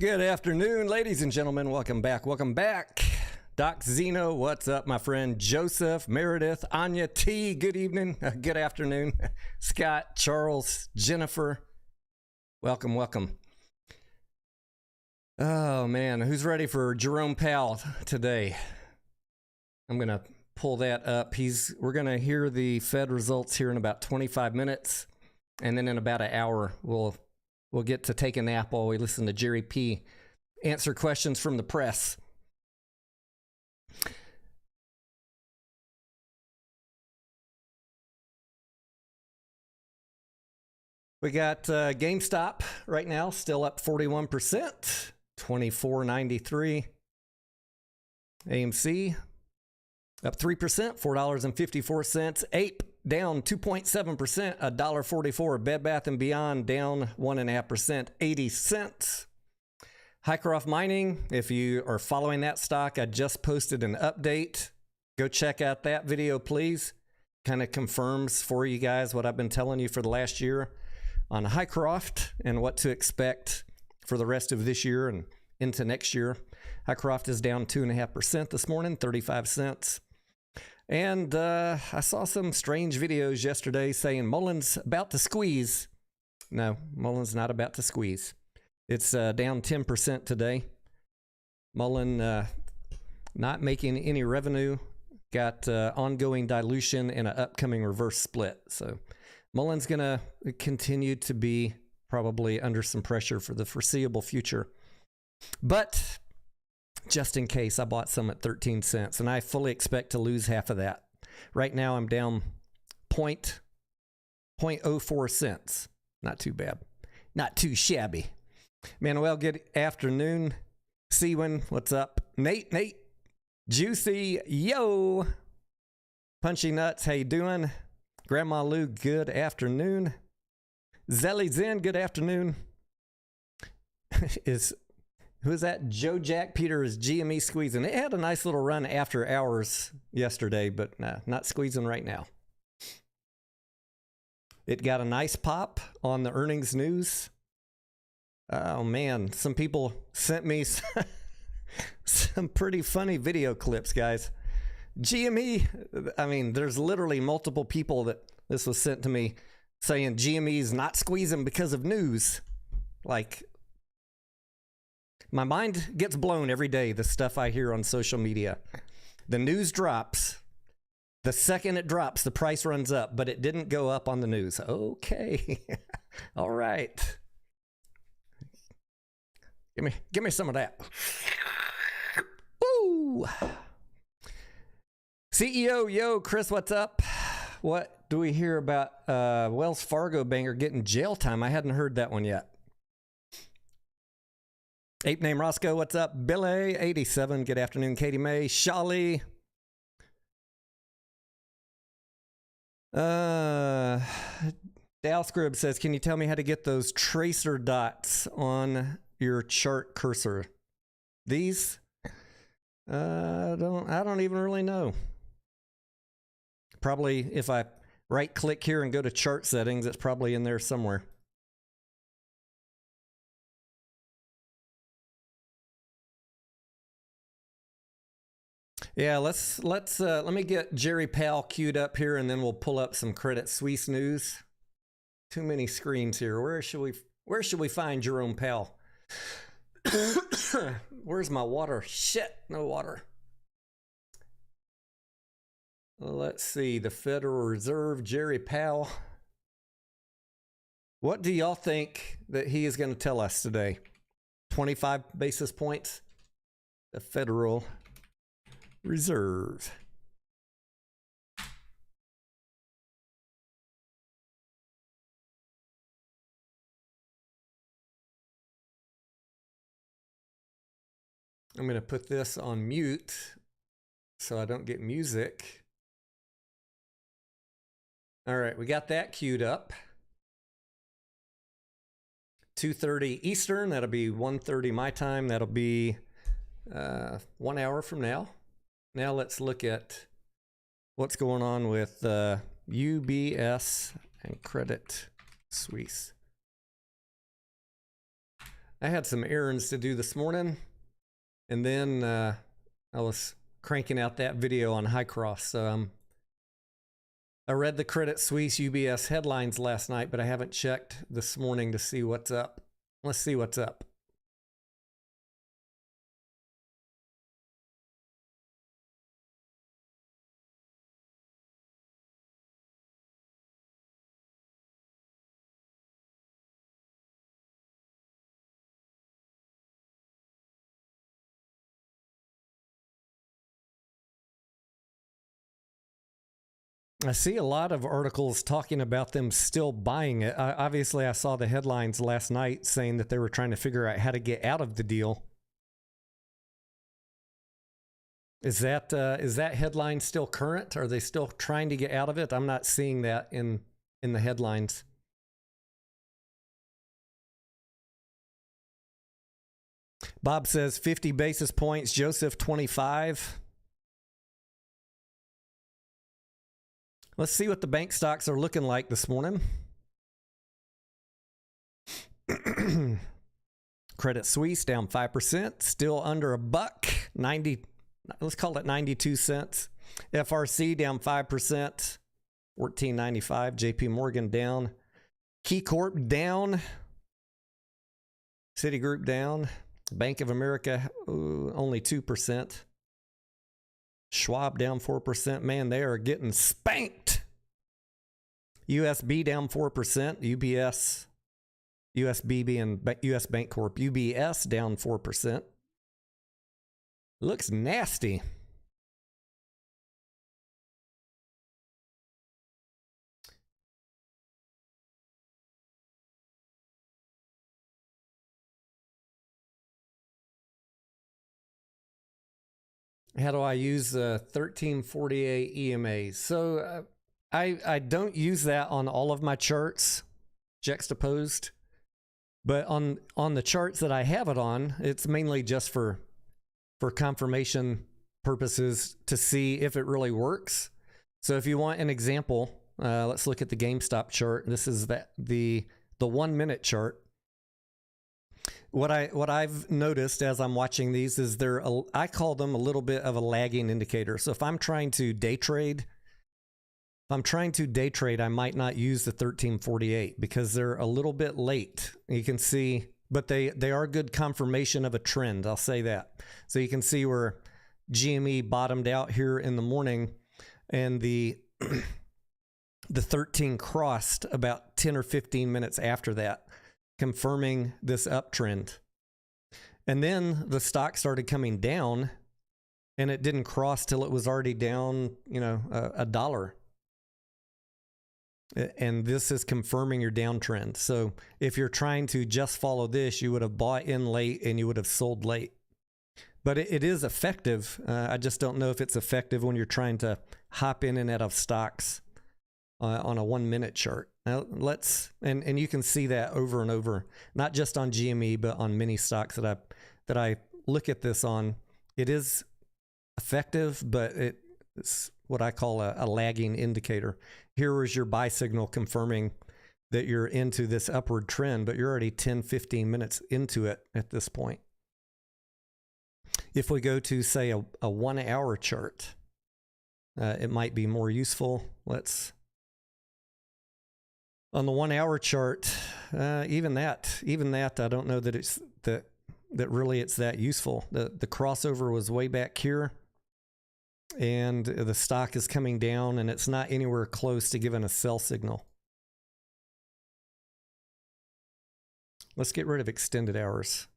Good afternoon, ladies and gentlemen. Welcome back. Welcome back. Doc Zeno, what's up, my friend? Joseph, Meredith, Anya T, good evening. Good afternoon. Scott, Charles, Jennifer, welcome, welcome. Oh, man, who's ready for Jerome Powell today? I'm going to pull that up. We're going to hear the Fed results here in about 25 minutes, and then in about an hour, we'll get to take a nap while we listen to Jerry P. answer questions from the press. We got GameStop right now, still up 41%, $24.93. AMC up 3%, $4.54. Ape down 2.7%, $1.44. Bed Bath & Beyond down 1.5%, 80 cents. Highcroft Mining, if you are following that stock, I just posted an update. Go check out that video, please. Kind of confirms for you guys what I've been telling you for the last year on Highcroft and what to expect for the rest of this year and into next year. Highcroft is down 2.5% this morning, 35 cents. And I saw some strange videos yesterday saying Mullen's about to squeeze. No, Mullen's not about to squeeze. It's down 10% today. Mullen not making any revenue. Got ongoing dilution and an upcoming reverse split. So Mullen's going to continue to be probably under some pressure for the foreseeable future. But just in case, I bought some at 13 cents, and I fully expect to lose half of that. Right now, I'm down 0.04 cents. Not too bad. Not too shabby. Manuel, good afternoon. Seawin, what's up? Nate, Juicy, yo. Punchy Nuts, how you doing? Grandma Lou, good afternoon. Zelly Zen, good afternoon. Who is that? Joe Jack Peter is GME squeezing. It had a nice little run after hours yesterday, but nah, not squeezing right now. It got a nice pop on the earnings news. Oh man, some people sent me some pretty funny video clips, guys. GME, I mean, there's literally multiple people that this was sent to me saying GME is not squeezing because of news. Like, my mind gets blown every day, the stuff I hear on social media. The news drops. The second it drops, the price runs up, but it didn't go up on the news. Okay. All right. Give me some of that. Woo! CEO, yo, Chris, what's up? What do we hear about Wells Fargo banker getting jail time? I hadn't heard that one yet. Ape name Roscoe, what's up? Billy, 87, good afternoon. Katie May, Shali. Dal Scribb says, can you tell me how to get those tracer dots on your chart cursor? These? I don't even really know. Probably if I right click here and go to chart settings, it's probably in there somewhere. Yeah, let me get Jerry Powell queued up here, and then we'll pull up some Credit Suisse news. Too many screens here. Where should we find Jerome Powell? Where's my water? Shit, no water. Let's see, the Federal Reserve, Jerry Powell. What do y'all think that he is going to tell us today? 25 basis points? The Federal Reserve. I'm going to put this on mute so I don't get music. All right, we got that queued up. 2:30 Eastern, that'll be 1:30 my time. That'll be 1 hour from now. Now let's look at what's going on with UBS and Credit Suisse. I had some errands to do this morning, and then I was cranking out that video on Highcroft. So I read the Credit Suisse UBS headlines last night, but I haven't checked this morning to see what's up. Let's see what's up. I see a lot of articles talking about them still buying it. Obviously, I saw the headlines last night saying that they were trying to figure out how to get out of the deal. Is that headline still current? Are they still trying to get out of it? I'm not seeing that in the headlines. Bob says 50 basis points, Joseph 25. Let's see what the bank stocks are looking like this morning. Credit Suisse down 5%, still under $1.90. Let's call it 92 cents. FRC down 5%, $14.95. JP Morgan down. KeyCorp down. Citigroup down. Bank of America only 2%. Schwab down 4%. Man, they are getting spanked. USB down 4%. UBS, USB being US Bank Corp. UBS down 4%. Looks nasty. How do I use 1348 EMA? So I don't use that on all of my charts juxtaposed, but on the charts that I have it on, it's mainly just for confirmation purposes to see if it really works. So if you want an example, let's look at the GameStop chart. This is the 1 minute chart. What I've noticed as I'm watching these is I call them a little bit of a lagging indicator. So if I'm trying to day trade, I might not use the 1348 because they're a little bit late. You can see, but they are good confirmation of a trend. I'll say that. So you can see where GME bottomed out here in the morning, and the 13 crossed about 10 or 15 minutes after that, confirming this uptrend. And then the stock started coming down, and it didn't cross till it was already down, $1. And this is confirming your downtrend. So if you're trying to just follow this, you would have bought in late and you would have sold late. But it is effective. I just don't know if it's effective when you're trying to hop in and out of stocks on a 1 minute chart. Now and you can see that over and over, not just on GME, but on many stocks that I look at this on. It is effective, but it's what I call a lagging indicator. Here is your buy signal confirming that you're into this upward trend, but you're already 10, 15 minutes into it at this point. If we go to, say, a 1 hour chart, it might be more useful. On the 1 hour chart, even that, I don't know that it's that really it's that useful. The crossover was way back here, and the stock is coming down, and it's not anywhere close to giving a sell signal. Let's get rid of extended hours.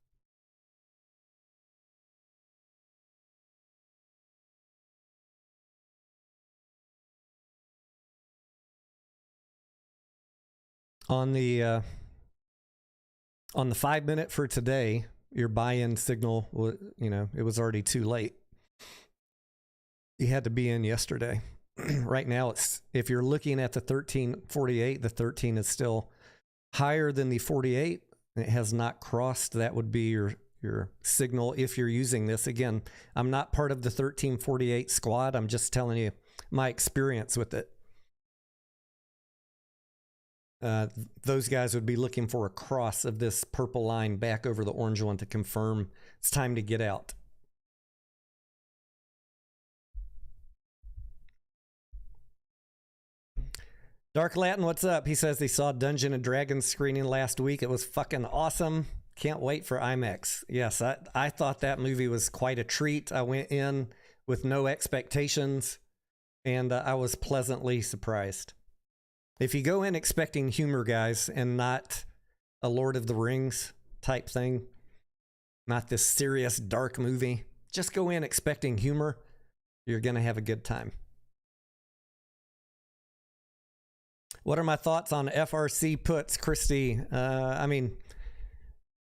On the 5 minute for today, your buy-in signal, it was already too late. You had to be in yesterday. Right now, if you're looking at the 1348, the 13 is still higher than the 48. It has not crossed. That would be your signal if you're using this. Again, I'm not part of the 1348 squad. I'm just telling you my experience with it. those guys would be looking for a cross of this purple line back over the orange one to confirm it's time to get out. Dark Latin, what's up? He says he saw Dungeon and Dragons screening last week. It was fucking awesome. Can't wait for IMAX. Yes, I thought that movie was quite a treat. I went in with no expectations, and I was pleasantly surprised. If you go in expecting humor, guys, and not a Lord of the Rings type thing, not this serious dark movie, just go in expecting humor, you're going to have a good time. What are my thoughts on FRC puts, Christy?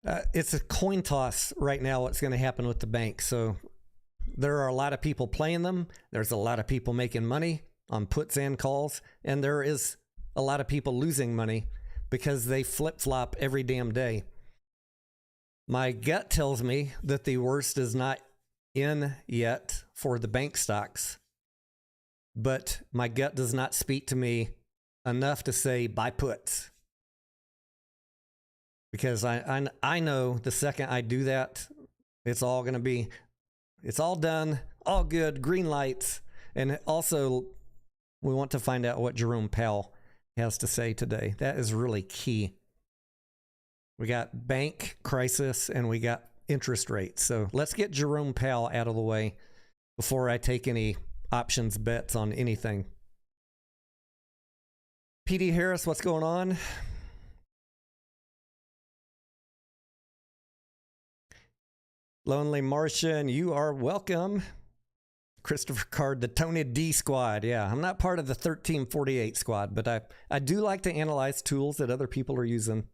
It's a coin toss right now what's going to happen with the bank. So there are a lot of people playing them. There's a lot of people making money on puts and calls. And there is a lot of people losing money because they flip-flop every damn day. My gut tells me that the worst is not in yet for the bank stocks. But my gut does not speak to me enough to say buy puts, because I know the second I do that, it's all done, all good, green lights. And also, we want to find out what Jerome Powell has to say today. That is really key. We got bank crisis and we got interest rates. So let's get Jerome Powell out of the way before I take any options bets on anything. PD Harris, what's going on? Lonely Martian, you are welcome. Christopher Card, the Tony D squad. Yeah, I'm not part of the 1348 squad, but I do like to analyze tools that other people are using.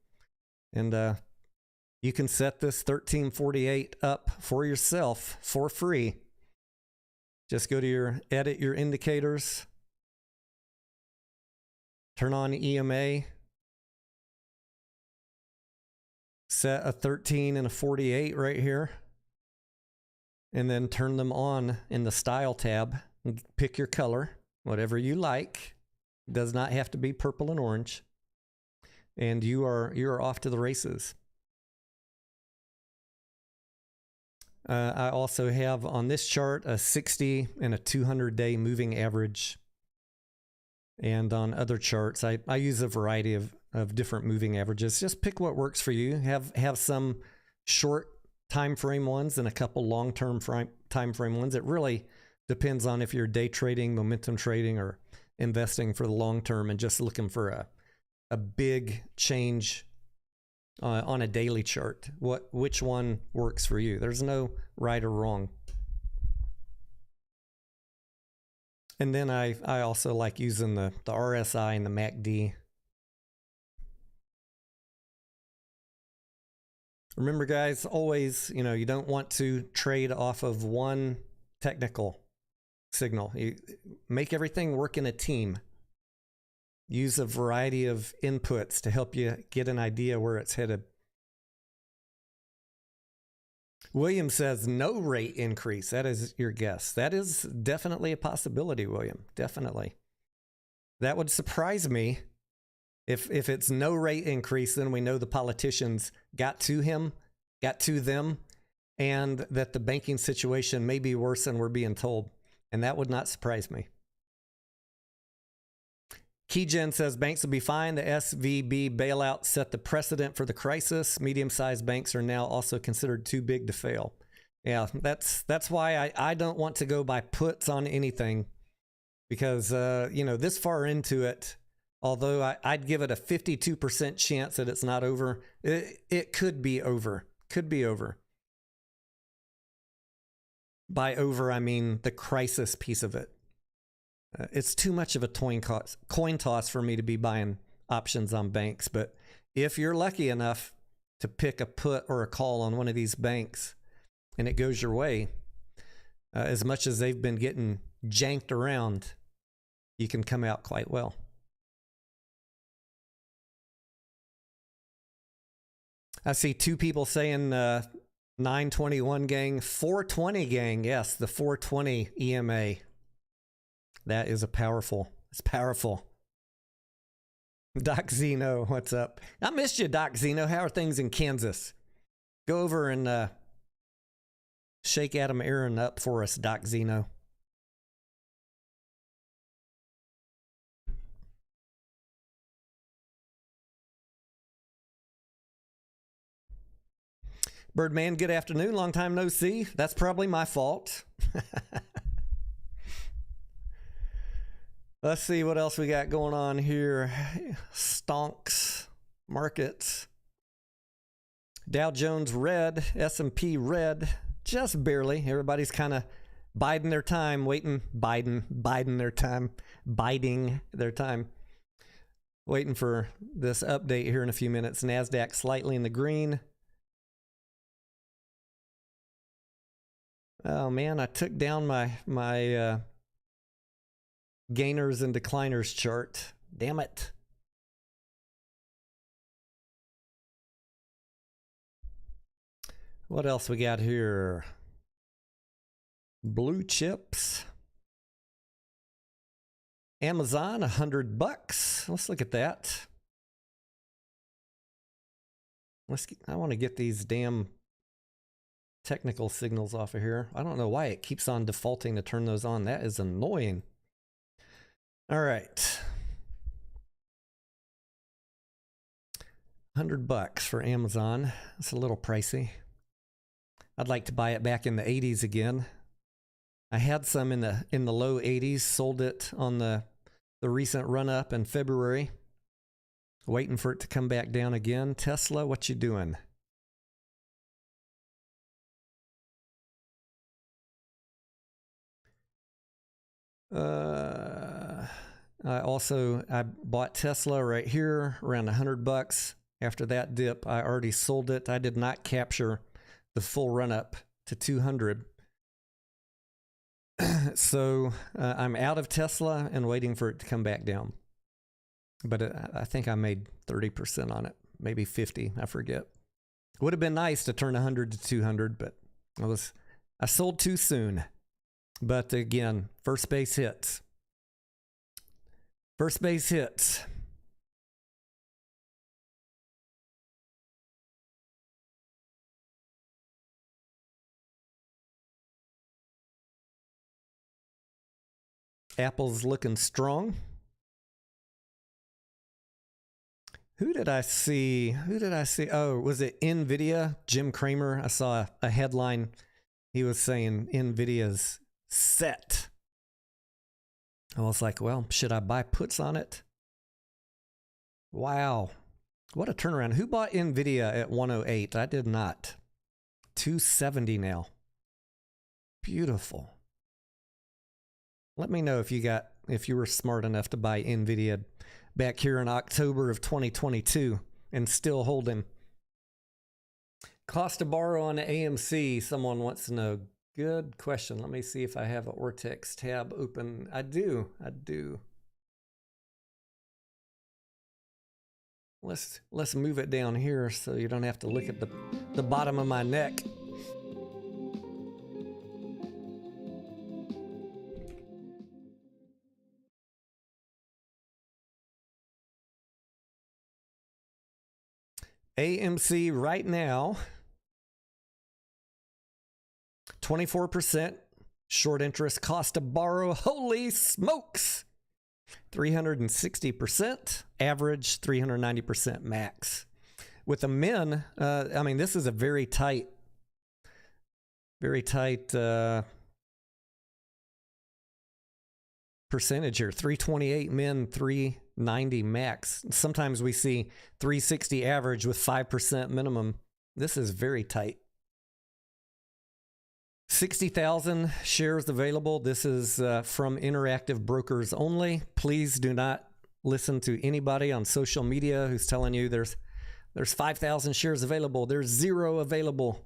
And you can set this 1348 up for yourself for free. Just go to edit your indicators. Turn on EMA, set a 13 and a 48 right here, and then turn them on in the Style tab. Pick your color, whatever you like. It does not have to be purple and orange. And you're off to the races. I also have on this chart a 60 and a 200-day moving average. And on other charts, I use a variety of different moving averages. Just pick what works for you. Have some short time frame ones and a couple long-term time frame ones. It really depends on if you're day trading, momentum trading, or investing for the long term and just looking for a big change on a daily chart. Which one works for you? There's no right or wrong. And then I also like using the RSI and the MACD. Remember, guys, always, you don't want to trade off of one technical signal. You make everything work in a team. Use a variety of inputs to help you get an idea where it's headed. William says no rate increase. That is your guess. That is definitely a possibility, William. Definitely. That would surprise me. If it's no rate increase, then we know the politicians got to them, and that the banking situation may be worse than we're being told. And that would not surprise me. Keygen says banks will be fine. The SVB bailout set the precedent for the crisis. Medium-sized banks are now also considered too big to fail. Yeah, that's why I don't want to go by puts on anything, because this far into it, although I'd give it a 52% chance that it's not over, it could be over. Could be over. By over, I mean the crisis piece of it. It's too much of a coin toss for me to be buying options on banks. But if you're lucky enough to pick a put or a call on one of these banks and it goes your way, as much as they've been getting janked around, you can come out quite well. I see two people saying 921 gang, 420 gang. Yes, the 420 EMA. That is it's powerful. Doc Zeno, what's up? I missed you, Doc Zeno. How are things in Kansas? Go over and shake Adam Aaron up for us, Doc Zeno. Birdman, good afternoon. Long time no see. That's probably my fault. Let's see what else we got going on here. Stonks, markets. Dow Jones red, S&P red, just barely. Everybody's kind of biding their time, waiting, biding their time, biding their time. Waiting for this update here in a few minutes. NASDAQ slightly in the green. Oh man, I took down my gainers and decliners chart. Damn it. What else we got here? Blue chips. Amazon, $100. Let's look at that. I want to get these damn technical signals off of here. I don't know why it keeps on defaulting to turn those on. That is annoying. All right. $100 for Amazon. It's a little pricey. I'd like to buy it back in the 80s again. I had some in the low 80s, sold it on the recent run up in February. Waiting for it to come back down again. Tesla, what you doing? I bought Tesla right here around $100. After that dip, I already sold it. I did not capture the full run up to 200. So I'm out of Tesla and waiting for it to come back down. But I think I made 30% on it, maybe 50, I forget. Would have been nice to turn 100 to 200, but I sold too soon. But again, first base hits. First base hits. Apple's looking strong. Who did I see? Oh, was it NVIDIA? Jim Cramer. I saw a headline. He was saying NVIDIA's set. I was like, well, should I buy puts on it? Wow. What a turnaround. Who bought NVIDIA at 108? I did not. 270 now. Beautiful. Let me know if you were smart enough to buy NVIDIA back here in October of 2022 and still holding. Cost to borrow on AMC, someone wants to know. Good question. Let me see if I have an Ortex tab open. I do. Let's move it down here so you don't have to look at the bottom of my neck. AMC right now, 24% short interest, cost to borrow. Holy smokes! 360%, average 390% max. With the men, I mean, this is a very tight percentage here. 328 men, 390 max. Sometimes we see 360 average with 5% minimum. This is very tight. 60,000 shares available. This is from Interactive Brokers only. Please do not listen to anybody on social media who's telling you there's 5,000 shares available. There's 0 available.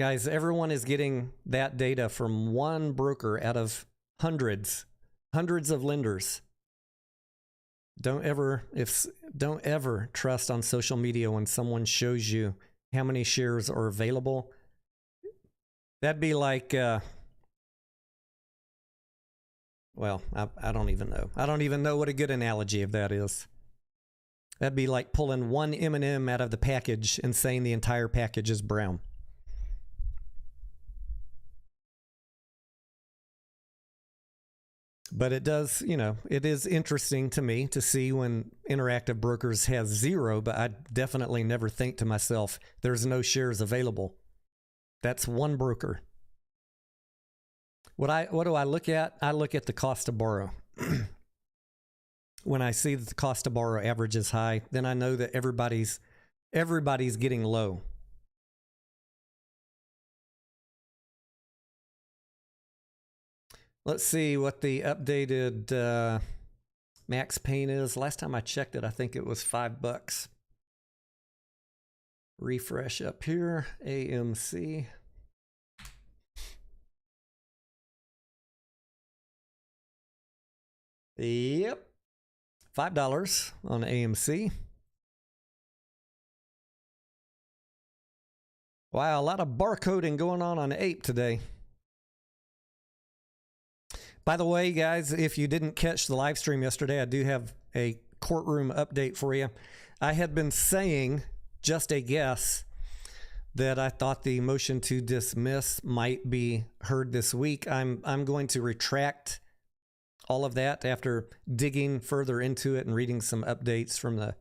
Guys, everyone is getting that data from one broker out of hundreds of lenders. Don't ever trust on social media when someone shows you how many shares are available. That'd be like, well, I don't even know. I don't even know what a good analogy of that is. That'd be like pulling one M&M out of the package and saying the entire package is brown. But it does, you know, it is interesting to me to see when Interactive Brokers has 0, but I definitely never think to myself, there's no shares available. That's one broker. What do I look at? I look at the cost to borrow. When I see that the cost to borrow average is high, then I know that everybody's getting low. Let's see what the updated max pain is. Last time I checked it, I think it was $5. Refresh up here, AMC. Yep, $5 on AMC. Wow, a lot of barcoding going on APE today. By the way, guys, if you didn't catch the live stream yesterday, I do have a courtroom update for you. I had been saying, just a guess, that I thought the motion to dismiss might be heard this week. I'm going to retract all of that after digging further into it and reading some updates from the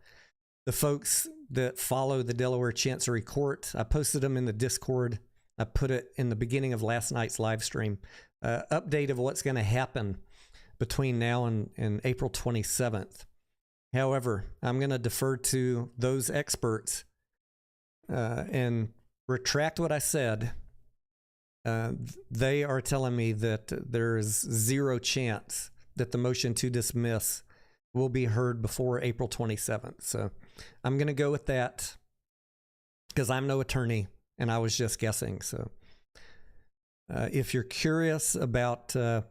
folks that follow the Delaware Chancery Court. I posted them in the Discord. I put it in the beginning of last night's live stream. Update of what's going to happen between now and April 27th. However, I'm going to defer to those experts and retract what I said. They are telling me that there is 0 chance that the motion to dismiss will be heard before April 27th. So I'm going to go with that because I'm no attorney and I was just guessing. So if you're curious about the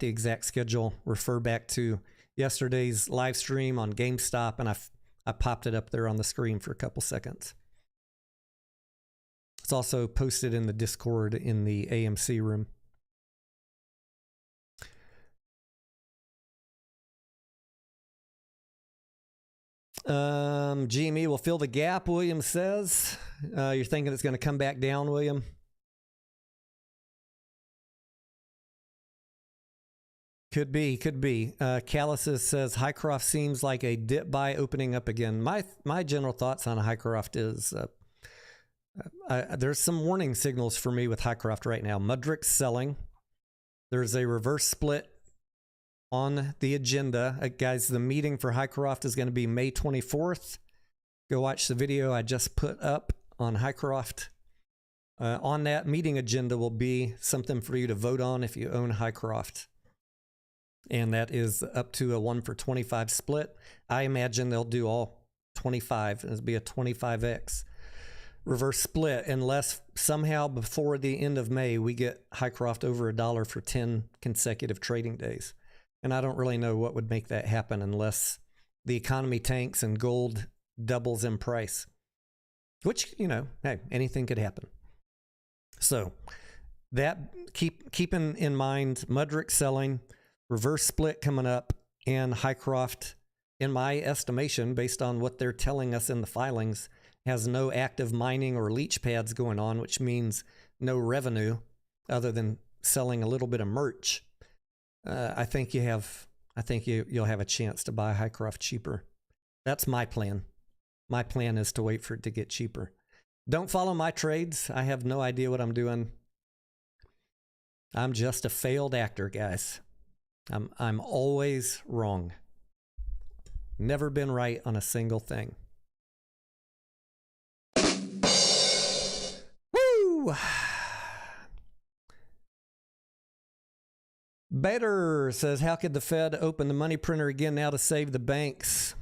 exact schedule, refer back to yesterday's live stream on GameStop, and I popped it up there on the screen for a couple seconds. It's also posted in the Discord in the AMC room. GME will fill the gap, William says. You're thinking it's going to come back down, William? Could be. Callisis says Highcroft seems like a dip buy opening up again. My general thoughts on Highcroft is there's some warning signals for me with Highcroft right now. Mudrick's selling. There's a reverse split on the agenda. Guys, the meeting for Highcroft is going to be May 24th. Go watch the video I just put up on Highcroft. On that meeting agenda will be something for you to vote on if you own Highcroft. And that is up to a 1-for-25 split. I imagine they'll do all 25. It'll be a 25x reverse split unless somehow before the end of May we get Highcroft over $1 for 10 consecutive trading days. And I don't really know what would make that happen unless the economy tanks and gold doubles in price. Which, you know, hey, anything could happen. So that keeping in mind, Mudrick selling, reverse split coming up, and Highcroft, in my estimation, based on what they're telling us in the filings, has no active mining or leach pads going on, which means no revenue other than selling a little bit of merch. I think you'll have a chance to buy Highcroft cheaper. That's my plan. My plan is to wait for it to get cheaper. Don't follow my trades. I have no idea what I'm doing. I'm just a failed actor, guys. I'm always wrong. Never been right on a single thing. Woo! Better says, how could the Fed open the money printer again now to save the banks?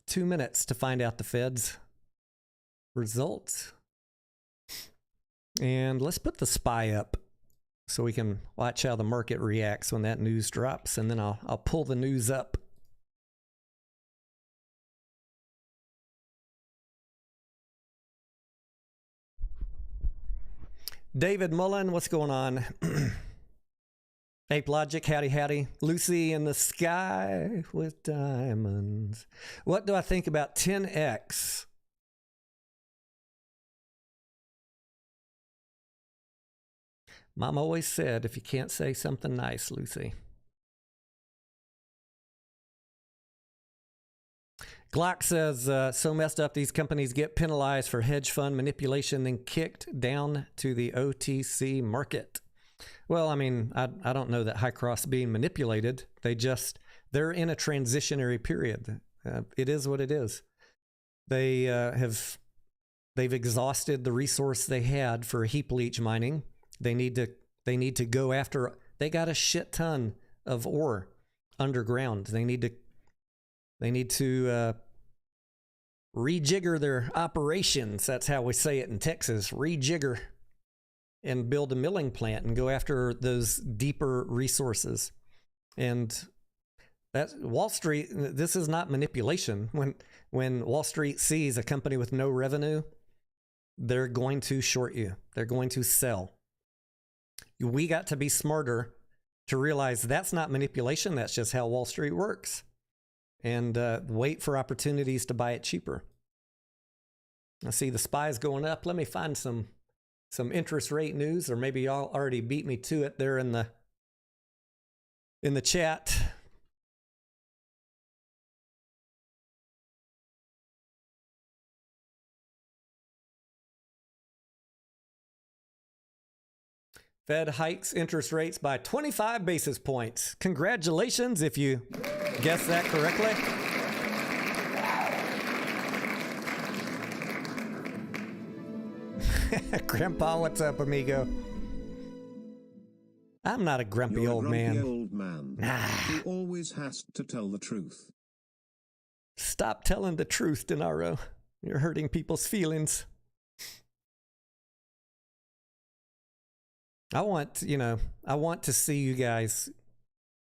2 minutes to find out the Fed's results. And let's put the SPY up so we can watch how the market reacts when that news drops, and then I'll pull the news up. David Mullen, what's going on? Ape Logic, howdy howdy. Lucy in the sky with diamonds. What do I think about 10x? Mom always said, if you can't say something nice, Lucy. Glock says, so messed up these companies get penalized for hedge fund manipulation, then kicked down to the OTC market. Well, I mean, I don't know that Highcroft's being manipulated. They're in a transitionary period. It is what it is. They've exhausted the resource they had for heap leach mining. They need to go after. They got a shit ton of ore underground. They need to rejigger their operations. That's how we say it in Texas. Rejigger. And build a milling plant and go after those deeper resources. And that's Wall Street. This is not manipulation. When Wall Street sees a company with no revenue, they're going to short you. They're going to sell. We got to be smarter to realize that's not manipulation. That's just how Wall Street works. And wait for opportunities to buy it cheaper. I see the SPY's going up. Let me find some interest rate news, or maybe y'all already beat me to it there in the chat. Fed hikes interest rates by 25 basis points. Congratulations if you guessed that correctly. Grandpa, what's up, amigo? I'm not a grumpy old man. Old man. Nah. He always has to tell the truth. Stop telling the truth, Denaro. You're hurting people's feelings. I want to see you guys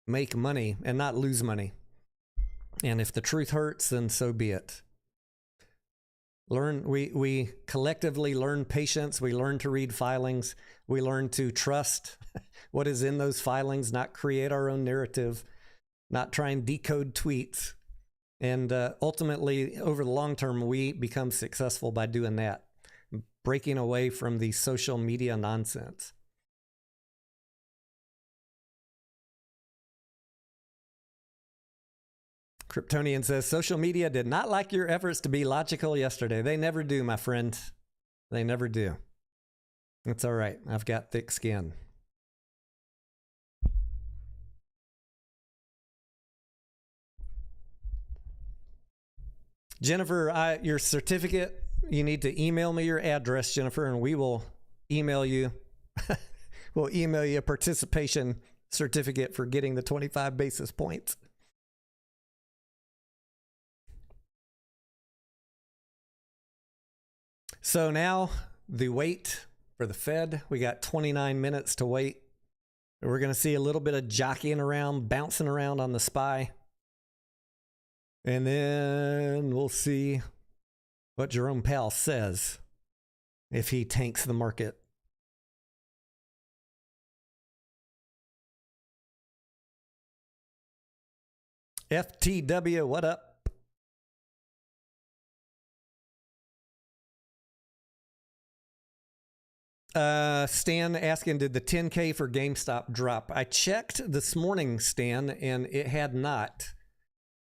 make money and not lose money. And if the truth hurts, then so be it. We collectively learn patience. We learn to read filings. We learn to trust what is in those filings, not create our own narrative, not try and decode tweets. And ultimately, over the long term, we become successful by doing that, breaking away from the social media nonsense. Kryptonian says, social media did not like your efforts to be logical yesterday. They never do, my friend. They never do. It's all right. I've got thick skin. Jennifer, your certificate, you need to email me your address, Jennifer, and we will email you. We'll email you a participation certificate for getting the 25 basis points. So now the wait for the Fed, we got 29 minutes to wait. We're going to see a little bit of jockeying around, bouncing around on the SPY. And then we'll see what Jerome Powell says if he tanks the market. FTW, what up? Stan asking, did the 10K for GameStop drop? I checked this morning, Stan, and it had not.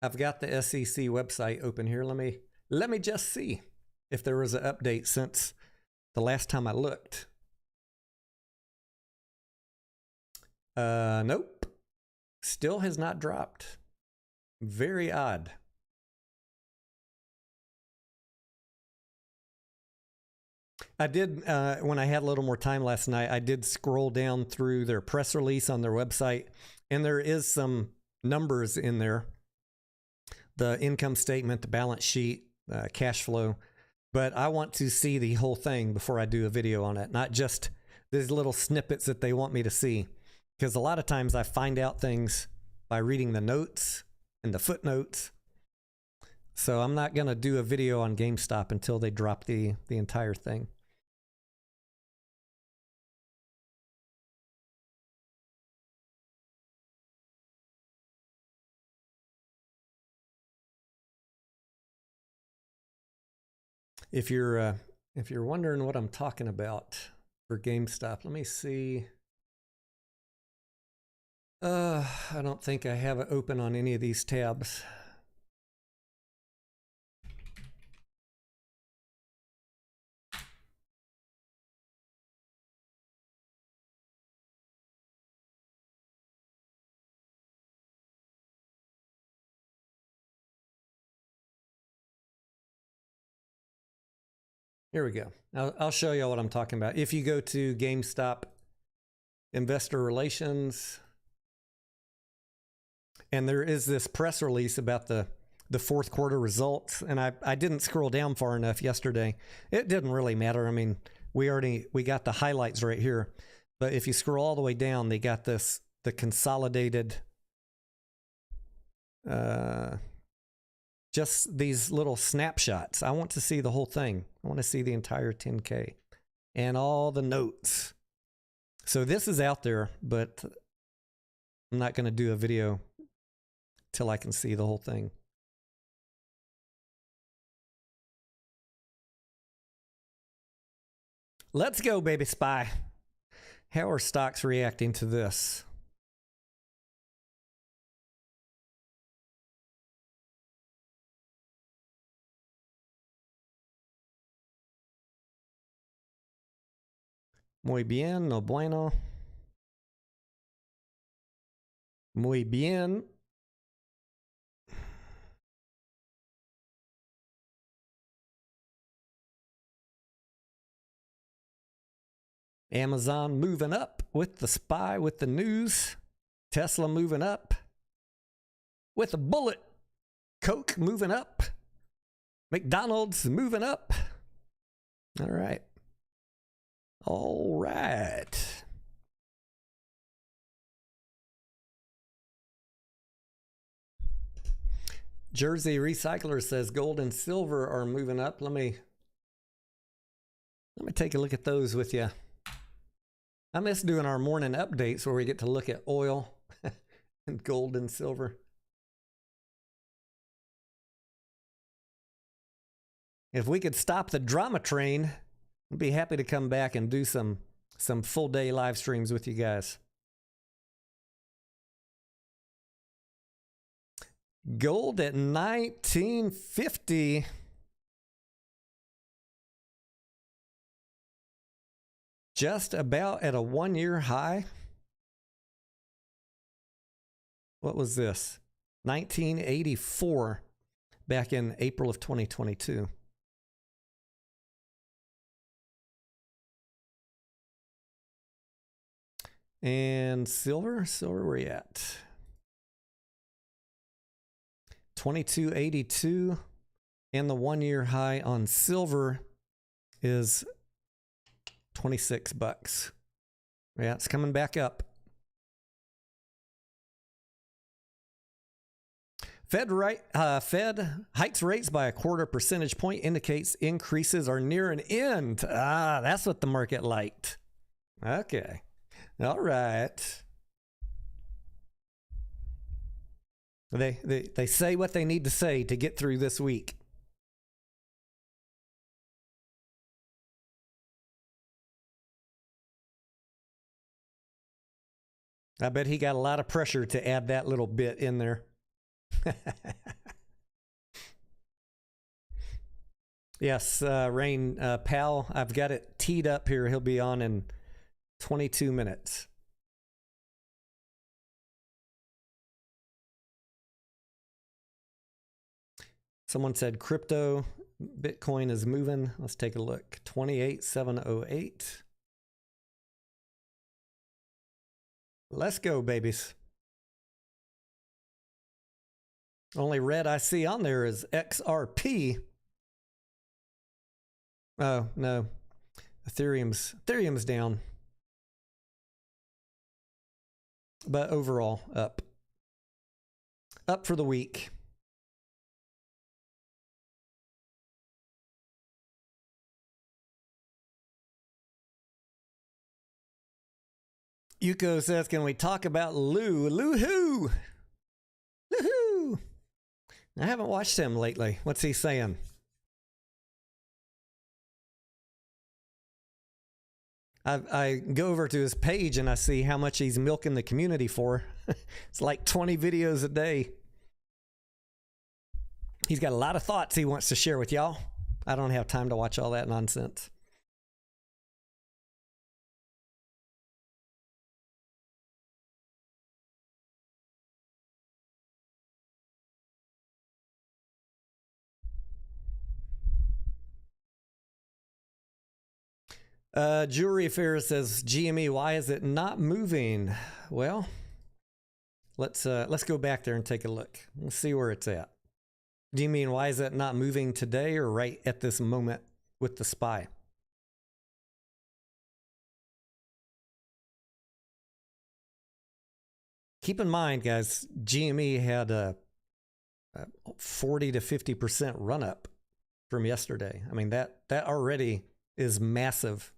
I've got the SEC website open here. Let me just see if there was an update since the last time I looked. Nope. Still has not dropped. Very odd. I did, when I had a little more time last night, I did scroll down through their press release on their website, and there is some numbers in there. The income statement, the balance sheet, cash flow. But I want to see the whole thing before I do a video on it, not just these little snippets that they want me to see. Because a lot of times I find out things by reading the notes and the footnotes. So I'm not going to do a video on GameStop until they drop the entire thing. If you're wondering what I'm talking about for GameStop, let me see. I don't think I have it open on any of these tabs. Here we go. I'll show you what I'm talking about. If you go to GameStop Investor Relations, and there is this press release about the fourth quarter results, and I didn't scroll down far enough yesterday. It didn't really matter. I mean, we got the highlights right here. But if you scroll all the way down, they got the consolidated, just these little snapshots. I want to see the whole thing. I want to see the entire 10K and all the notes. So this is out there, but I'm not going to do a video till I can see the whole thing. Let's go, baby spy. How are stocks reacting to this? Muy bien, no bueno. Muy bien. Amazon moving up with the SPY, with the news. Tesla moving up with a bullet. Coke moving up. McDonald's moving up. All right. All right. Jersey Recycler says gold and silver are moving up. Let me take a look at those with you. I miss doing our morning updates where we get to look at oil and gold and silver. If we could stop the drama train, I'd be happy to come back and do some full day live streams with you guys. Gold at 1950. Just about at a 1-year high. What was this? 1984, back in April of 2022. And silver, where you at? 2282, and the 1-year high on silver is $26. Yeah, it's coming back up. Fed hikes rates by a 1/4 percentage point, indicates increases are near an end. Ah, that's what the market liked. Okay. All right. They say what they need to say to get through this week. I bet he got a lot of pressure to add that little bit in there. Yes, Rain Powell, I've got it teed up here. He'll be on in 22 minutes. Someone said crypto, Bitcoin is moving. Let's take a look. 28,708. Let's go, babies. Only red I see on there is XRP. Oh, no. Ethereum's down. But overall, up. Up for the week. Yuko says, can we talk about Lou? Lou who? Lou who? I haven't watched him lately. What's he saying? I go over to his page and I see how much he's milking the community for. It's like 20 videos a day. He's got a lot of thoughts he wants to share with y'all. I don't have time to watch all that nonsense. Jewelry Fair says, GME, why is it not moving? Well, let's go back there and take a look. Let's see where it's at. Do you mean why is it not moving today or right at this moment with the SPY? Keep in mind, guys, GME had a 40 to 50% run up from yesterday. I mean, that already is massive.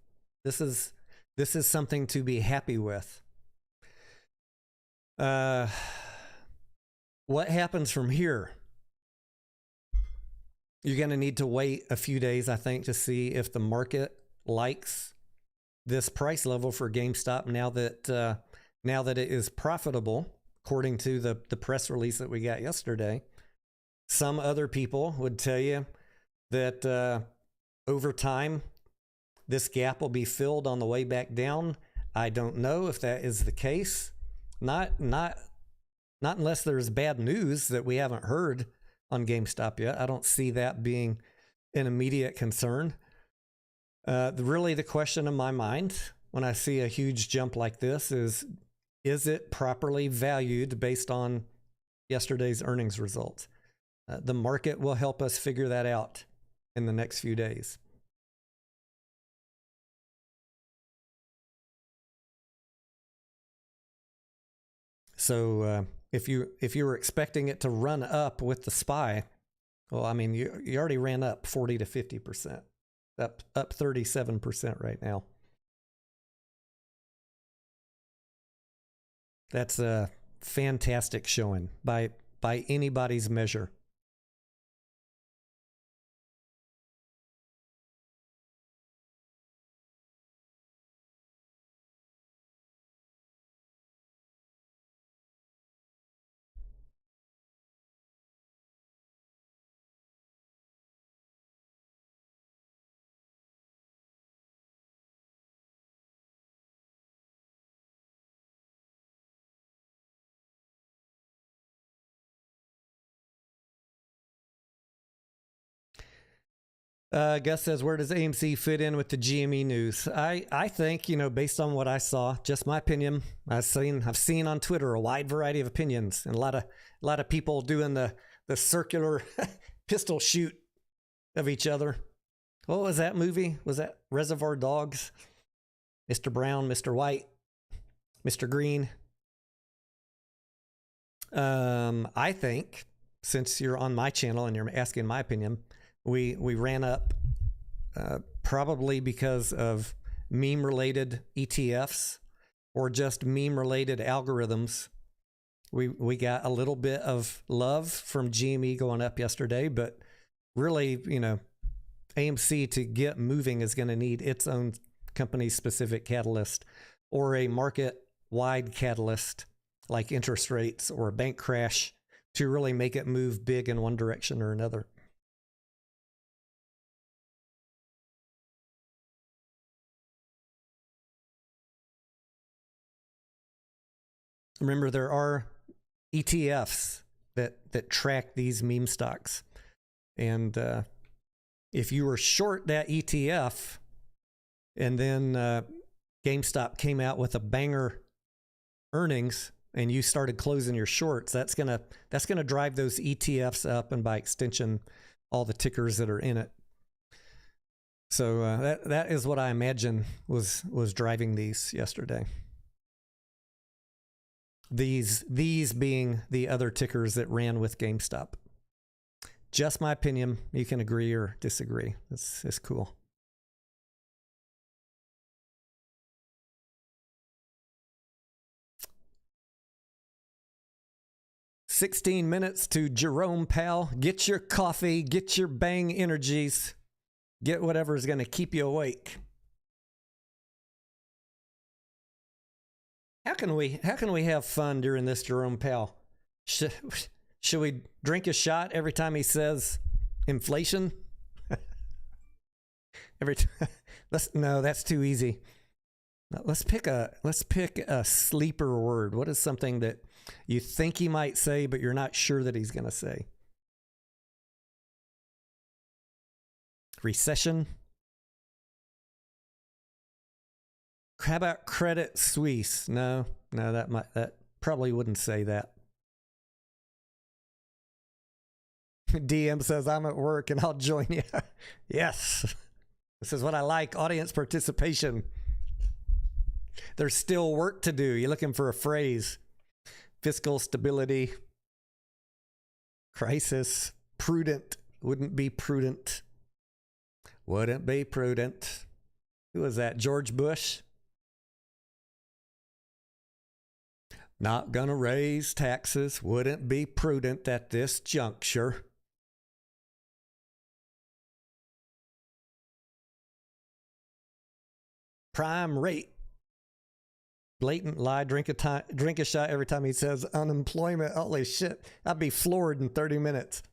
This is something to be happy with. What happens from here? You're going to need to wait a few days, I think, to see if the market likes this price level for GameStop now that it is profitable, according to the press release that we got yesterday. Some other people would tell you that over time, this gap will be filled on the way back down. I don't know if that is the case. Not unless there's bad news that we haven't heard on GameStop yet. I don't see that being an immediate concern. Really, the question in my mind when I see a huge jump like this is it properly valued based on yesterday's earnings results? The market will help us figure that out in the next few days. So if you were expecting it to run up with the SPY, well, I mean, you already ran up 40 to 50%, up 37% right now. That's a fantastic showing by anybody's measure. Gus says, where does AMC fit in with the GME news? I think, based on what I saw, just my opinion, I've seen on Twitter a wide variety of opinions and a lot of people doing the circular pistol shoot of each other. What was that movie? Was that Reservoir Dogs? Mr. Brown, Mr. White, Mr. Green. I think, since you're on my channel and you're asking my opinion, we ran up probably because of meme-related ETFs or just meme-related algorithms. We got a little bit of love from GME going up yesterday, but really, AMC to get moving is going to need its own company-specific catalyst or a market-wide catalyst like interest rates or a bank crash to really make it move big in one direction or another. Remember, there are ETFs that track these meme stocks. And if you were short that ETF and then GameStop came out with a banger earnings and you started closing your shorts, that's gonna drive those ETFs up, and by extension, all the tickers that are in it. So that is what I imagine was driving these yesterday. These being the other tickers that ran with GameStop. Just my opinion. You can agree or disagree. It's cool. "16 minutes to Jerome Powell. Get your coffee, get your bang energies, get whatever is going to keep you awake." How can we have fun during this, Jerome Powell? Should we drink a shot every time he says inflation? Every time. No, that's too easy. Let's pick a sleeper word. What is something that you think he might say, but you're not sure that he's going to say? Recession. How about Credit Suisse? No, that probably wouldn't say that. DM says, I'm at work and I'll join you. Yes. This is what I like, audience participation. There's still work to do. You're looking for a phrase. Fiscal stability. Crisis. Prudent. Wouldn't be prudent. Wouldn't be prudent. Who was that? George Bush? Not gonna raise taxes. Wouldn't be prudent at this juncture. Prime rate. Blatant lie. Drink a shot every time he says unemployment. Holy shit. I'd be floored in 30 minutes.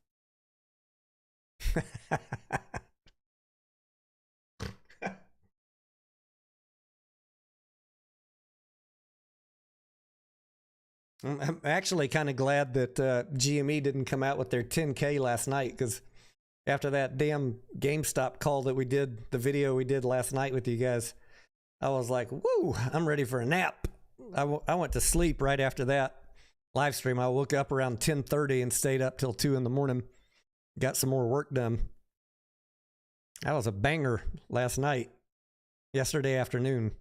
I'm actually kind of glad that GME didn't come out with their 10K last night, because after that damn GameStop call that we did, the video we did last night with you guys, I was like, woo, I'm ready for a nap. I went to sleep right after that live stream. I woke up around 10:30 and stayed up till 2 in the morning. Got some more work done. That was a banger last night, yesterday afternoon.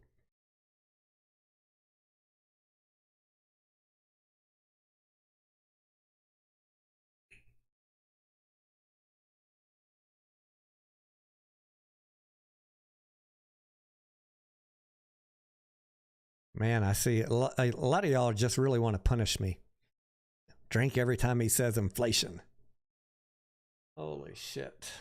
Man, I see a lot of y'all just really want to punish me. Drink every time he says inflation. Holy shit.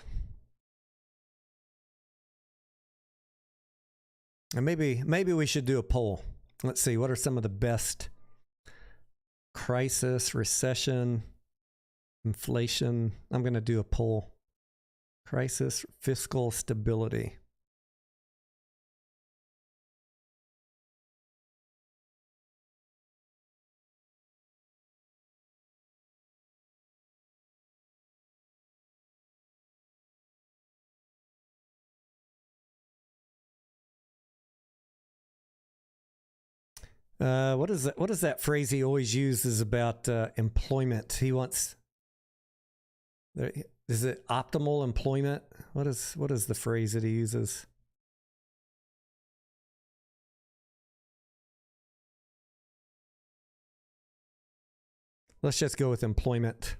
And maybe we should do a poll. Let's see, what are some of the best? Crisis, recession, inflation. I'm going to do a poll. Crisis, fiscal stability. What is that? What is that phrase he always uses about employment? He wants. Is it optimal employment? What is the phrase that he uses? Let's just go with employment.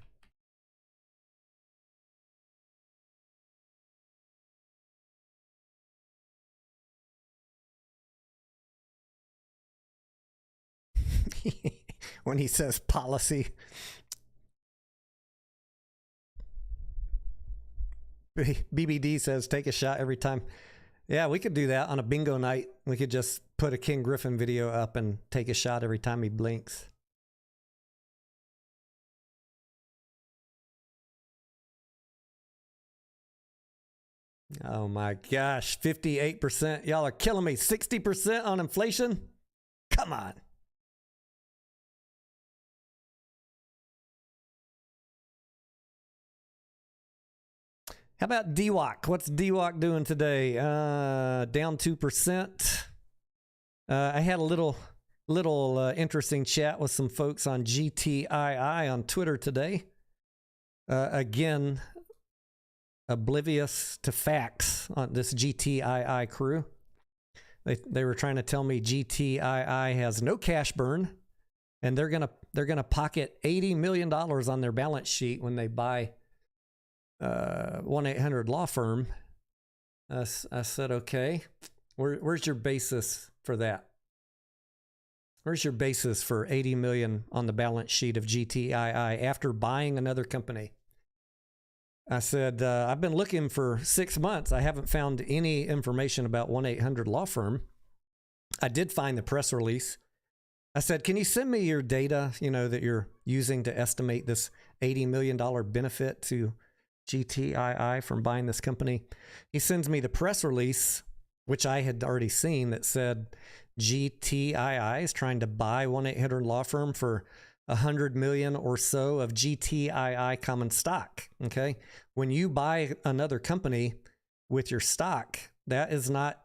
When he says policy. BBD says take a shot every time. Yeah, we could do that on a bingo night. We could just put a King Griffin video up and take a shot every time he blinks. Oh my gosh, 58%. Y'all are killing me. 60% on inflation? Come on. How about DWOC? What's DWOC doing today? Down 2%. I had a little interesting chat with some folks on GTII on Twitter today. Again, oblivious to facts on this GTII crew. They were trying to tell me GTII has no cash burn, and they're gonna pocket $80 million on their balance sheet when they buy 1-800 law firm. I said, okay, where's your basis for that? Where's your basis for 80 million on the balance sheet of GTII after buying another company? I said, I've been looking for 6 months. I haven't found any information about 1-800 law firm. I did find the press release I said, can you send me your data, that you're using to estimate this $80 million benefit to GTII from buying this company? He sends me the press release, which I had already seen, that said GTII is trying to buy 1-800 Law Firm for $100 million or so of GTII common stock. Okay. When you buy another company with your stock, that is not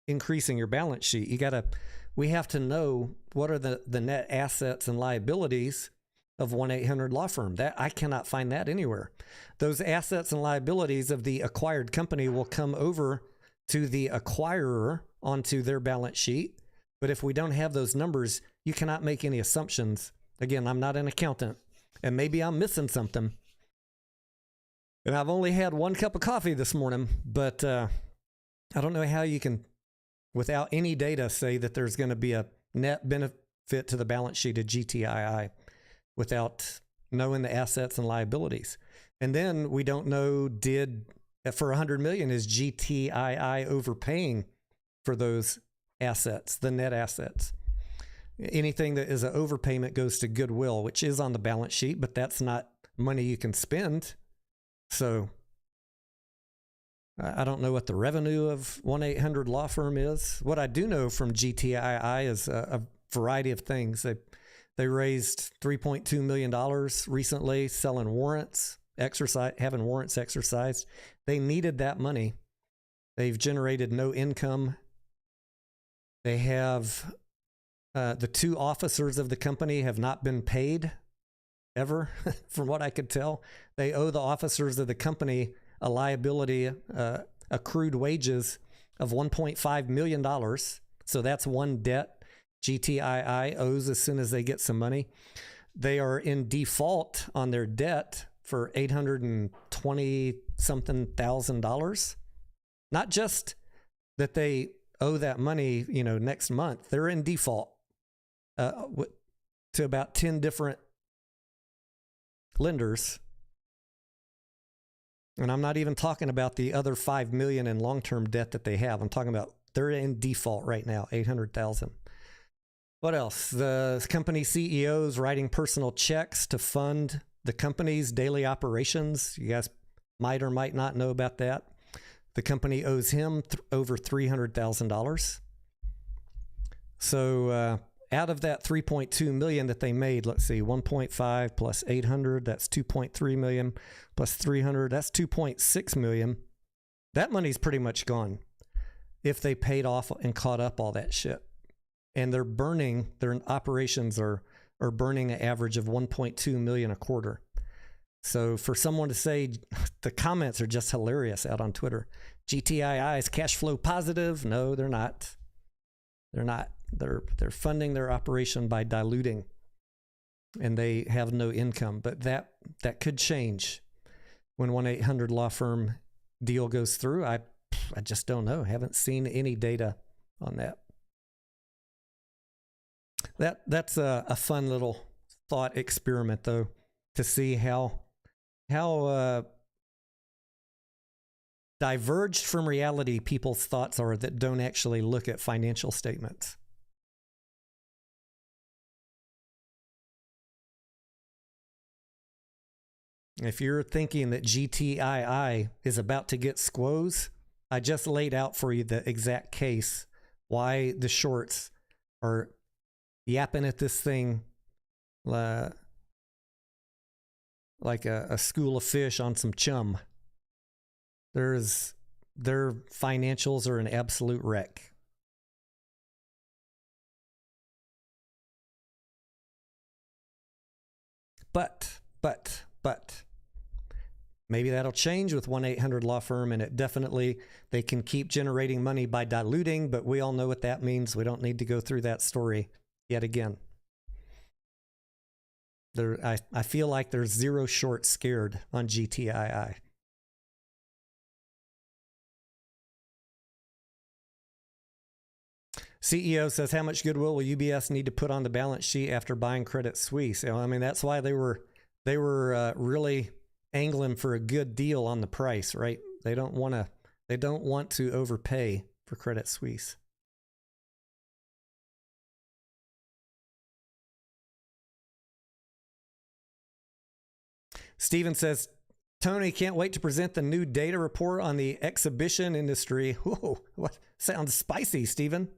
increasing your balance sheet. We have to know what are the net assets and liabilities of 1-800 Law Firm. That I cannot find that anywhere. Those assets and liabilities of the acquired company will come over to the acquirer onto their balance sheet. But if we don't have those numbers, you cannot make any assumptions. Again, I'm not an accountant, and maybe I'm missing something. And I've only had one cup of coffee this morning, but I don't know how you can, without any data, say that there's going to be a net benefit to the balance sheet of GTII without knowing the assets and liabilities. And then we don't know, for $100 million, is GTII overpaying for those assets, the net assets? Anything that is an overpayment goes to goodwill, which is on the balance sheet, but that's not money you can spend. So I don't know what the revenue of 1-800 Law Firm is. What I do know from GTII is a variety of things. They raised $3.2 million recently selling warrants, having warrants exercised. They needed that money. They've generated no income. They have the two officers of the company have not been paid ever, from what I could tell. They owe the officers of the company a liability, accrued wages of $1.5 million. So that's one debt GTII owes as soon as they get some money. They are in default on their debt for $820 something thousand. Not just that they owe that money, next month. They're in default to about 10 different lenders. And I'm not even talking about the other $5 million in long-term debt that they have. I'm talking about they're in default right now, $800,000. What else? The company CEO is writing personal checks to fund the company's daily operations. You guys might or might not know about that. The company owes him over $300,000. So out of that $3.2 million that they made, let's see, 1.5 plus 800, that's 2.3 million, plus 300, that's 2.6 million. That money's pretty much gone if they paid off and caught up all that shit. And their operations are burning an average of 1.2 million a quarter. So for someone to say, the comments are just hilarious out on Twitter. GTII is cash flow positive. No, they're not. They're not. They're funding their operation by diluting, and they have no income. But that could change when 1-800 Law Firm deal goes through. I just don't know. Haven't seen any data on that. That's a fun little thought experiment, though, to see how diverged from reality people's thoughts are that don't actually look at financial statements. If you're thinking that GTII is about to get squoze, I just laid out for you the exact case why the shorts are yapping at this thing like a school of fish on some chum. Their financials are an absolute wreck. But maybe that'll change with 1-800 Law Firm, and they can keep generating money by diluting, but we all know what that means. We don't need to go through that story yet again. I feel like there's zero short scared on GTII. CEO says, how much goodwill will UBS need to put on the balance sheet after buying Credit Suisse? I mean, that's why they were really angling for a good deal on the price, right? They don't want to overpay for Credit Suisse. Steven says, Tony, can't wait to present the new data report on the exhibition industry. Whoa, what sounds spicy, Steven.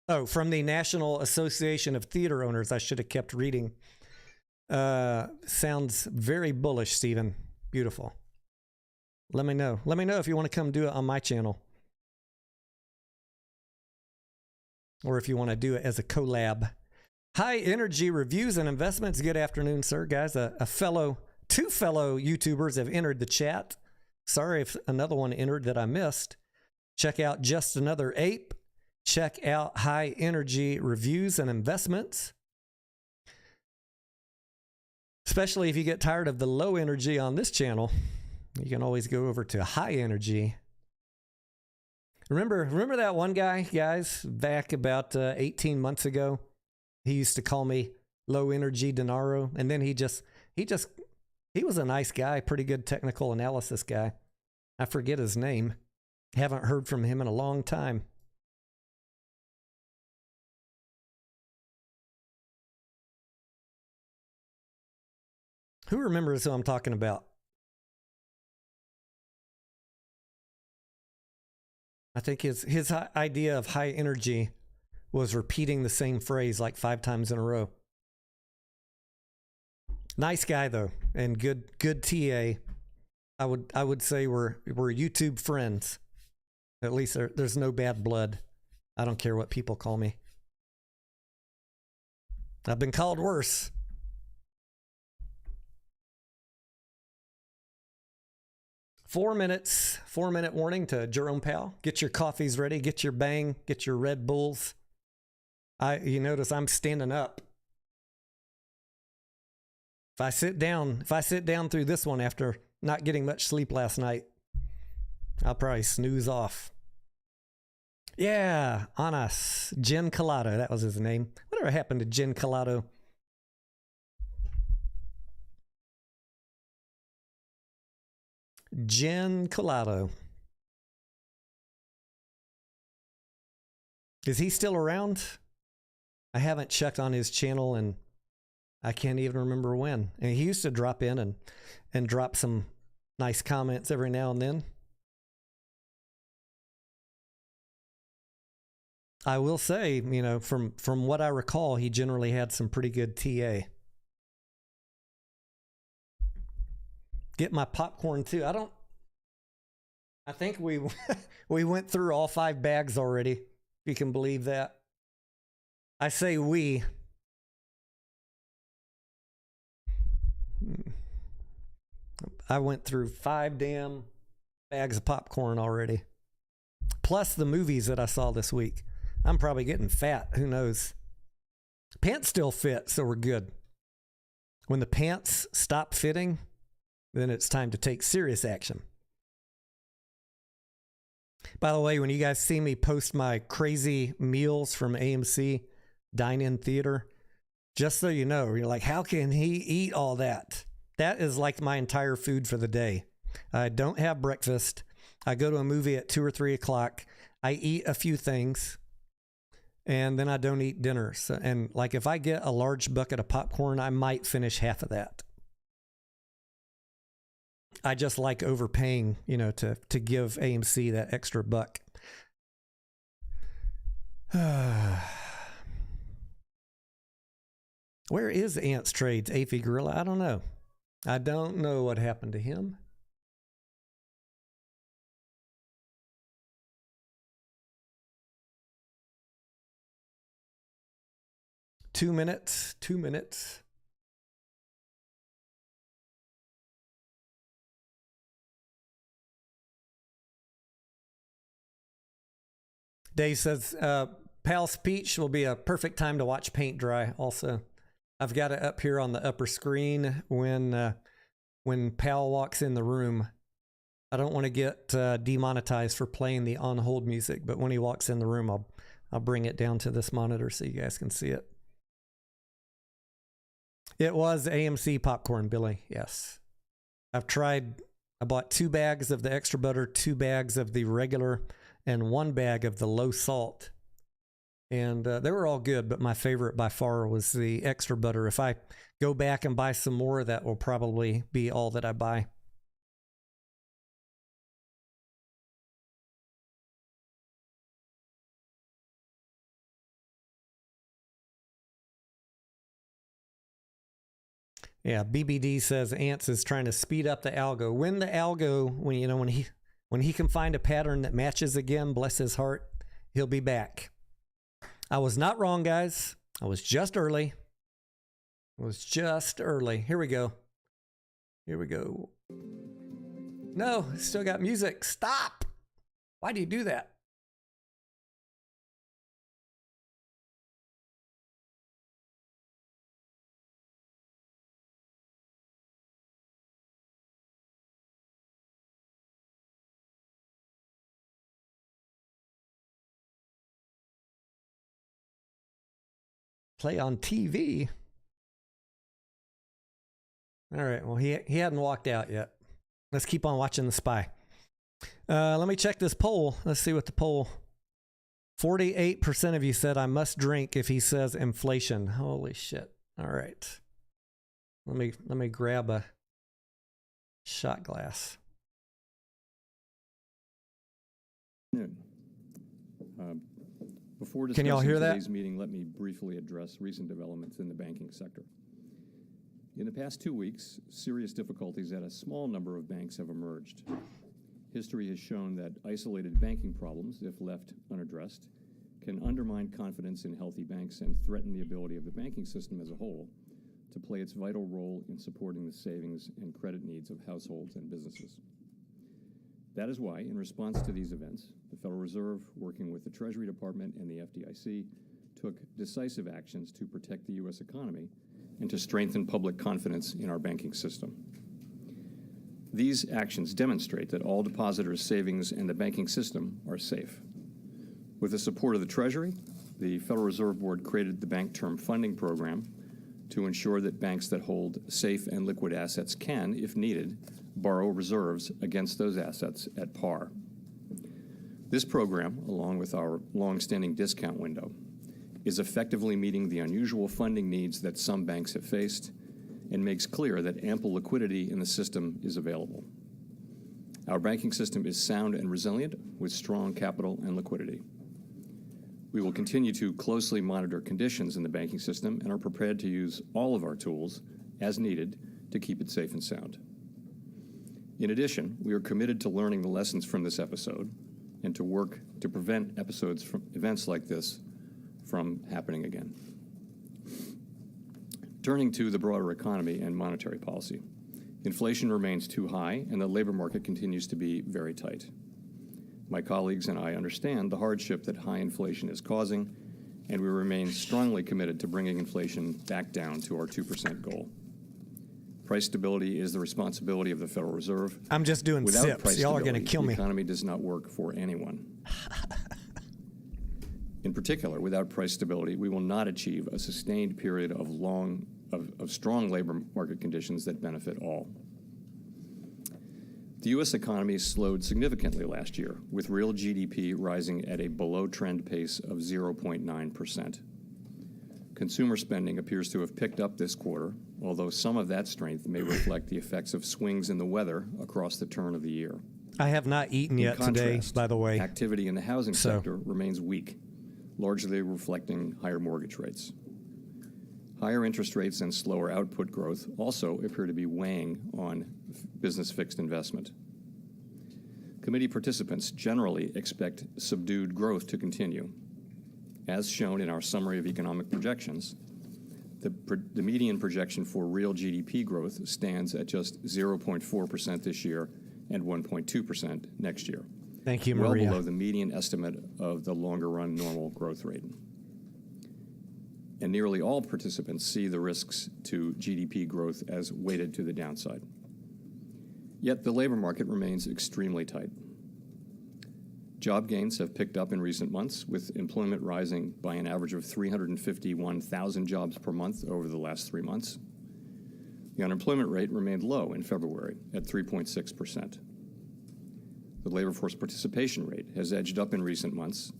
Oh, from the National Association of Theater Owners. I should have kept reading. Sounds very bullish, Steven. Beautiful. Let me know. Let me know if you want to come do it on my channel. Or if you want to do it as a collab. High Energy Reviews and Investments. Good afternoon, sir. Guys, two fellow YouTubers have entered the chat. Sorry if another one entered that I missed. Check out Just Another Ape. Check out High Energy Reviews and Investments. Especially if you get tired of the low energy on this channel, you can always go over to High Energy. Remember that one guy, guys, back about 18 months ago? He used to call me Low Energy Denaro, and then he was a nice guy, pretty good technical analysis guy. I forget his name. Haven't heard from him in a long time. Who remembers who I'm talking about? I think his idea of high energy was repeating the same phrase like 5 times in a row. Nice guy though, and good TA. I would say we're YouTube friends. At least there's no bad blood. I don't care what people call me. I've been called worse. Four minute warning to Jerome Powell. Get your coffees ready, get your Bang, get your Red Bulls. You notice I'm standing up. If I sit down through this one after not getting much sleep last night, I'll probably snooze off. Yeah, Anas, Jen Colado, that was his name. Whatever happened to Jen Colado? Jen Colado. Is he still around? I haven't checked on his channel and I can't even remember when. And he used to drop in and drop some nice comments every now and then. I will say, you know, from what I recall, he generally had some pretty good TA. Get my popcorn too. I think we went through all 5 bags already, if you can believe that. I say we. I went through 5 damn bags of popcorn already. Plus the movies that I saw this week. I'm probably getting fat. Who knows? Pants still fit, so we're good. When the pants stop fitting, then it's time to take serious action. By the way, when you guys see me post my crazy meals from AMC Dine-In Theater, just so you know, you're like, how can he eat all that? That is like my entire food for the day. I don't have breakfast. I go to a movie at 2 or 3 o'clock. I eat a few things, and then I don't eat dinner. So, and like if I get a large bucket of popcorn, I might finish half of that. I just like overpaying, you know, to give AMC that extra buck. Where is Ants Trades, Aphie Gorilla? I don't know. I don't know what happened to him. Two minutes. Dave says, Powell's speech will be a perfect time to watch paint dry also. I've got it up here on the upper screen when Powell walks in the room. I don't want to get demonetized for playing the on hold music, but when he walks in the room, I'll bring it down to this monitor so you guys can see it. It was AMC popcorn, Billy. Yes. I bought 2 bags of the extra butter, 2 bags of the regular, and 1 bag of the low salt. And they were all good, but my favorite by far was the extra butter. If I go back and buy some more, that will probably be all that I buy. Yeah, BBD says Ants is trying to speed up the algo. When the algo, when he can find a pattern that matches again, bless his heart, he'll be back. I was not wrong, guys. I was just early. Here we go. No, still got music. Stop. Why do you do that? Play on TV. All right. Well, he hadn't walked out yet. Let's keep on watching The Spy. Let me check this poll. Let's see what the poll. 48% of you said I must drink if he says inflation. Holy shit. All right. Let me grab a shot glass. Before Can y'all hear that? today's meeting, let me briefly address recent developments in the banking sector. In the past 2 weeks, serious difficulties at a small number of banks have emerged. History has shown that isolated banking problems, if left unaddressed, can undermine confidence in healthy banks and threaten the ability of the banking system as a whole to play its vital role in supporting the savings and credit needs of households and businesses. That is why, in response to these events, the Federal Reserve, working with the Treasury Department and the FDIC, took decisive actions to protect the U.S. economy and to strengthen public confidence in our banking system. These actions demonstrate that all depositors' savings and the banking system are safe. With the support of the Treasury, the Federal Reserve Board created the Bank Term Funding Program to ensure that banks that hold safe and liquid assets can, if needed, borrow reserves against those assets at par. This program, along with our long-standing discount window, is effectively meeting the unusual funding needs that some banks have faced and makes clear that ample liquidity in the system is available. Our banking system is sound and resilient with strong capital and liquidity. We will continue to closely monitor conditions in the banking system and are prepared to use all of our tools as needed to keep it safe and sound. In addition, we are committed to learning the lessons from this episode and to work to prevent events like this from happening again. Turning to the broader economy and monetary policy, inflation remains too high and the labor market continues to be very tight. My colleagues and I understand the hardship that high inflation is causing, and we remain strongly committed to bringing inflation back down to our 2% goal. Price stability is the responsibility of the Federal Reserve. I'm just doing Without sips. price Y'all are stability, going to kill me. The economy does not work for anyone. In particular, without price stability, we will not achieve a sustained period of strong labor market conditions that benefit all. The U.S. economy slowed significantly last year, with real GDP rising at a below-trend pace of 0.9%. Consumer spending appears to have picked up this quarter, although some of that strength may reflect the effects of swings in the weather across the turn of the year. I have not eaten yet today, by the way. Activity in the housing sector remains weak, largely reflecting higher mortgage rates. Higher interest rates and slower output growth also appear to be weighing on business fixed investment. Committee participants generally expect subdued growth to continue. As shown in our summary of economic projections, the median projection for real GDP growth stands at just 0.4% this year and 1.2% next year. Thank you, Maria. Well below the median estimate of the longer-run normal growth rate. And nearly all participants see the risks to GDP growth as weighted to the downside. Yet the labor market remains extremely tight. Job gains have picked up in recent months, with employment rising by an average of 351,000 jobs per month over the last 3 months. The unemployment rate remained low in February at 3.6%. The labor force participation rate has edged up in recent months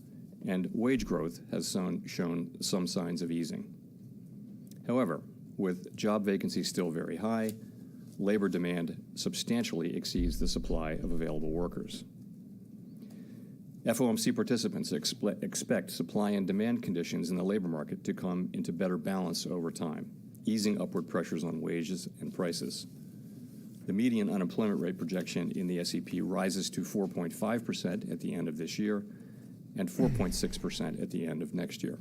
and wage growth has shown some signs of easing. However, with job vacancies still very high, labor demand substantially exceeds the supply of available workers. FOMC participants expect supply and demand conditions in the labor market to come into better balance over time, easing upward pressures on wages and prices. The median unemployment rate projection in the SEP rises to 4.5% at the end of this year and 4.6% at the end of next year.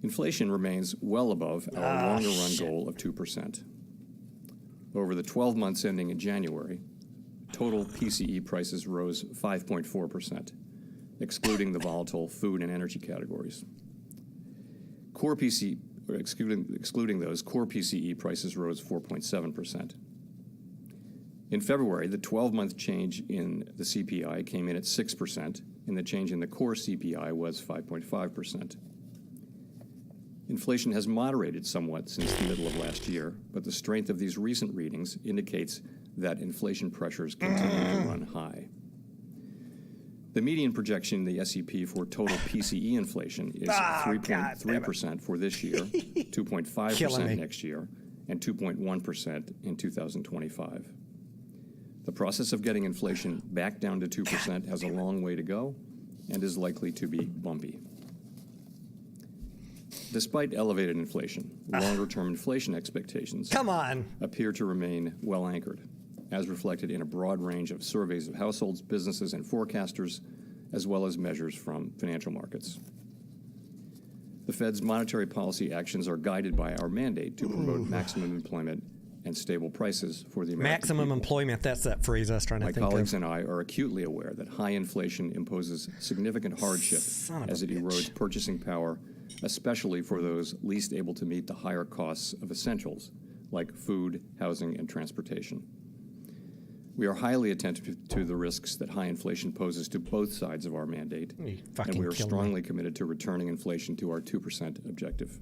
Inflation remains well above our longer-run goal of 2%. Over the 12 months ending in January, total PCE prices rose 5.4%, excluding the volatile food and energy categories. Excluding those, core PCE prices rose 4.7%. In February, the 12-month change in the CPI came in at 6%, and the change in the core CPI was 5.5%. Inflation has moderated somewhat since the middle of last year, but the strength of these recent readings indicates that inflation pressures continue to run high. The median projection in the SEP for total PCE inflation is 3.3% for this year, 2.5% next year, and 2.1% in 2025. The process of getting inflation back down to 2% has a long way to go and is likely to be bumpy. Despite elevated inflation, longer-term inflation expectations appear to remain well anchored, as reflected in a broad range of surveys of households, businesses, and forecasters, as well as measures from financial markets. The Fed's monetary policy actions are guided by our mandate to promote maximum employment and stable prices for the American Maximum people. employment, that's that phrase I was trying to think of. My colleagues and I are acutely aware that high inflation imposes significant hardship as it erodes purchasing power, especially for those least able to meet the higher costs of essentials like food, housing, and transportation. We are highly attentive to the risks that high inflation poses to both sides of our mandate, and we are strongly committed to returning inflation to our 2% objective.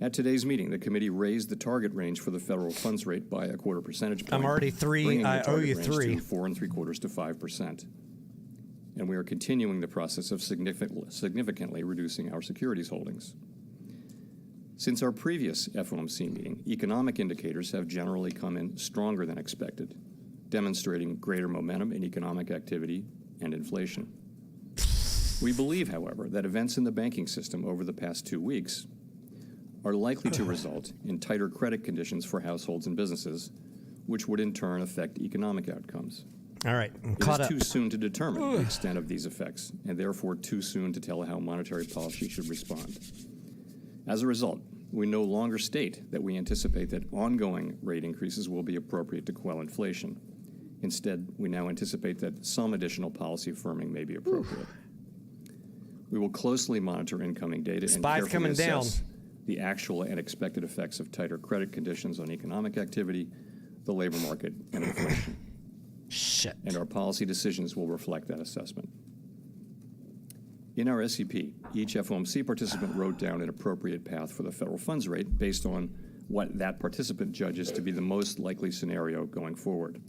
At today's meeting, the committee raised the target range for the federal funds rate by a quarter percentage point. I'm already 3. I owe you 3. To 4 3/4 to 5%. And we are continuing the process of significantly reducing our securities holdings. Since our previous FOMC meeting, economic indicators have generally come in stronger than expected, demonstrating greater momentum in economic activity and inflation. We believe, however, that events in the banking system over the past 2 weeks are likely to result in tighter credit conditions for households and businesses, which would in turn affect economic outcomes. All right, It is too soon to determine the extent of these effects, and therefore too soon to tell how monetary policy should respond. As a result, we no longer state that we anticipate that ongoing rate increases will be appropriate to quell inflation. Instead, we now anticipate that some additional policy firming may be appropriate. We will closely monitor incoming data and carefully assess the actual and expected effects of tighter credit conditions on economic activity, the labor market, and inflation. And our policy decisions will reflect that assessment. In our SEP, each FOMC participant wrote down an appropriate path for the federal funds rate based on what that participant judges to be the most likely scenario going forward.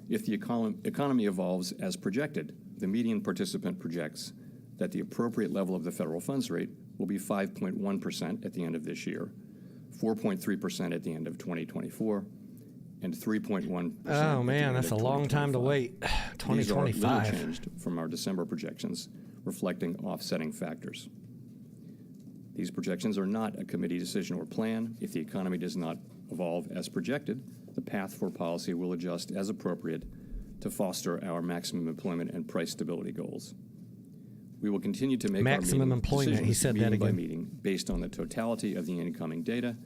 If the economy evolves as projected, the median participant projects that the appropriate level of the federal funds rate will be 5.1% at the end of this year, 4.3% at the end of 2024, and 3.1%. Oh man, that's a long time to wait. 2025. These are little changed from our December projections, reflecting offsetting factors. These projections are not a committee decision or plan. If the economy does not evolve as projected, the path for policy will adjust as appropriate to foster our maximum employment and price stability goals. We will continue to make maximum our employment. He said that again. By meeting based on the totality of the incoming data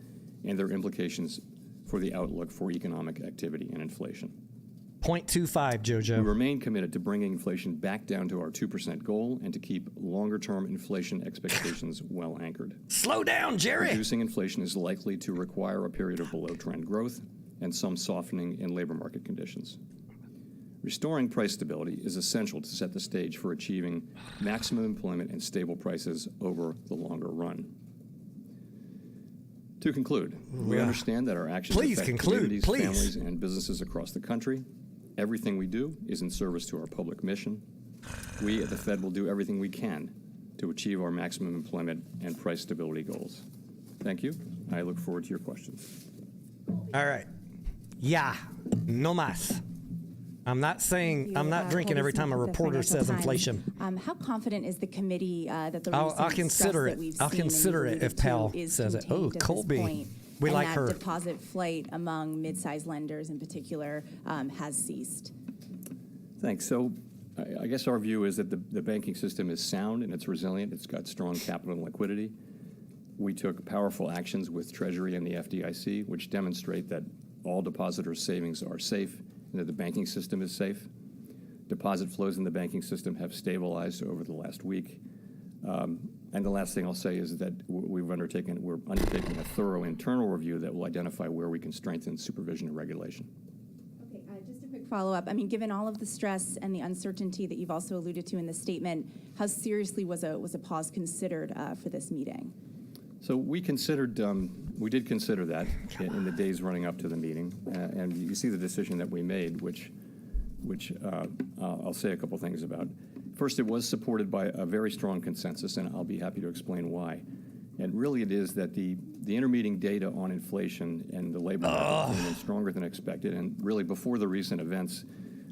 and their implications for the outlook for economic activity and inflation. 0.25, Jojo. We remain committed to bringing inflation back down to our 2% goal and to keep longer-term inflation expectations well anchored. Slow down, Jerry! Reducing inflation is likely to require a period of below-trend growth and some softening in labor market conditions. Restoring price stability is essential to set the stage for achieving maximum employment and stable prices over the longer run. To conclude, we understand that our actions affect communities, families, and businesses across the country. Everything we do is in service to our public mission. We at the Fed will do everything we can to achieve our maximum employment and price stability goals. Thank you. I look forward to your questions. All right. Yeah, no más. I'm not saying, I'm not drinking every time a reporter says inflation. How confident is the committee that the I'll recent consider stress it. that we've I'll seen and consider you've it if alluded to Powell is says it. contained Oh, at this Colby. point, We and like that her. deposit flight among mid-sized lenders in particular has ceased? Thanks. So I guess our view is that the banking system is sound and it's resilient. It's got strong capital and liquidity. We took powerful actions with Treasury and the FDIC, which demonstrate that all depositors' savings are safe and that the banking system is safe. Deposit flows in the banking system have stabilized over the last week. And the last thing I'll say is that we're undertaking a thorough internal review that will identify where we can strengthen supervision and regulation. Okay, just a quick follow-up. I mean, given all of the stress and the uncertainty that you've also alluded to in the statement, how seriously was a pause considered for this meeting? So we did consider that in the days running up to the meeting, and you see the decision that we made, which I'll say a couple things about. First, it was supported by a very strong consensus, and I'll be happy to explain why. And really it is that the intermeeting data on inflation and the labor market came in stronger than expected, and really before the recent events,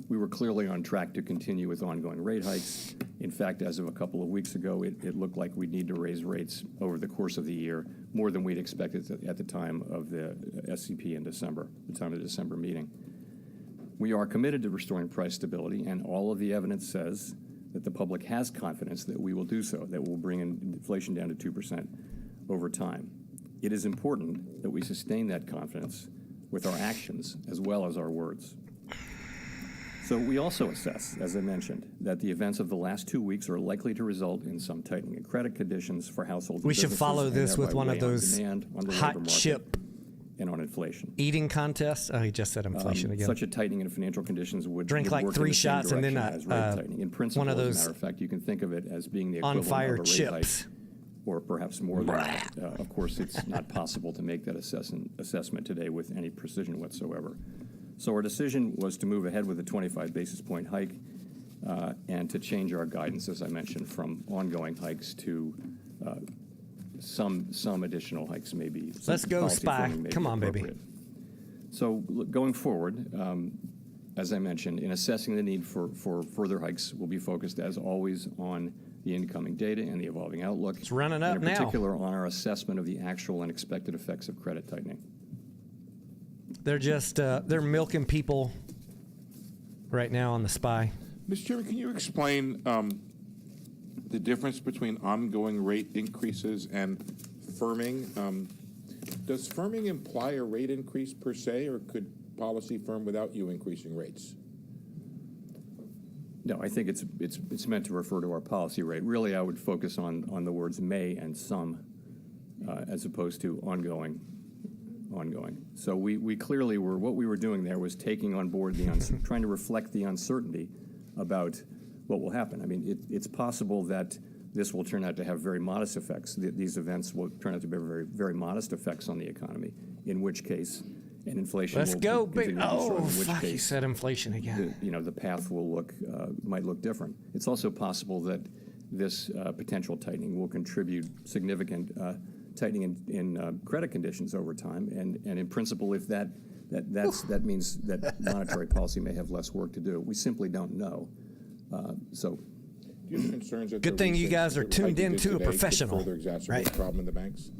we were clearly on track to continue with ongoing rate hikes. In fact, as of a couple of weeks ago, it looked like we'd need to raise rates over the course of the year, more than we'd expected at the time of the SCP in December, the time of the December meeting. We are committed to restoring price stability, and all of the evidence says that the public has confidence that we will do so, that we'll bring inflation down to 2% over time. It is important that we sustain that confidence with our actions as well as our words. So we also assess, as I mentioned, that the events of the last 2 weeks are likely to result in some tightening in credit conditions for households and We should businesses, follow and this with thereby one of weigh on those demand, on the labor hot market, chip and on inflation. eating contests. Oh, he just said inflation again. Such a tightening in financial conditions would Drink would like work 3 in the same shots and then direction as rate tightening. In principle, one of as a those matter of fact, you can think of it as being the on equivalent fire of a rate chips. hike, or perhaps more than that. Of course, it's not possible to make that assessment today with any precision whatsoever. So our decision was to move ahead with a 25 basis point hike and to change our guidance, as I mentioned, from ongoing hikes to some additional hikes maybe. Let's go, Spy. Come on, baby. So going forward, as I mentioned, in assessing the need for further hikes, we'll be focused, as always, on the incoming data and the evolving outlook. It's running up and now. in particular, on our assessment of the actual and expected effects of credit tightening. They're just, they're milking people right now on the Spy. Mr. Chairman, can you explain the difference between ongoing rate increases and firming? Does firming imply a rate increase per se, or could policy firm without you increasing rates? No, I think it's meant to refer to our policy rate. Really, I would focus on the words may and some, as opposed to ongoing. So we clearly were, what we were doing there was taking on board trying to reflect the uncertainty about what will happen. I mean, it's possible that this will turn out to have very modest effects. These events will turn out to be very, very modest effects on the economy, in which case, and inflation Let's will go, continue big. to be Oh, strong, in which fuck, case, you said inflation again. the path will might look different. It's also possible that this potential tightening will contribute significant tightening in credit conditions over time, and in principle, if that means that monetary policy may have less work to do. We simply don't know. So. Do you have concerns that Good thing you guys are tuned in to a professional, further exacerbate right? the problem in the banks?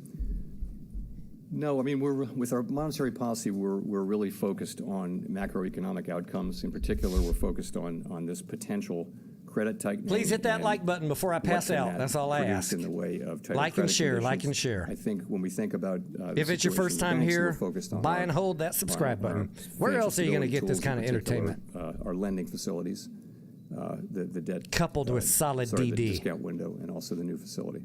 No, I mean, with our monetary policy, we're really focused on macroeconomic outcomes. In particular, we're focused on this potential credit tightening. Please hit that like button before I pass out. That's all I ask. In the way of tighter Like and credit share, conditions. like and share. I think when we think about If it's your first time here, buy our, and hold that subscribe our button. Where financial else are you going to stability get this tools, kind of in particular, entertainment? Our lending facilities, the debt Coupled with solid the DD. discount window, and also the new facility.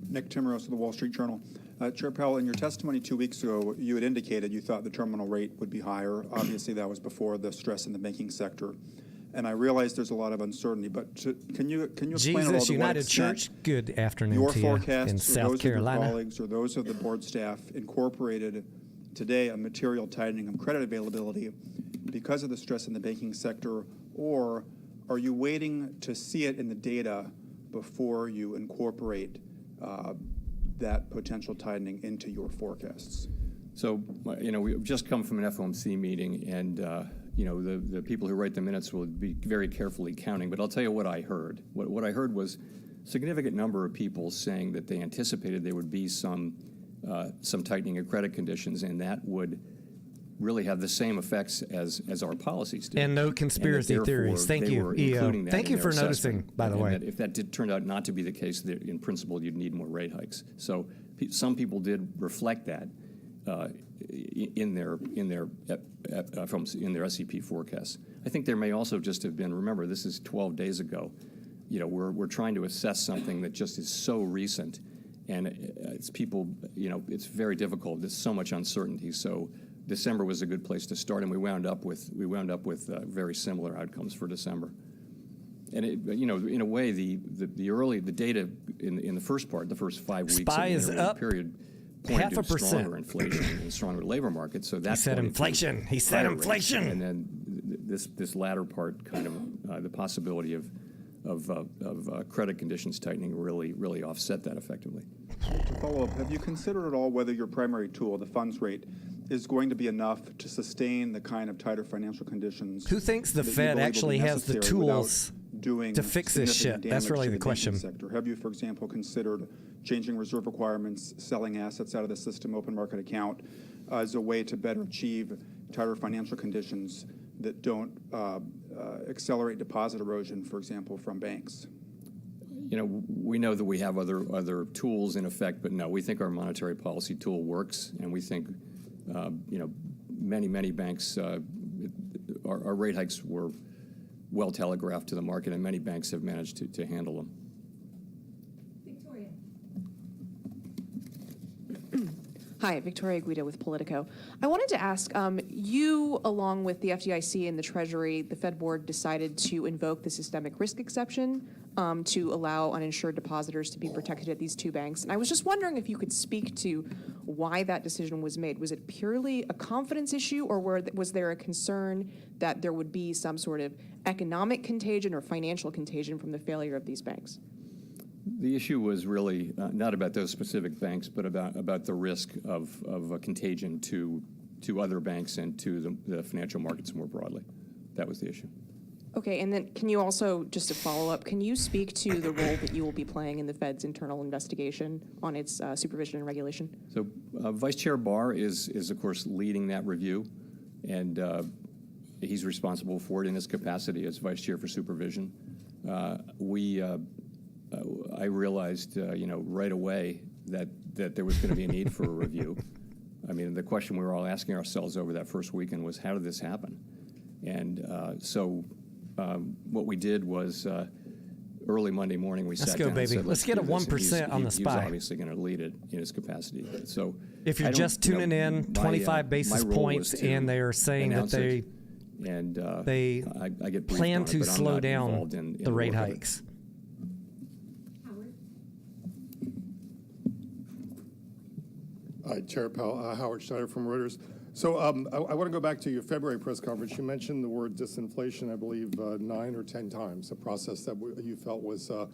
Nick Timmeros of the Wall Street Journal. Chair Powell, in your testimony 2 weeks ago, you had indicated you thought the terminal rate would be higher. Obviously, that was before the stress in the banking sector. And I realize there's a lot of uncertainty, but can you explain a little Jesus to what United extent Church, good afternoon your to you forecasts in or South those Carolina. of your colleagues or those of the board staff incorporated today a material tightening of credit availability because of the stress in the banking sector, or are you waiting to see it in the data before you incorporate that potential tightening into your forecasts? So, we've just come from an FOMC meeting, and, the people who write the minutes will be very carefully counting. But I'll tell you what I heard. What I heard was a significant number of people saying that they anticipated there would be some tightening of credit conditions, and that would really have the same effects as our policies do. And no conspiracy theories. Thank you, EO. Thank you for noticing, by the way. That if that did turn out not to be the case, that in principle, you'd need more rate hikes. So some people did reflect that in their SEP forecasts. I think there may also just have been, remember, this is 12 days ago. We're trying to assess something that just is so recent, and it's people, it's very difficult. There's so much uncertainty. So December was a good place to start, and we wound up with very similar outcomes for December. And in a way, the data in the first part, the first 5 weeks SPY is of the up period, pointed to 0.5%. Stronger inflation and stronger labor market. So that He said inflation. He said inflation. And then this latter part, kind of the possibility of credit conditions tightening, really offset that effectively. To follow up, have you considered at all whether your primary tool, the funds rate, is going to be enough to sustain the kind of tighter financial conditions? Who thinks the that you Fed believe will be actually has the necessary without tools doing to fix this significant shit? That's damage really to the banking question. Sector? Have you, for example, considered changing reserve requirements, selling assets out of the system, open market account, as a way to better achieve tighter financial conditions that don't accelerate deposit erosion, for example, from banks? We know that we have other tools in effect, but no, we think our monetary policy tool works, and we think, many banks, our rate hikes were well telegraphed to the market, and many banks have managed to handle them. Victoria. Hi, Victoria Guida with Politico. I wanted to ask, you, along with the FDIC and the Treasury, the Fed Board decided to invoke the systemic risk exception to allow uninsured depositors to be protected at these two banks. And I was just wondering if you could speak to why that decision was made. Was it purely a confidence issue, or was there a concern that there would be some sort of economic contagion or financial contagion from the failure of these banks? The issue was really not about those specific banks, but about the risk of a contagion to other banks and to the financial markets more broadly. That was the issue. Okay, and then can you also, just to follow up, can you speak to the role that you will be playing in the Fed's internal investigation on its supervision and regulation? So Vice Chair Barr is of course leading that review, and he's responsible for it in his capacity as Vice Chair for Supervision. I realized, right away that there was going to be a need for a review. I mean, the question we were all asking ourselves over that first weekend was, how did this happen? And what we did was early Monday morning we sat down and said, let's get a 1% on the SPY. He's obviously going to lead it in his capacity. So if you're just tuning in, 25 basis points, and they are saying that they get plan to slow down in the rate hikes. Hi, Chair Powell, Howard Schneider from Reuters. So I want to go back to your February press conference. You mentioned the word disinflation, I believe, 9 or 10 times, a process that you felt was, I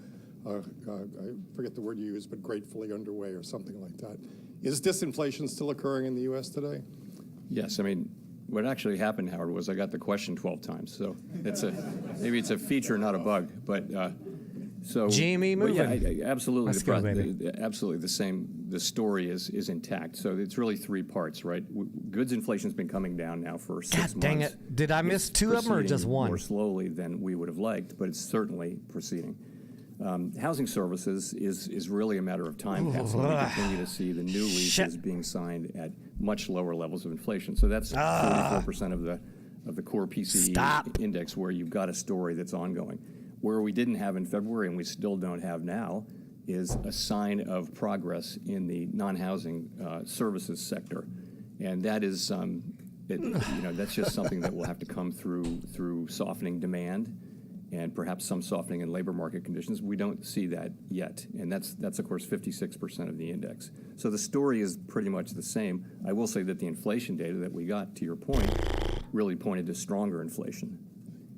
forget the word you used, but gratefully underway or something like that. Is disinflation still occurring in the U.S. today? Yes. I mean, what actually happened, Howard, was I got the question 12 times. So maybe it's a feature, not a bug. But Jamie moving. Yeah, absolutely. Let's go, baby. Absolutely the same. The story is intact. So it's really 3 parts, right? Goods inflation's been coming down now for 6 months. God dang it! Did I miss 2 of them or just 1? More slowly than we would have liked, but it's certainly proceeding. Housing services is really a matter of time passing. We continue to see the new leases being signed at much lower levels of inflation. So that's 44% of the core PCE index, where you've got a story that's ongoing. Where we didn't have in February, and we still don't have now, is a sign of progress in the non-housing services sector. And that is That's just something that will have to come through softening demand and perhaps some softening in labor market conditions. We don't see that yet, and that's of course 56% of the index. So the story is pretty much the same. I will say that the inflation data that we got, to your point, really pointed to stronger inflation.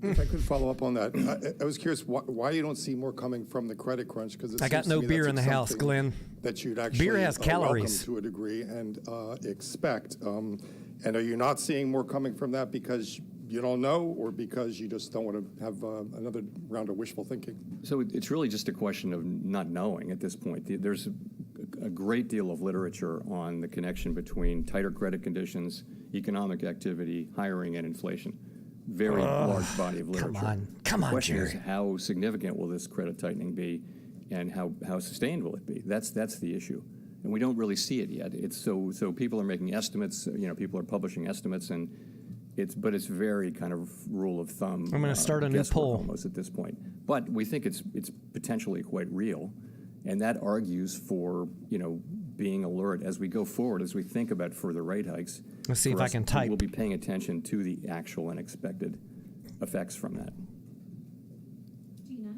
If I could follow up on that, I was curious why you don't see more coming from the credit crunch, because I got no beer in the house, Glenn. That you'd actually beer has calories welcome to a degree and expect. And are you not seeing more coming from that because you don't know, or because you just don't want to have another round of wishful thinking? So it's really just a question of not knowing at this point. There's a great deal of literature on the connection between tighter credit conditions, economic activity, hiring, and inflation. Very large body of literature. Come on, the question Jerry. is, how significant will this credit tightening be, and how sustained will it be? That's the issue, and we don't really see it yet. It's so people are making estimates. People are publishing estimates, and it's very kind of rule of thumb. I'm going to start a new poll almost at this point, but we think it's potentially quite real, and that argues for being alert as we go forward, as we think about further rate hikes. Let's see if I can type. We'll be paying attention to the actual and expected effects from that. Gina.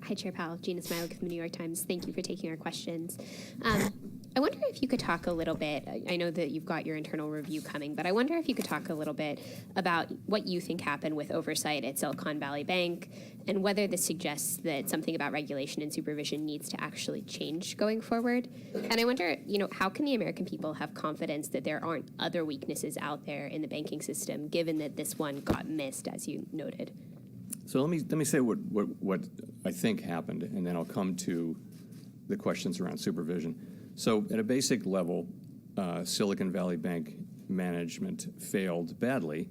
Hi, Chair Powell. Gina Smilik from the New York Times. Thank you for taking our questions. I wonder if you could talk a little bit, I know that you've got your internal review coming, but I wonder if you could talk a little bit about what you think happened with oversight at Silicon Valley Bank, and whether this suggests that something about regulation and supervision needs to actually change going forward. And I wonder, how can the American people have confidence that there aren't other weaknesses out there in the banking system, given that this one got missed, as you noted? So let me say what I think happened, and then I'll come to the questions around supervision. So at a basic level, Silicon Valley Bank management failed badly.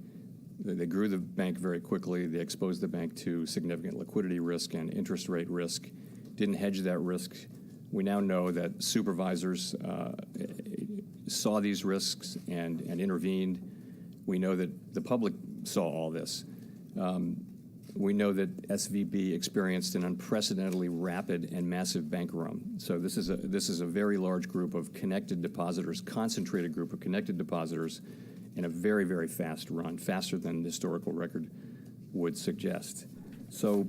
They grew the bank very quickly. They exposed the bank to significant liquidity risk and interest rate risk, didn't hedge that risk. We now know that supervisors saw these risks and intervened. We know that the public saw all this. We know that SVB experienced an unprecedentedly rapid and massive bank run. So this is a very large group of connected depositors, concentrated group of connected depositors, in a very, very fast run, faster than the historical record would suggest. So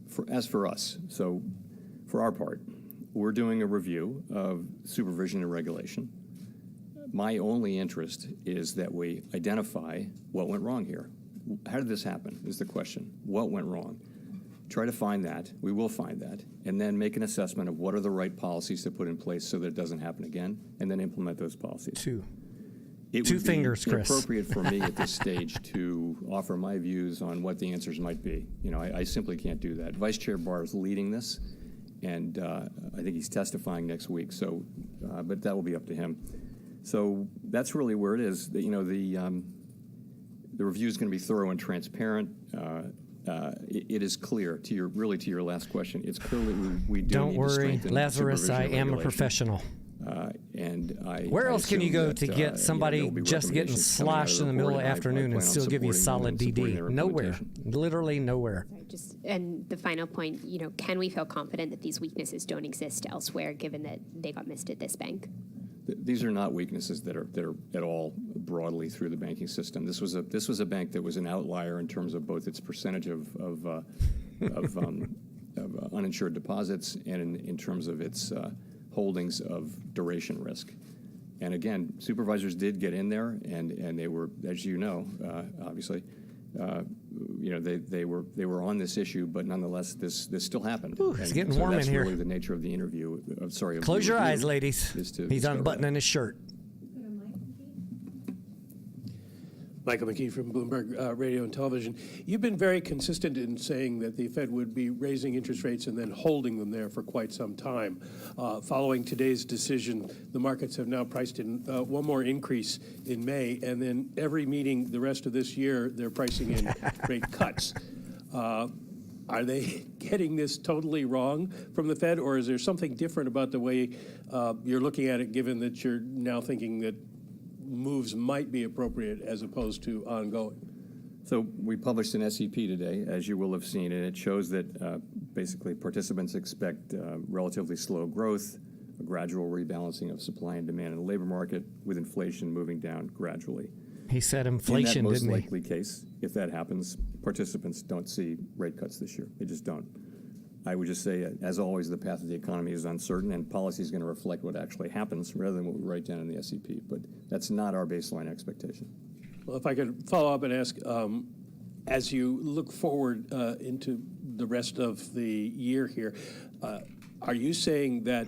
for us, for our part, we're doing a review of supervision and regulation. My only interest is that we identify what went wrong here. How did this happen is the question. What went wrong? Try to find that. We will find that. And then make an assessment of what are the right policies to put in place so that it doesn't happen again, and then implement those policies. It Two would fingers, be Chris. inappropriate for me at this stage to offer my views on what the answers might be. I simply can't do that. Vice Chair Barr is leading this, and I think he's testifying next week. So, but that will be up to him. So that's really where it is. The review is going to be thorough and transparent. It is clear to your last question. It's clear that we do Don't need to worry, strengthen Lazarus. supervision I and am a regulation. professional. Where I else can you assume go that, to get somebody there will be just getting recommendations coming out of sloshed the in the middle of report, the and I afternoon and plan on still give you supporting them solid and supporting DD? their Nowhere. implementation. Literally nowhere. And the final point, can we feel confident that these weaknesses don't exist elsewhere, given that they got missed at this bank? These are not weaknesses that are at all broadly through the banking system. This was a bank that was an outlier in terms of both its percentage of uninsured deposits and in terms of its holdings of duration risk. And again, supervisors did get in there, and they were, as you know, obviously, they were on this issue, but nonetheless, this still happened. Ooh, it's getting so warm in that's here. really the nature of the interview. Of the Close your review eyes, ladies. He's unbuttoning his shirt. Michael McKee from Bloomberg Radio and Television. You've been very consistent in saying that the Fed would be raising interest rates and then holding them there for quite some time. Following today's decision, the markets have now priced in one more increase in May, and then every meeting the rest of this year, they're pricing in rate cuts. Are they getting this totally wrong from the Fed, or is there something different about the way you're looking at it, given that you're now thinking that moves might be appropriate as opposed to ongoing? So we published an SEP today, as you will have seen, and it shows that basically participants expect relatively slow growth, a gradual rebalancing of supply and demand in the labor market, with inflation moving down gradually. He said inflation, in that most didn't he? likely case, if that happens, participants don't see rate cuts this year. They just don't. I would just say, as always, the path of the economy is uncertain, and policy is going to reflect what actually happens rather than what we write down in the SEP. But that's not our baseline expectation. Well, if I could follow up and ask, as you look forward into the rest of the year here, are you saying that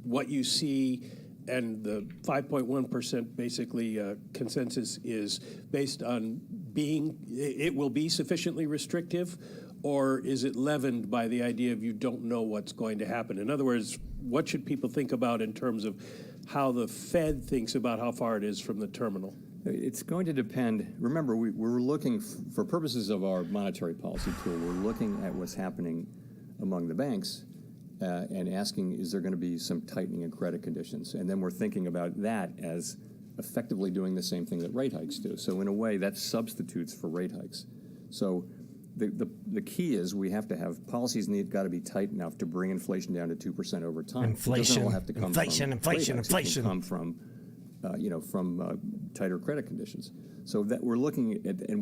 what you see and the 5.1% basically consensus is based on it will be sufficiently restrictive, or is it leavened by the idea of you don't know what's going to happen? In other words, what should people think about in terms of how the Fed thinks about how far it is from the terminal? It's going to depend. Remember, we're looking, for purposes of our monetary policy tool, we're looking at what's happening among the banks and asking, is there going to be some tightening in credit conditions? And then we're thinking about that as effectively doing the same thing that rate hikes do. So in a way, that substitutes for rate hikes. So the key is we have to have policies got to be tight enough to bring inflation down to 2% over time. Inflation, it doesn't all have to come inflation, from inflation, rate hikes. inflation. It can come from tighter credit conditions. So that we're looking at, and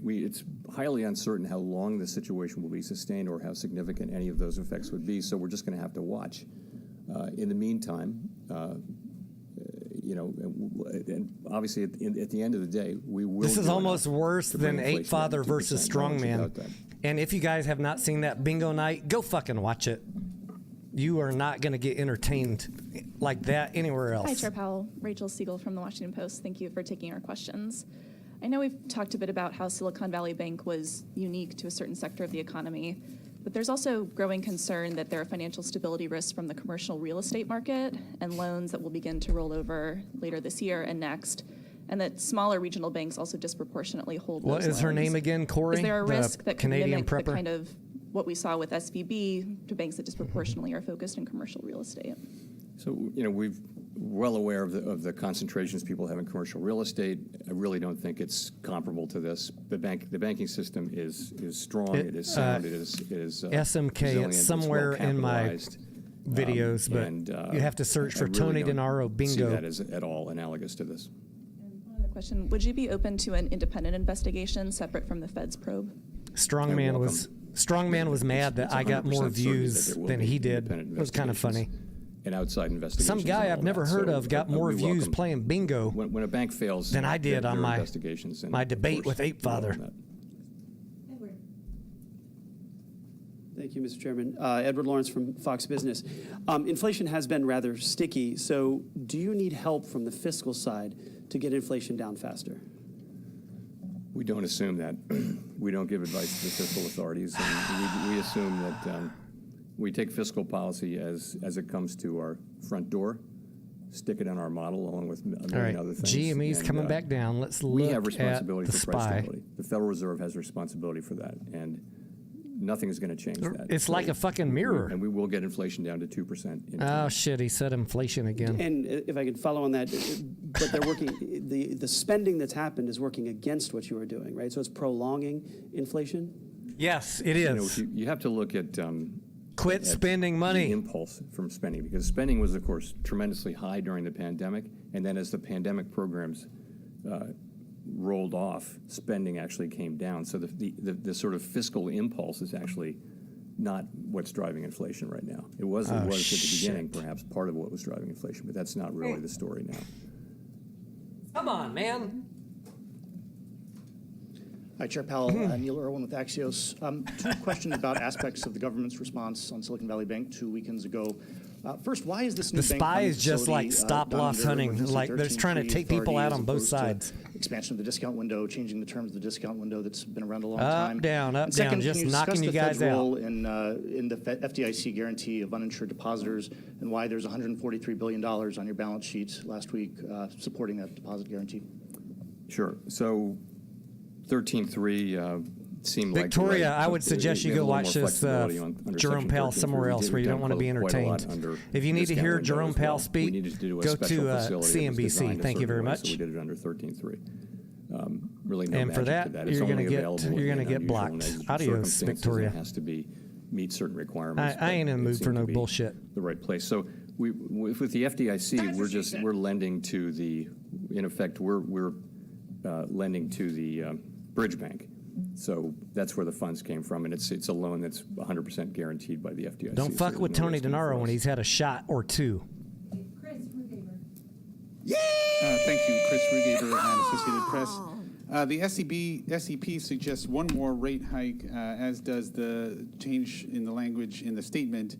it's highly uncertain how long the situation will be sustained or how significant any of those effects would be. So we're just going to have to watch. In the meantime, and obviously at the end of the day, we will. This is do almost enough worse to bring than inflation Ape Father down to 2%. versus No one's Strongman. about that. And if you guys have not seen that bingo night, go fucking watch it. You are not going to get entertained like that anywhere else. Hi, Chair Powell. Rachel Siegel from the Washington Post. Thank you for taking our questions. I know we've talked a bit about how Silicon Valley Bank was unique to a certain sector of the economy, but there's also growing concern that there are financial stability risks from the commercial real estate market and loans that will begin to roll over later this year and next, and that smaller regional banks also disproportionately hold What those is her loans. name again, Corey? Is there a The risk that could Canadian mimic the prepper? kind of what we saw with SVB to banks that disproportionately are focused in commercial real estate? So, we're well aware of the concentrations people have in commercial real estate. I really don't think it's comparable to this. The banking system is strong. It is sound. It is SMK. resilient, It's somewhere in my well-capitalized. videos, but you have to search for Tony Denaro bingo. See that as at all analogous to this. And one other question, would you be open to an independent investigation separate from the Fed's probe? Strongman was mad that I got more views than he did. It was kind of funny. And outside investigations. Some guy and all I've never that. heard So, of got more we views welcome- playing bingo When a bank fails, than I did there on are my investigations. And my of debate course, with Ape we welcome Father. that. Thank you, Mr. Chairman. Edward Lawrence from Fox Business. Inflation has been rather sticky, so do you need help from the fiscal side to get inflation down faster? We don't assume that. We don't give advice to the fiscal authorities. And we assume that we take fiscal policy as it comes to our front door, stick it in our model along with a All million right, other things. GME's And, coming back down. Let's we look have at responsibility the for price SPY. stability. The Federal Reserve has responsibility for that, and nothing is going to change that. It's like a fucking mirror. And we will get inflation down to 2%. In Oh time. shit! He said inflation again. And if I could follow on that, but they're working, the spending that's happened is working against what you are doing, right? So it's prolonging inflation? Yes, it is. You have to look at Quit at spending the money. impulse from spending, because spending was, of course, tremendously high during the pandemic, and then as the pandemic programs rolled off, spending actually came down. So the sort of fiscal impulse is actually not what's driving inflation right now. It was at the beginning, perhaps part of what was driving inflation, but that's not really the story now. Come on, man. Hi, Chair Powell. Neil Irwin with Axios. Two questions about aspects of the government's response on Silicon Valley Bank 2 weekends ago. First, why is this new The bank SPY funding is just like facility, stop done loss under hunting. emergency Like they're trying to 13.3 take people out authority on as both opposed to sides. Expansion of the discount window, changing the terms of the discount window that's been around a long Up, time. down, up, And second, down, just can you knocking discuss you the Fed's guys out. role in the FDIC guarantee of uninsured depositors and why there's $143 billion on your balance sheet last week supporting that deposit guarantee? Sure. So 13.3 seemed like Victoria, I would suggest you go watch this Jerome Powell somewhere else where you don't want to be entertained. If you need to hear Jerome Powell speak, go to CNBC. Thank you very much. So we did it under 13.3. Really no And for magic to that, that. It's you're gonna only get- available you're in gonna get unusual blocked. and exigent Adios, circumstances. Victoria. It has to meet certain requirements. I ain't in the but it mood for seemed no to be bullshit. The right place. So With the FDIC, we're lending to the, in effect, we're lending to the bridge bank. So that's where the funds came from, and it's a loan that's 100% guaranteed by the FDIC. Don't fuck with Tony Denaro when he's had a shot or two. Thank you, Chris Rugaber and Associated Press. The SEP suggests one more rate hike, as does the change in the language in the statement,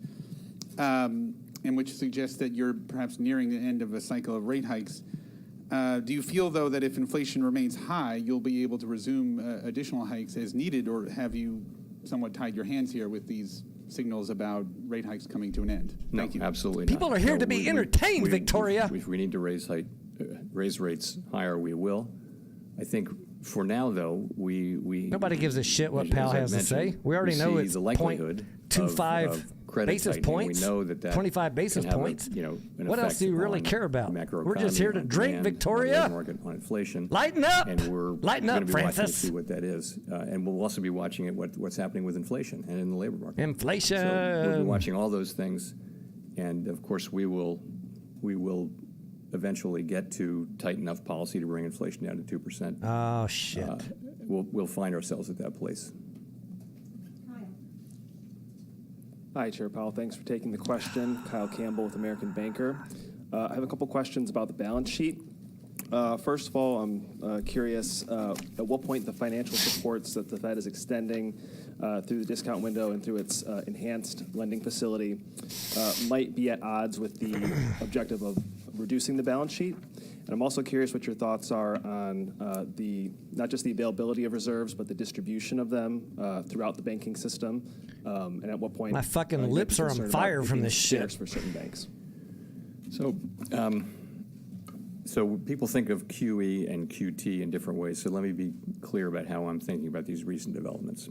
in which suggests that you're perhaps nearing the end of a cycle of rate hikes. Do you feel, though, that if inflation remains high, you'll be able to resume additional hikes as needed, or have you somewhat tied your hands here with these signals about rate hikes coming to an end? Thank you. Absolutely not. People are here to be entertained, Victoria. If we need to raise rates higher, we will. I think for now, though, we nobody gives a shit what Powell has to say. We already know it's 0.25 basis points. We know that 25 basis points. What else do you really care about? We're just here to drink, Victoria. On inflation. Lighten up. And we're lighten up, going to be Francis. watching to see what that is, and we'll also be watching what's happening with inflation and in the labor market. Inflation. So we'll be watching all those things, and of course we will eventually get to tight enough policy to bring inflation down to 2%. Oh shit. We'll find ourselves at that place. Hi, Chair Powell. Thanks for taking the question. Kyle Campbell with American Banker. I have a couple questions about the balance sheet. First of all, I'm curious at what point the financial supports that the Fed is extending through the discount window and through its enhanced lending facility might be at odds with the objective of reducing the balance sheet. And I'm also curious what your thoughts are on not just the availability of reserves, but the distribution of them throughout the banking system, and at what point my fucking lips are on fire from this shit for certain banks. So people think of QE and QT in different ways. So let me be clear about how I'm thinking about these recent developments.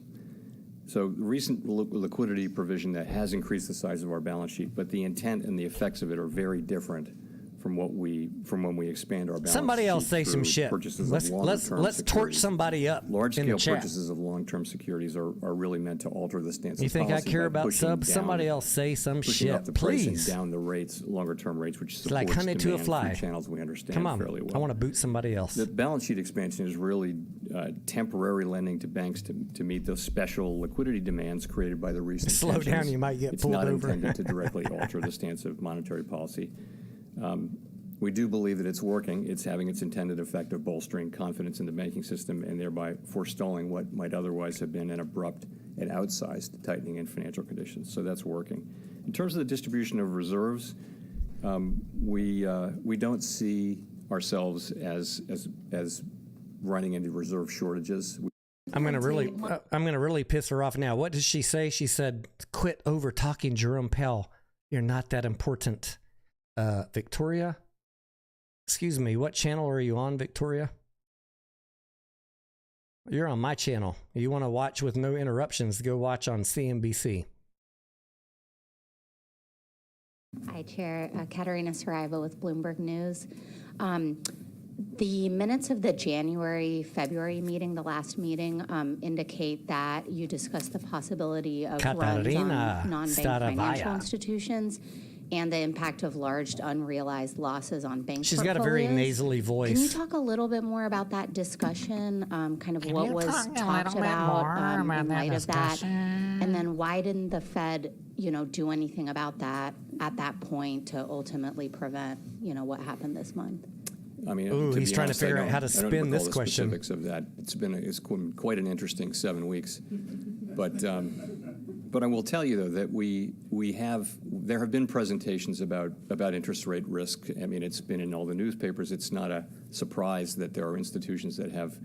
So the recent liquidity provision that has increased the size of our balance sheet, but the intent and the effects of it are very different from when we expand our balance somebody sheet else say some shit. Let's torch somebody up. Large-scale purchases of long-term securities are really meant to alter the stance. You think I care about subs? Somebody else say some shit, please. Down the rates, longer-term rates, which supports like honey to a fly. Channels we understand Come on, fairly well. I want to boot somebody else. The balance sheet expansion is really temporary lending to banks to meet those special liquidity demands created by the recent Slow tensions. down, you might get pulled over. It's not intended to directly alter the stance of monetary policy. We do believe that it's working. It's having its intended effect of bolstering confidence in the banking system and thereby forestalling what might otherwise have been an abrupt and outsized tightening in financial conditions. So that's working. In terms of the distribution of reserves, we don't see ourselves as running into reserve shortages. I'm gonna really piss her off now. What did she say? She said, "Quit over talking, Jerome Powell. You're not that important." Victoria. Excuse me, what channel are you on, Victoria? You're on my channel. You want to watch with no interruptions, go watch on CNBC. Hi, Chair. Katerina Saraiva with Bloomberg News. The minutes of the January-February meeting, the last meeting, indicate that you discussed the possibility of runs on non-bank financial institutions and the impact of large unrealized losses on bank portfolios. She's got a very nasally voice. Can you talk a little bit more about that discussion, kind of what was talked about in light of that? And then why didn't the Fed, do anything about that at that point to ultimately prevent, what happened this month? I mean, ooh, he's trying to figure out how to spin this question. Specifics of that. It's quite an interesting 7 weeks, but I will tell you though that there have been presentations about interest rate risk. I mean, it's been in all the newspapers. It's not a surprise that there are institutions that have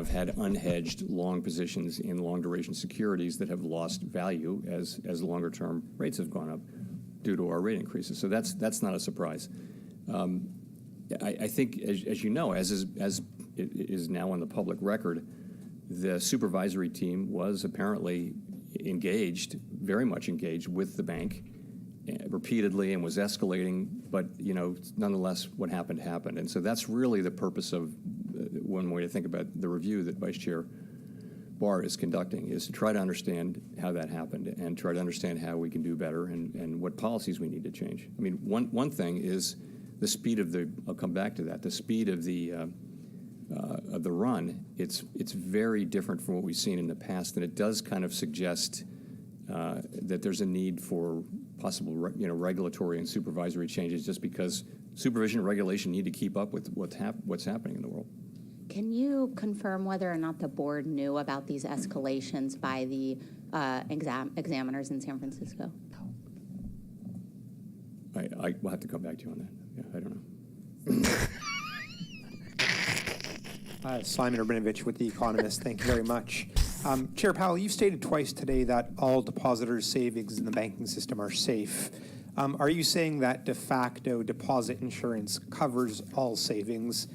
had unhedged long positions in long duration securities that have lost value as longer term rates have gone up due to our rate increases. So that's not a surprise. I think, as you know, as it is now on the public record, the supervisory team was apparently very much engaged with the bank repeatedly and was escalating, but nonetheless what happened. And so that's really the purpose of one way to think about the review that Vice Chair bar is conducting, is to try to understand how that happened and try to understand how we can do better and what policies we need to change. I mean, one thing is the speed of I'll come back to that, the speed of the run. It's very different from what we've seen in the past, and it does kind of suggest that there's a need for possible regulatory and supervisory changes, just because supervision and regulation need to keep up with what's happening in the world. Can you confirm whether or not the board knew about these escalations by the examiners in San Francisco? I will have to come back to you on that. Yeah, I don't know. Simon Urbanovich with The Economist. Thank you very much. Chair Powell, you've stated twice today that all depositors' savings in the banking system are safe. Are you saying that de facto deposit insurance covers all savings?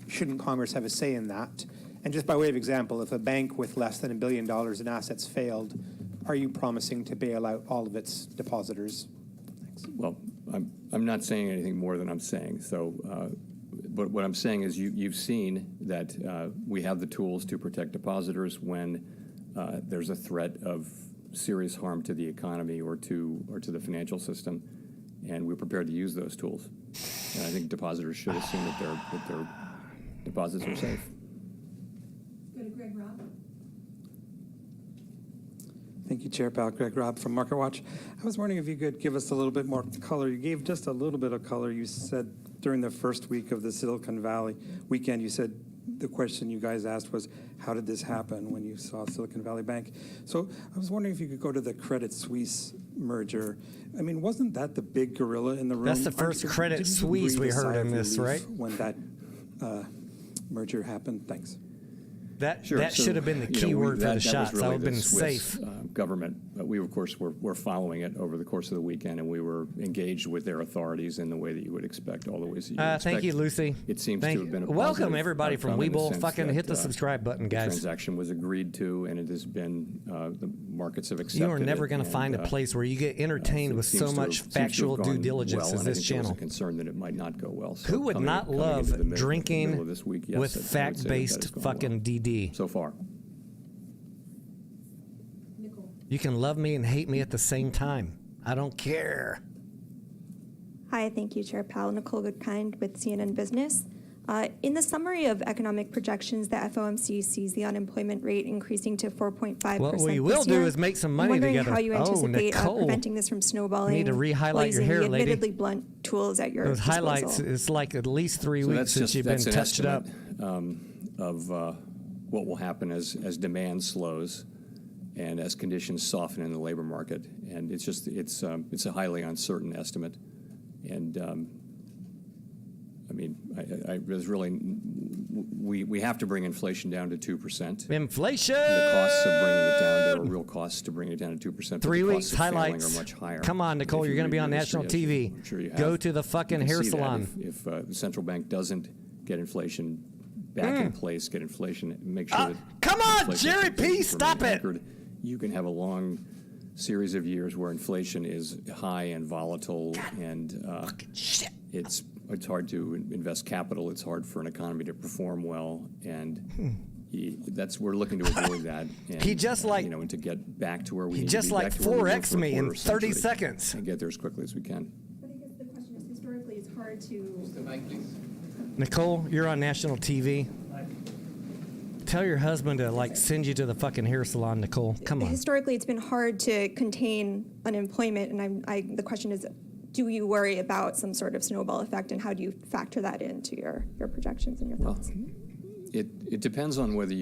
Shouldn't Congress have a say in that? And just by way of example, if a bank with less than $1 billion in assets failed, are you promising to bail out all of its depositors? Thanks. Well, I'm not saying anything more than I'm saying. So, but what I'm saying is you've seen that we have the tools to protect depositors when there's a threat of serious harm to the economy or to the financial system, and we're prepared to use those tools. And I think depositors should assume that their deposits are safe. Go to Greg Robb. Thank you, Chair Powell. Greg Robb from MarketWatch. I was wondering if you could give us a little bit more color. You gave just a little bit of color. You said during the first week of the Silicon Valley weekend, you said the question you guys asked was, how did this happen when you saw Silicon Valley Bank? So I was wondering if you could go to the Credit Suisse merger. I mean, wasn't that the big gorilla in the room? That's the first Credit Suisse we heard in this, right? When that merger happened? Thanks. That should have been the key word for the shots. That would have been safe. Government. We, of course, were following it over the course of the weekend, and we were engaged with their authorities in the way that you would expect, all the ways that you would expect. Thank you, Lucy. It seems to have been a welcome, everybody from outcome in the Webull. sense Fucking that, hit the subscribe button, guys. The transaction was agreed to, and it has been, the markets have accepted it. You are never going to find a place where you get entertained with so much factual due diligence as this channel. There was a concern that it might not go well. So who would not love drinking with fact-based fucking DD? So far. You can love me and hate me at the same time. I don't care. Hi, thank you, Chair Powell. Nicole Goodkind with CNN Business. In the summary of economic projections, the FOMC sees the unemployment rate increasing to 4.5%. What we will do is make some money together. I'm wondering how you anticipate Nicole, preventing this from snowballing. You need to re-highlight your hair, using the lady. admittedly blunt tools at your Those disposal. highlights, it's like at least 3 weeks since you've been touched up. Of what will happen as demand slows and as conditions soften in the labor market. And it's a highly uncertain estimate. And I mean, there's really, we have to bring inflation down to 2%. Inflation! The costs of bringing it down, there are real costs to bring it down to 2%. 3 weeks, highlights highlights. Are much higher. Come on, Nicole, you're going to be on national TV. I'm sure you have. Go to the fucking hair salon. If the central bank doesn't get inflation back in place, get inflation, make sure that... Come on, Jerry P., stop it! You can have a long series of years where inflation is high and volatile, and it's hard to invest capital. It's hard for an economy to perform well, and we're looking to avoid that. And, he just and to get back to where we he need just to be, like back to where we were 4X for a me in quarter 30 century, seconds. and get there as quickly as we can. But I guess the question is, historically, it's hard to... Nicole, you're on national TV. Tell your husband to send you to the fucking hair salon, Nicole. Come on. Historically, it's been hard to contain unemployment, and the question is, do you worry about some sort of snowball effect, and how do you factor that into your projections and your thoughts? It depends on whether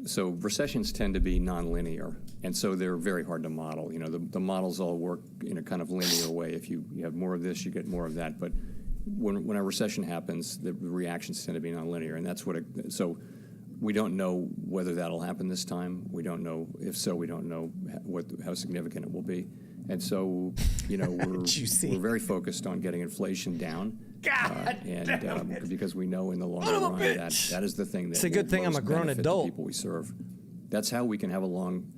so recessions tend to be nonlinear, and so they're very hard to model. You know, the models all work in a kind of linear way. If you have more of this, you get more of that. But when a recession happens, the reactions tend to be nonlinear, and that's so we don't know whether that'll happen this time. We don't know. If so, we don't know how significant it will be. And so, we're very focused on getting inflation down. Because we know in the long run that is the thing that it's a good thing I'm a grown adult. The people we serve. That's how we can have a long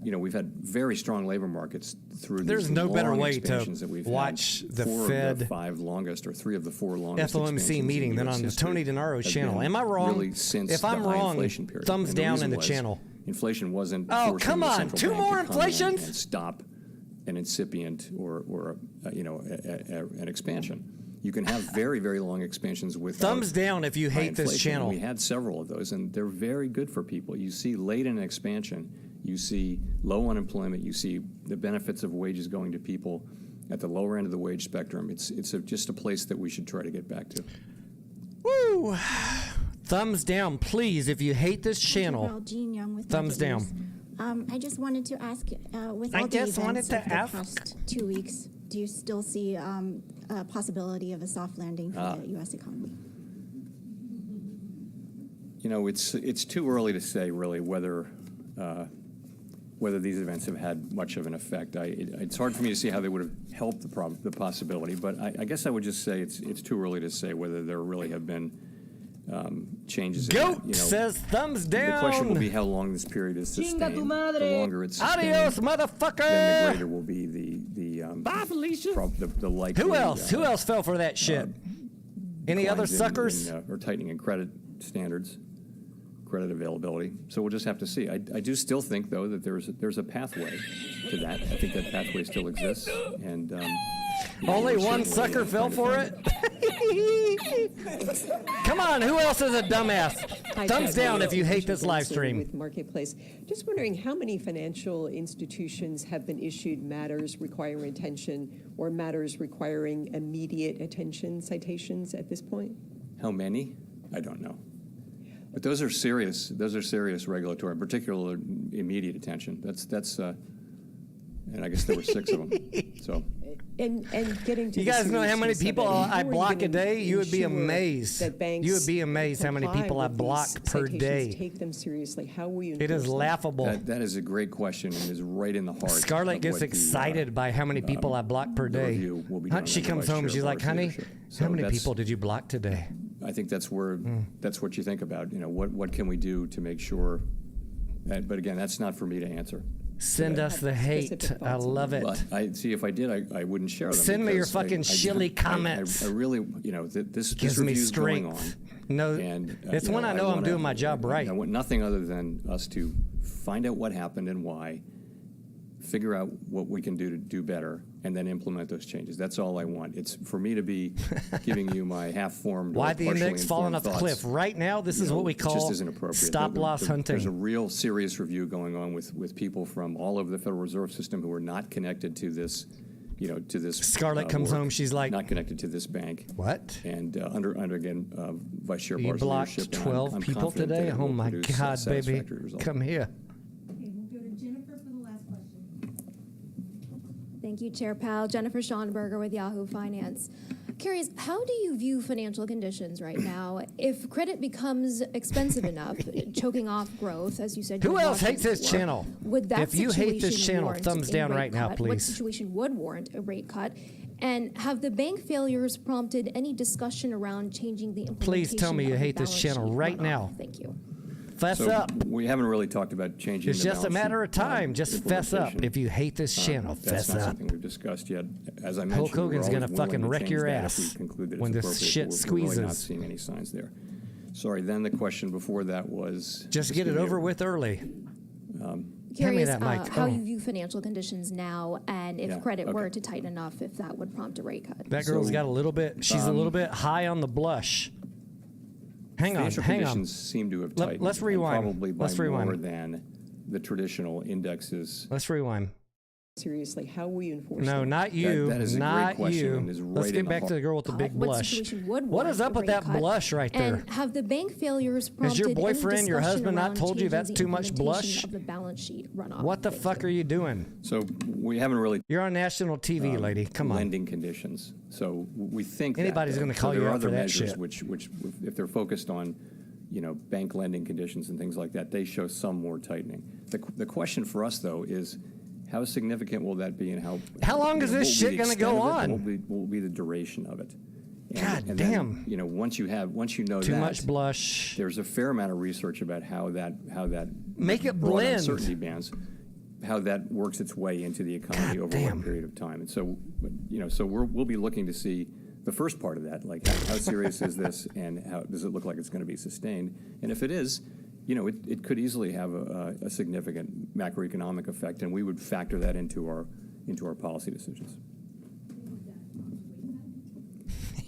we've had very strong labor markets through There's these no better long way to expansions that we've watch had. the 4 Fed of the 5 longest, or 3 of the 4 longest FOMC expansions meeting in than US on the history Tony Denaro have channel. been Am I wrong? Really since If I'm the high wrong, inflation period. thumbs And the down reason in the was channel. Inflation wasn't Oh, forcing come the on. central 2 bank more to come in inflations? and stop an incipient or an expansion. You can have very, very long expansions with Thumbs down if you hate this channel. We had several of those, and they're very good for people. You see late in an expansion, you see low unemployment, you see the benefits of wages going to people at the lower end of the wage spectrum. It's just a place that we should try to get back to. Woo! Thumbs down, please, if you hate this channel. Well, Jean Young with Thumbs Market down. News. I just wanted to ask, with I all the just wanted events to of the ask. past 2 weeks, do you still see a possibility of a soft landing for the U.S. economy? It's too early to say really whether these events have had much of an effect. It's hard for me to see how they would have helped the possibility, but I guess I would just say it's too early to say whether there really have been changes. Goat says thumbs down. The question will be how long this period is sustained. The longer it's sustained, Adios, motherfucker. then the greater will be the Bye, Felicia. the likely. Who else? Who else fell for that shit? Any other suckers? Or tightening in credit standards, credit availability. So we'll just have to see. I do still think, though, that there's a pathway to that. I think that pathway still exists, and only one sucker fell for it. Come on, who else is a dumbass? Hi, Thumbs Ted. down if you hate this Commissioner live Benson stream. With Marketplace. Just wondering how many financial institutions have been issued matters requiring attention or matters requiring immediate attention citations at this point? how many? I don't know. But those are serious regulatory, in particular immediate attention. And I guess there were 6 of them. So. And getting to you guys know how many people I block a day? You would be amazed. You would be amazed how many people I block per day. Take them seriously. How will you? It is laughable. That is a great question and is right in the heart. Scarlett gets excited by how many people I block per day. She comes home, she's like, honey, how many people did you block today? I think that's what you think about. What can we do to make sure? But again, that's not for me to answer. Send us the hate. I love it. But if I did, I wouldn't share them. Send me your fucking shilly comments. I really, this gives me strength. Going on. No, and, it's when I know I'm doing my job right. I want nothing other than us to find out what happened and why, figure out what we can do to do better, and then implement those changes. That's all I want. It's for me to be giving you my half-formed, why the index falling off the cliff right now? This is what we call just isn't appropriate. stop-loss hunting. There's a real serious review going on with people from all over the Federal Reserve System who are not connected to this. To this. Scarlett comes home. She's like, not connected to this bank. What? And under again, Vice Chair you Barr's blocked leadership. 12 people today. Oh my God, baby, come here. Thank you, Chair Powell. Jennifer Schonberger with Yahoo Finance. Curious, how do you view financial conditions right now? If credit becomes expensive enough, choking off growth, as you said. Who else hates this channel? Would that if you hate this situation channel, warrant thumbs a down rate right now, cut? please. What situation would warrant a rate cut? And have the bank failures prompted any discussion around changing the implementation Please tell me you of the hate this balance channel sheet right runoff? now. Thank you. Fess up. We haven't really talked about changing. It's the just a balance matter sheet, of time. Just fess up. implementation. If you hate this channel, That's fess not up. something we've discussed yet. As I mentioned, Hulk Hogan's we're gonna always willing fucking to wreck change your that ass if we conclude that when it's this appropriate, shit but we're really not squeezes. seeing any signs there. Sorry. Then the question before that was Just get it over with early. Hand me Curious that mic. how Oh. you view financial conditions now, and if credit were to tighten enough, if that would prompt a rate cut. That girl's got a little bit. She's a little bit high on the blush. Hang on. Financial conditions seem to have tightened. Let's rewind. Probably by Let's rewind. more than the traditional indexes. Let's rewind. Seriously, how will you enforce No, them? not you. That is a not great question you. and is Let's right get in the back to the girl with the big What blush. situation would What is warrant up a with rate that cut? blush right there? And have the bank failures prompted Has your any boyfriend, your discussion husband not around told you changing that's the too much implementation blush? Of the balance sheet runoff? What the fuck are you doing? So we haven't really. You're on national TV, lady. Come on. Lending conditions. So we think Anybody's going gonna to call you there are out for other that measures shit. which, if they're focused on, bank lending conditions and things like that, they show some more tightening. The question for us though is, how significant will that be, and how long is this shit gonna go on? What will be the duration of it? God and damn. Then, once you know Too that, much blush. there's a fair amount of research about how that Make it broad blend. uncertainty bands, how that works its way into the economy over what period of time. And so, so we'll be looking to see the first part of that, like how serious is this, and how does it look like it's going to be sustained? And if it is, it could easily have a significant macroeconomic effect, and we would factor that into our policy decisions.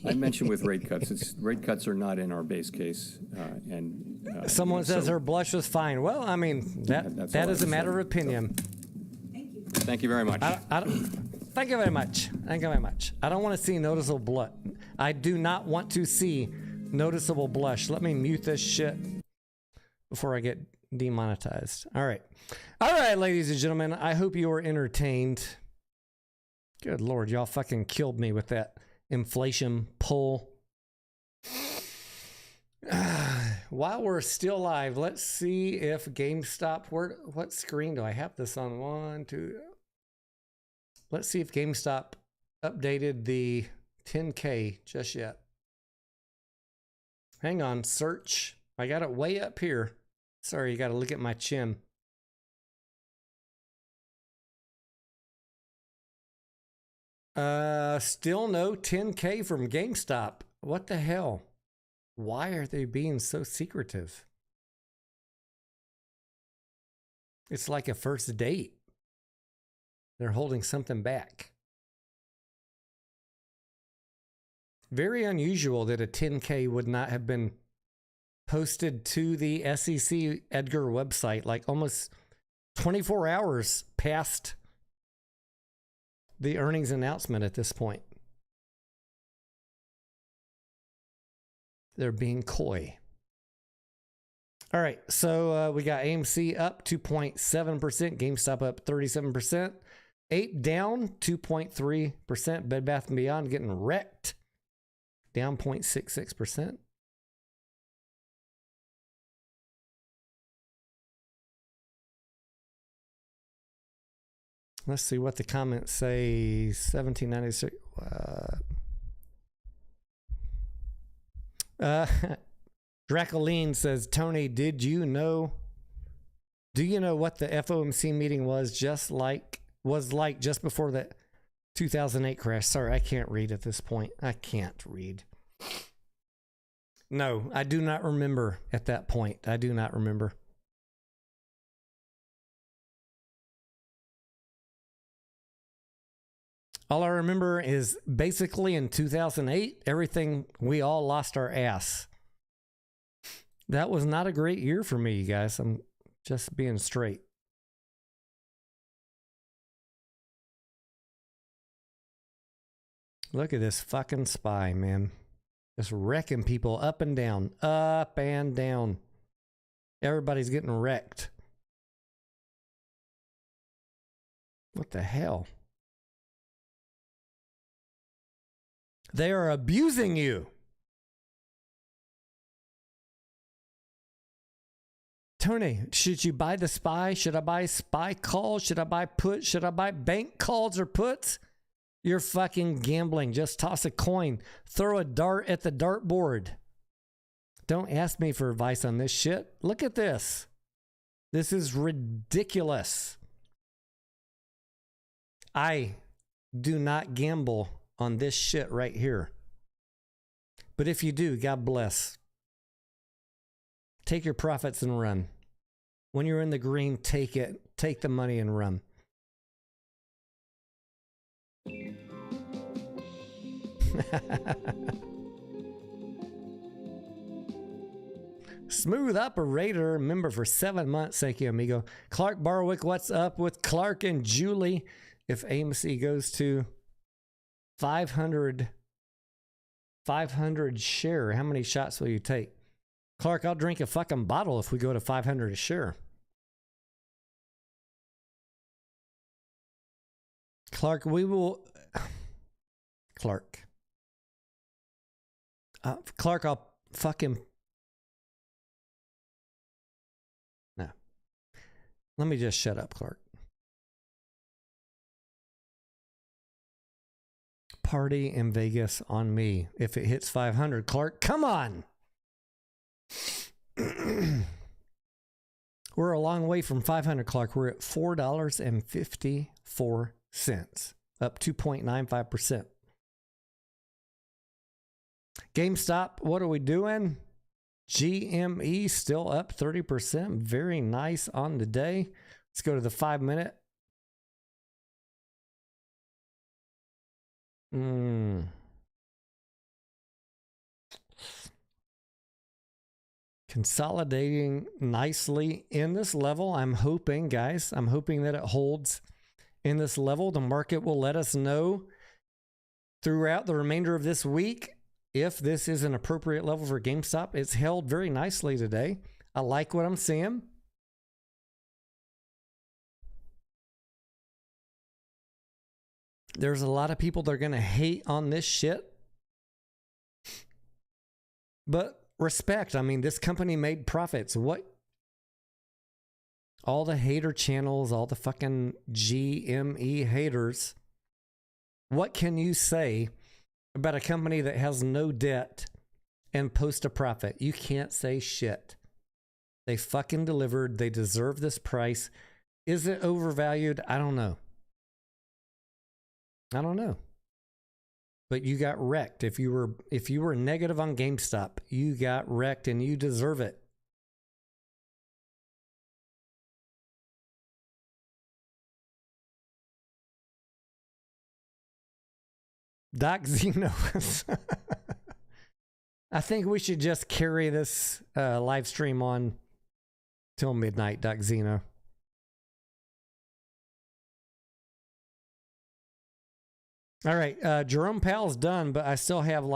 I mentioned with rate cuts, rate cuts are not in our base case, someone says her blush was fine. Well, I mean that is a matter of opinion. Thank you very much. Thank you very much. Thank you very much. I don't want to see noticeable blush. I do not want to see noticeable blush. Let me mute this shit before I get demonetized. All right, ladies and gentlemen. I hope you were entertained. Good Lord, y'all fucking killed me with that inflation poll. While we're still live, let's see if GameStop, what screen do I have this on? 1, 2. Let's see if GameStop updated the 10K just yet. Hang on, search. I got it way up here. Sorry, you got to look at my chin. Still no 10K from GameStop. What the hell? Why are they being so secretive? It's like a first date. They're holding something back. Very unusual that a 10K would not have been posted to the SEC Edgar website like almost 24 hours past the earnings announcement at this point. They're being coy. All right, so we got AMC up 2.7%, GameStop up 37%, Ape down 2.3%, Bed Bath & Beyond getting wrecked, down 0.66%. Let's see what the comments say. 1796. Dracoline says, Tony, do you know what the FOMC meeting was like just before the 2008 crash? Sorry, I can't read at this point. I can't read. No, I do not remember at that point. I do not remember. All I remember is basically in 2008, we all lost our ass. That was not a great year for me, you guys. I'm just being straight. Look at this fucking SPY, man. Just wrecking people up and down, up and down. Everybody's getting wrecked. What the hell? They are abusing you. Tony, should you buy the SPY? Should I buy SPY calls? Should I buy puts? Should I buy bank calls or puts? You're fucking gambling. Just toss a coin. Throw a dart at the dartboard. Don't ask me for advice on this shit. Look at this. This is ridiculous. I do not gamble on this shit right here. But if you do, God bless. Take your profits and run. When you're in the green, take it. Take the money and run. Smooth Operator, member for 7 months. Thank you, amigo. Clark Barwick, what's up with Clark and Julie? If AMC goes to 500 share, how many shots will you take? Clark, I'll drink a fucking bottle if we go to 500 a share. Clark, we will... Clark, I'll fucking... No. Let me just shut up, Clark. Party in Vegas on me if it hits 500. Clark, come on. We're a long way from 500, Clark. We're at $4.54, up 2.95%. GameStop, what are we doing? GME still up 30%. Very nice on the day. Let's go to the 5-minute. Consolidating nicely in this level. I'm hoping, guys, that it holds in this level. The market will let us know throughout the remainder of this week if this is an appropriate level for GameStop. It's held very nicely today. I like what I'm seeing. There's a lot of people that are going to hate on this shit. But respect. I mean, this company made profits. What? All the hater channels, all the fucking GME haters. What can you say about a company that has no debt and post a profit? You can't say shit. They fucking delivered. They deserve this price. Is it overvalued? I don't know. But you got wrecked. If you were negative on GameStop, you got wrecked and you deserve it. Doc Zeno. I think we should just carry this live stream on till midnight, Doc Zeno. All right, Jerome Powell's done, but I still have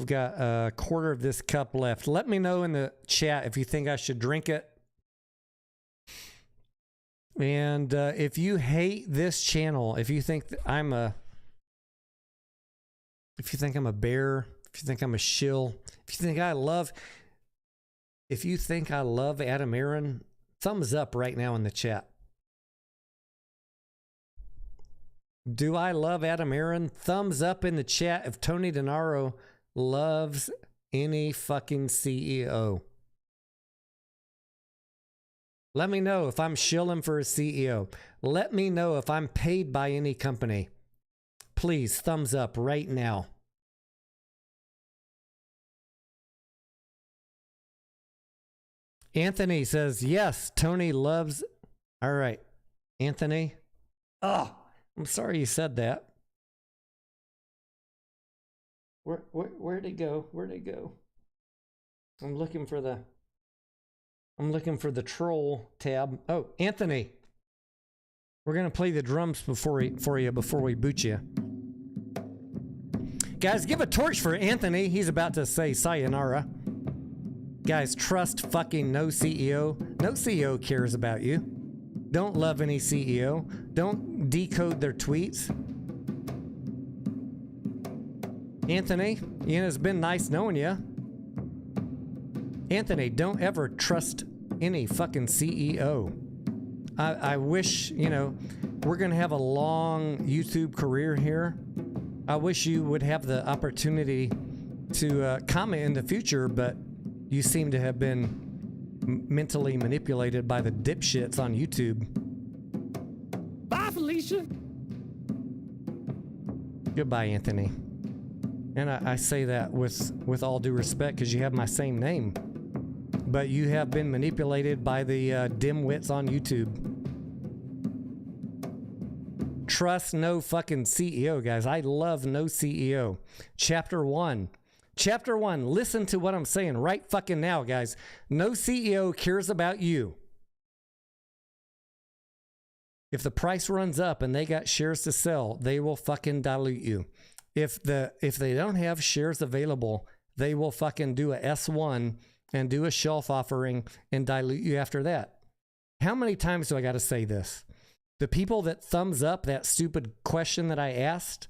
got a quarter of this cup left. Let me know in the chat if you think I should drink it. And if you hate this channel, if you think I'm a bear, if you think I'm a shill, if you think I love Adam Aaron, thumbs up right now in the chat. Do I love Adam Aaron? Thumbs up in the chat if Tony Denaro loves any fucking CEO. Let me know if I'm shilling for a CEO. Let me know if I'm paid by any company. Please, thumbs up right now. Anthony says, yes, Tony loves... All right, Anthony. Oh, I'm sorry you said that. Where'd it go? Where'd it go? I'm looking for the troll tab. Oh, Anthony. We're going to play the drums before we boot you. Guys, give a torch for Anthony. He's about to say sayonara. Guys, trust fucking no CEO. No CEO cares about you. Don't love any CEO. Don't decode their tweets. Anthony, it's been nice knowing you. Anthony, don't ever trust any fucking CEO. I wish, we're going to have a long YouTube career here. I wish you would have the opportunity to comment in the future, but you seem to have been mentally manipulated by the dipshits on YouTube. Bye, Felicia. Goodbye, Anthony. And I say that with all due respect because you have my same name. But you have been manipulated by the dimwits on YouTube. Trust no fucking CEO, guys. I love no CEO. Chapter 1. Chapter 1. Listen to what I'm saying right fucking now, guys. No CEO cares about you. If the price runs up and they got shares to sell, they will fucking dilute you. If they don't have shares available, they will fucking do a S1 and do a shelf offering and dilute you after that. How many times do I got to say this? The people that thumbs up that stupid question that I asked,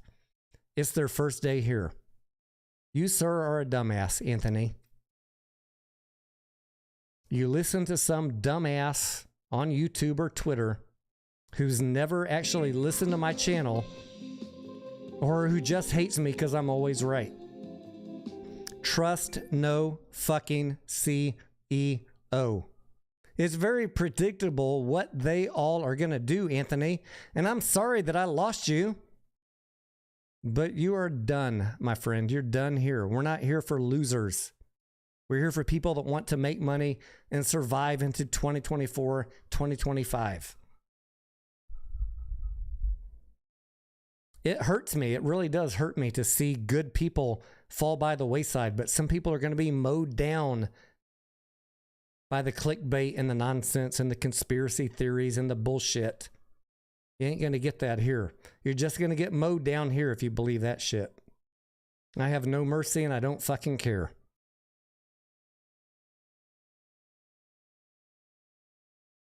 it's their first day here. You, sir, are a dumbass, Anthony. You listen to some dumbass on YouTube or Twitter who's never actually listened to my channel or who just hates me because I'm always right. Trust no fucking CEO. It's very predictable what they all are going to do, Anthony. And I'm sorry that I lost you. But you are done, my friend. You're done here. We're not here for losers. We're here for people that want to make money and survive into 2024, 2025. It hurts me. It really does hurt me to see good people fall by the wayside. But some people are going to be mowed down by the clickbait and the nonsense and the conspiracy theories and the bullshit. You ain't going to get that here. You're just going to get mowed down here if you believe that shit. I have no mercy and I don't fucking care.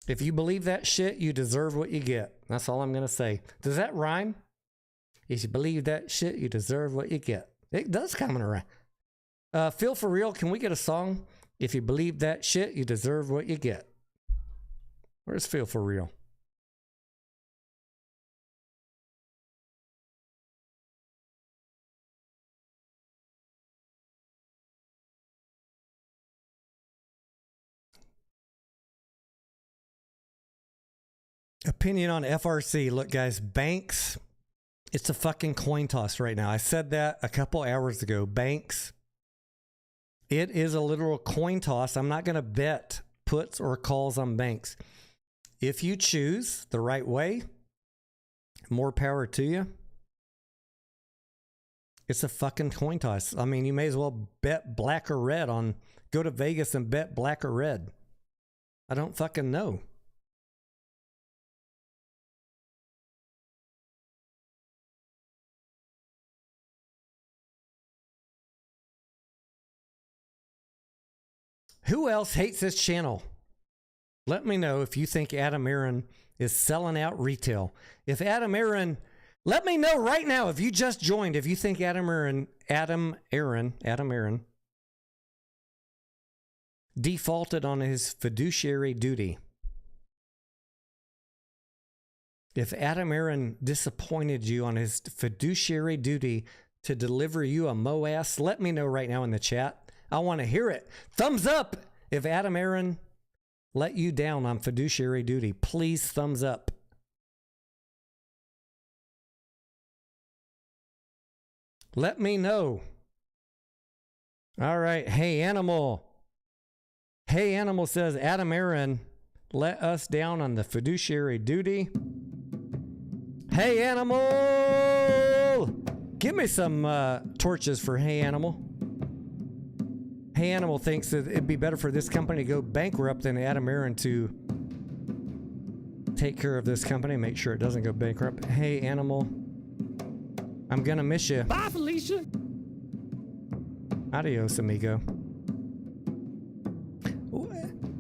If you believe that shit, you deserve what you get. That's all I'm going to say. Does that rhyme? If you believe that shit, you deserve what you get. It does come in a rhyme. Feel for real. Can we get a song? If you believe that shit, you deserve what you get. Where's Feel for Real? Opinion on FRC. Look, guys, banks, it's a fucking coin toss right now. I said that a couple hours ago. Banks, it is a literal coin toss. I'm not going to bet puts or calls on banks. If you choose the right way, more power to you. It's a fucking coin toss. I mean, you may as well bet black or red on, go to Vegas and bet black or red. I don't fucking know. Who else hates this channel? Let me know if you think Adam Aaron is selling out retail. If Adam Aaron, let me know right now if you just joined, if you think Adam Aaron defaulted on his fiduciary duty. If Adam Aaron disappointed you on his fiduciary duty to deliver you a MOAS, let me know right now in the chat. I want to hear it. Thumbs up if Adam Aaron let you down on fiduciary duty. Please, thumbs up. Let me know. All right. Hey, Animal. Hey, Animal says Adam Aaron let us down on the fiduciary duty. Hey, Animal. Give me some torches for Hey, Animal. Hey Animal thinks that it'd be better for this company to go bankrupt than Adam Aaron to take care of this company, make sure it doesn't go bankrupt. Hey Animal, I'm gonna miss you. Bye, Felicia. Adios, amigo.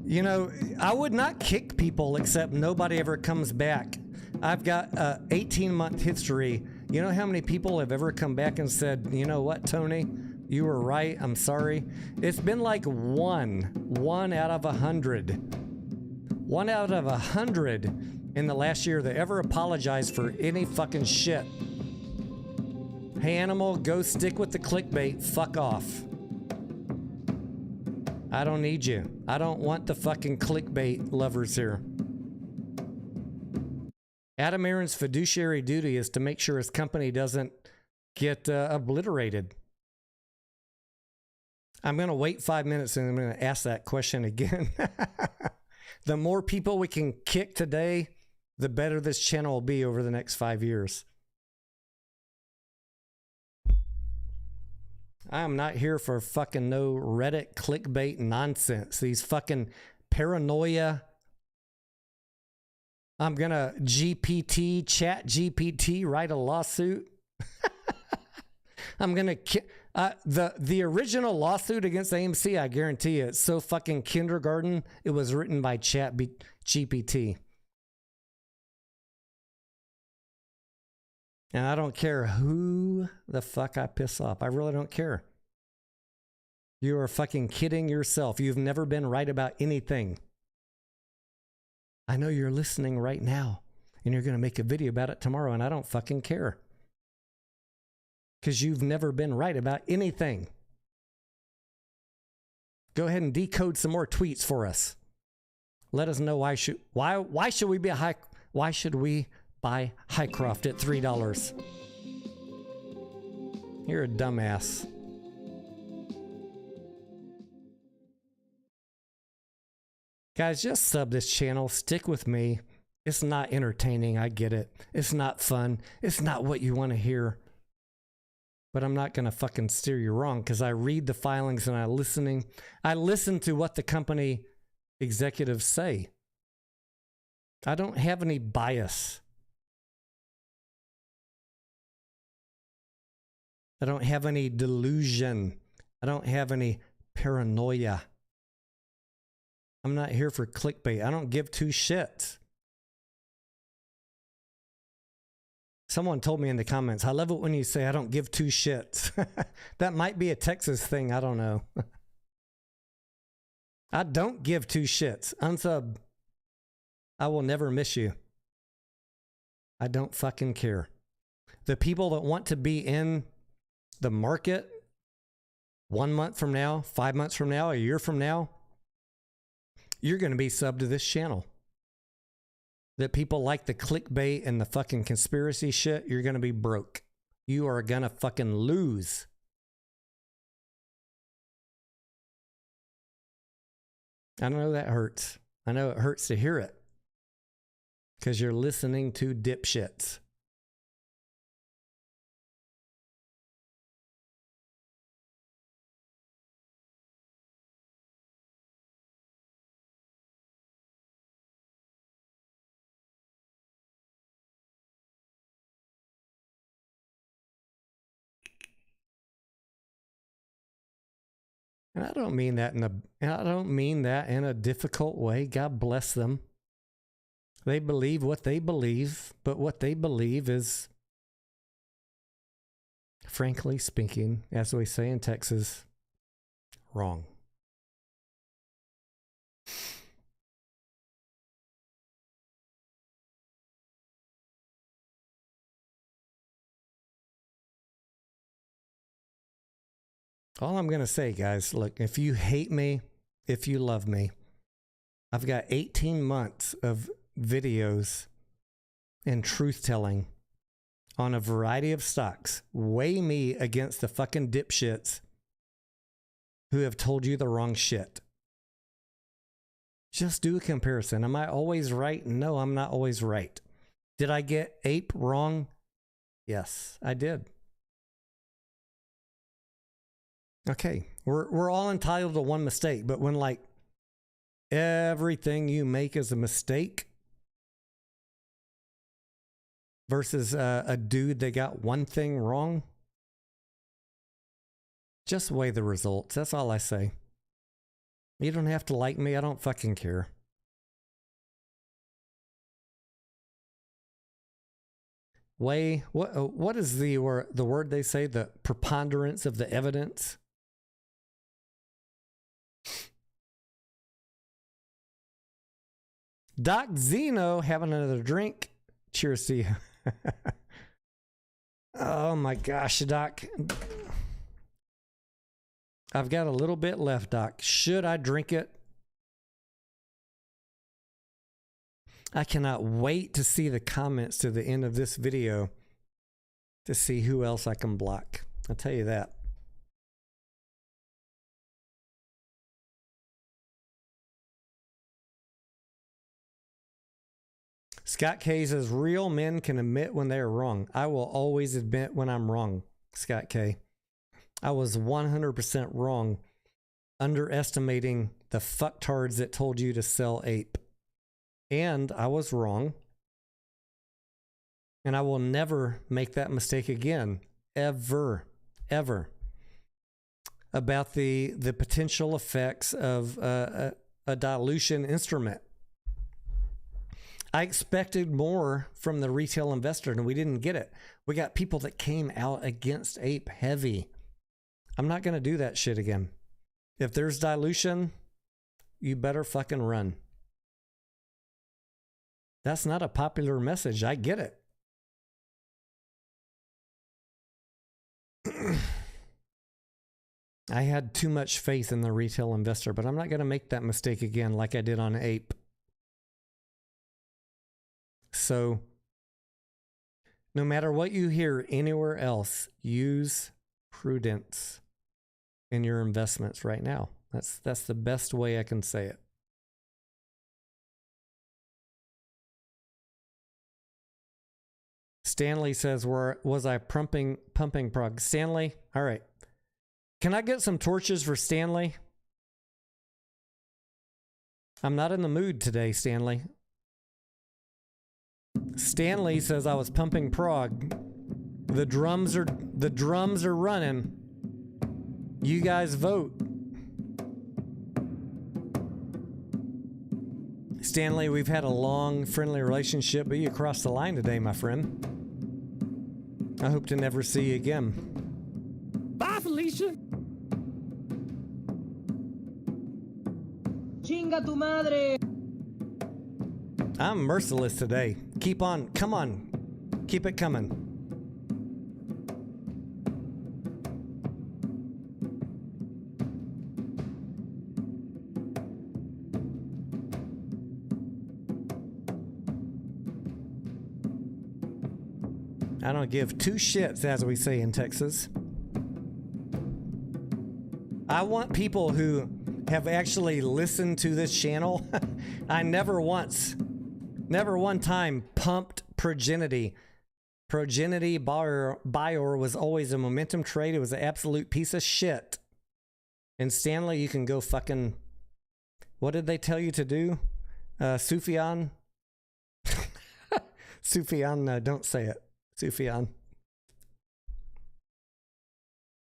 You know, I would not kick people except nobody ever comes back. I've got a 18-month history. You know how many people have ever come back and said, you know what, Tony? You were right. I'm sorry. It's been like one out of 100. 1 out of 100 in the last year that ever apologized for any fucking shit. Hey, Animal, go stick with the clickbait. Fuck off. I don't need you. I don't want the fucking clickbait lovers here. Adam Aaron's fiduciary duty is to make sure his company doesn't get obliterated. I'm going to wait 5 minutes and I'm going to ask that question again. The more people we can kick today, the better this channel will be over the next 5 years. I'm not here for fucking no Reddit clickbait nonsense. These fucking paranoia. I'm going to chat GPT, write a lawsuit. I'm going to... the original lawsuit against AMC, I guarantee you, it's so fucking kindergarten, it was written by GPT. And I don't care who the fuck I piss off. I really don't care. You are fucking kidding yourself. You've never been right about anything. I know you're listening right now, and you're going to make a video about it tomorrow, and I don't fucking care. Because you've never been right about anything. Go ahead and decode some more tweets for us. Let us know why should we buy Highcroft at $3? You're a dumbass. Guys, just sub this channel. Stick with me. It's not entertaining. I get it. It's not fun. It's not what you want to hear. But I'm not going to fucking steer you wrong because I read the filings and I listen to what the company executives say. I don't have any bias. I don't have any delusion. I don't have any paranoia. I'm not here for clickbait. I don't give two shits. Someone told me in the comments, I love it when you say I don't give two shits. That might be a Texas thing. I don't know. I don't give two shits. Unsub. I will never miss you. I don't fucking care. The people that want to be in the market 1 month from now, 5 months from now, a year from now, you're going to be subbed to this channel. That people like the clickbait and the fucking conspiracy shit, you're going to be broke. You are going to fucking lose. I know that hurts. I know it hurts to hear it. Because you're listening to dipshits. And I don't mean that in a difficult way. God bless them. They believe what they believe, but what they believe is, frankly speaking, as we say in Texas, wrong. All I'm going to say, guys, look, if you hate me, if you love me, I've got 18 months of videos and truth-telling on a variety of stocks. Weigh me against the fucking dipshits who have told you the wrong shit. Just do a comparison. Am I always right? No, I'm not always right. Did I get ape wrong? Yes, I did. Okay, we're all entitled to one mistake, but when like everything you make is a mistake versus a dude that got one thing wrong, just weigh the results. That's all I say. You don't have to like me. I don't fucking care. Weigh, what is the word they say? The preponderance of the evidence? Doc Zeno having another drink. Cheers to you. Oh my gosh, Doc. I've got a little bit left, Doc. Should I drink it? I cannot wait to see the comments to the end of this video to see who else I can block. I'll tell you that. Scott K says, real men can admit when they are wrong. I will always admit when I'm wrong, Scott K. I was 100% wrong underestimating the fucktards that told you to sell ape. And I was wrong. And I will never make that mistake again. Ever. Ever. About the potential effects of a dilution instrument. I expected more from the retail investor, and we didn't get it. We got people that came out against ape heavy. I'm not going to do that shit again. If there's dilution, you better fucking run. That's not a popular message. I get it. I had too much faith in the retail investor, but I'm not going to make that mistake again like I did on APE. So, no matter what you hear anywhere else, use prudence in your investments right now. That's the best way I can say it. Stanley says, was I pumping prog? Stanley, all right. Can I get some torches for Stanley? I'm not in the mood today, Stanley. Stanley says I was pumping prog. The drums are running. You guys vote. Stanley, we've had a long, friendly relationship, but you crossed the line today, my friend. I hope to never see you again. Bye, Felicia. Chinga tu madre. I'm merciless today. Keep on. Come on. Keep it coming. I don't give two shits, as we say in Texas. I want people who have actually listened to this channel. I never one time pumped Progenity. Progenity Bior was always a momentum trade. It was an absolute piece of shit. And Stanley, you can go fucking... What did they tell you to do? Sufyan? Sufyan, don't say it. Sufyan.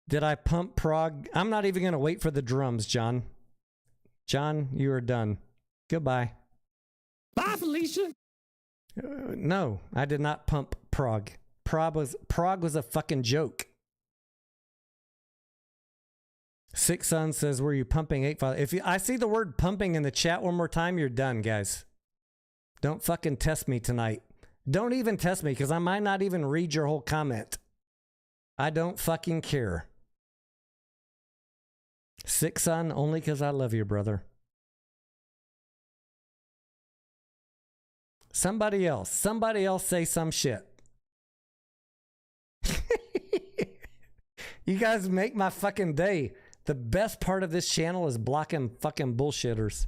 Did I pump prog? I'm not even going to wait for the drums, John. John, you are done. Goodbye. Bye, Felicia. No, I did not pump prog. Prog was a fucking joke. Six Sun says, were you pumping 8-5? If I see the word pumping in the chat one more time, you're done, guys. Don't fucking test me tonight. Don't even test me, because I might not even read your whole comment. I don't fucking care. Six Sun, only because I love you, brother. Somebody else say some shit. You guys make my fucking day. The best part of this channel is blocking fucking bullshitters.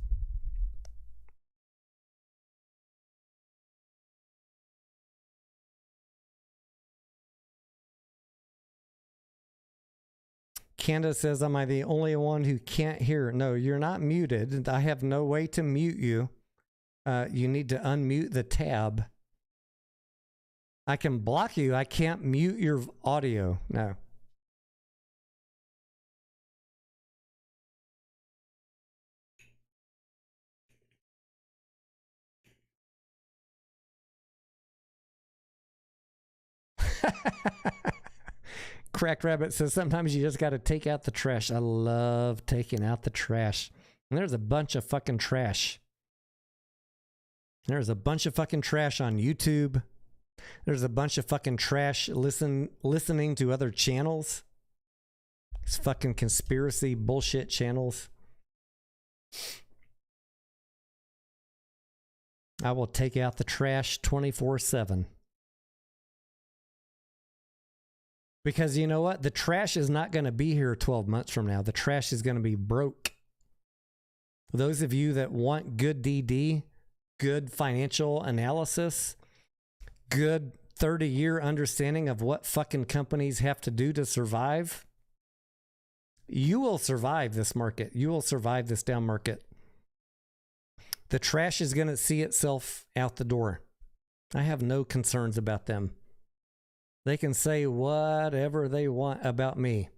Candace says, am I the only one who can't hear? No, you're not muted. I have no way to mute you. You need to unmute the tab. I can block you. I can't mute your audio. No. Cracked Rabbit says, sometimes you just got to take out the trash. I love taking out the trash. And there's a bunch of fucking trash. There's a bunch of fucking trash on YouTube. There's a bunch of fucking trash listening to other channels. It's fucking conspiracy bullshit channels. I will take out the trash 24/7. Because you know what? The trash is not going to be here 12 months from now. The trash is going to be broke. Those of you that want good DD, good financial analysis, good 30-year understanding of what fucking companies have to do to survive, you will survive this market. You will survive this down market. The trash is going to see itself out the door. I have no concerns about them. They can say whatever they want about me.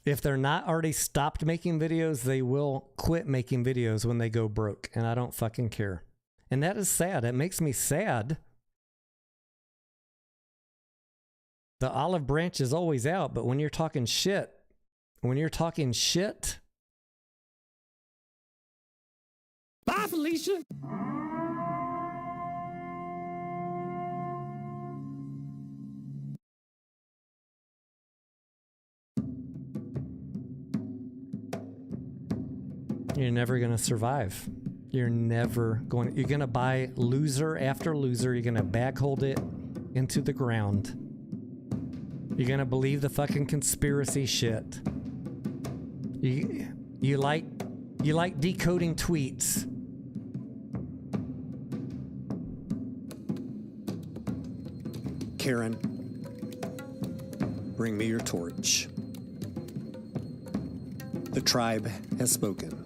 If they're not already stopped making videos, they will quit making videos when they go broke. And I don't fucking care. And that is sad. It makes me sad. The olive branch is always out, but when you're talking shit, Bye, Felicia. You're never going to survive. You're going to buy loser after loser. You're going to bag hold it into the ground. You're going to believe the fucking conspiracy shit. You like decoding tweets. Karen, bring me your torch. The tribe has spoken.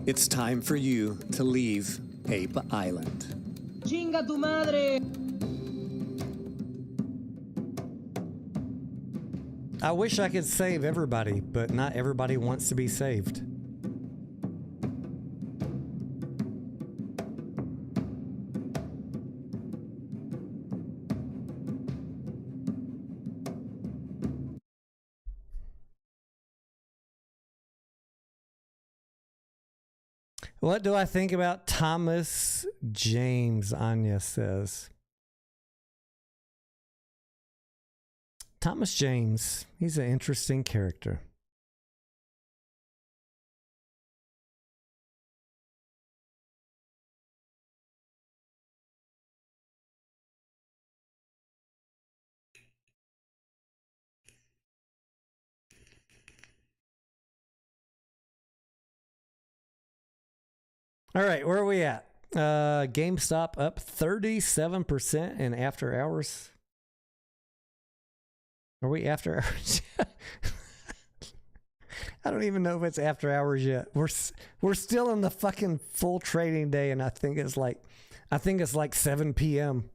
It's time for you to leave Ape Island. Chinga tu madre! I wish I could save everybody, but not everybody wants to be saved. What do I think about Thomas James? Anya says. Thomas James, he's an interesting character. All right, where are we at? GameStop up 37% in after hours. Are we after hours? I don't even know if it's after hours yet. We're still in the fucking full trading day, and I think it's like 7 p.m.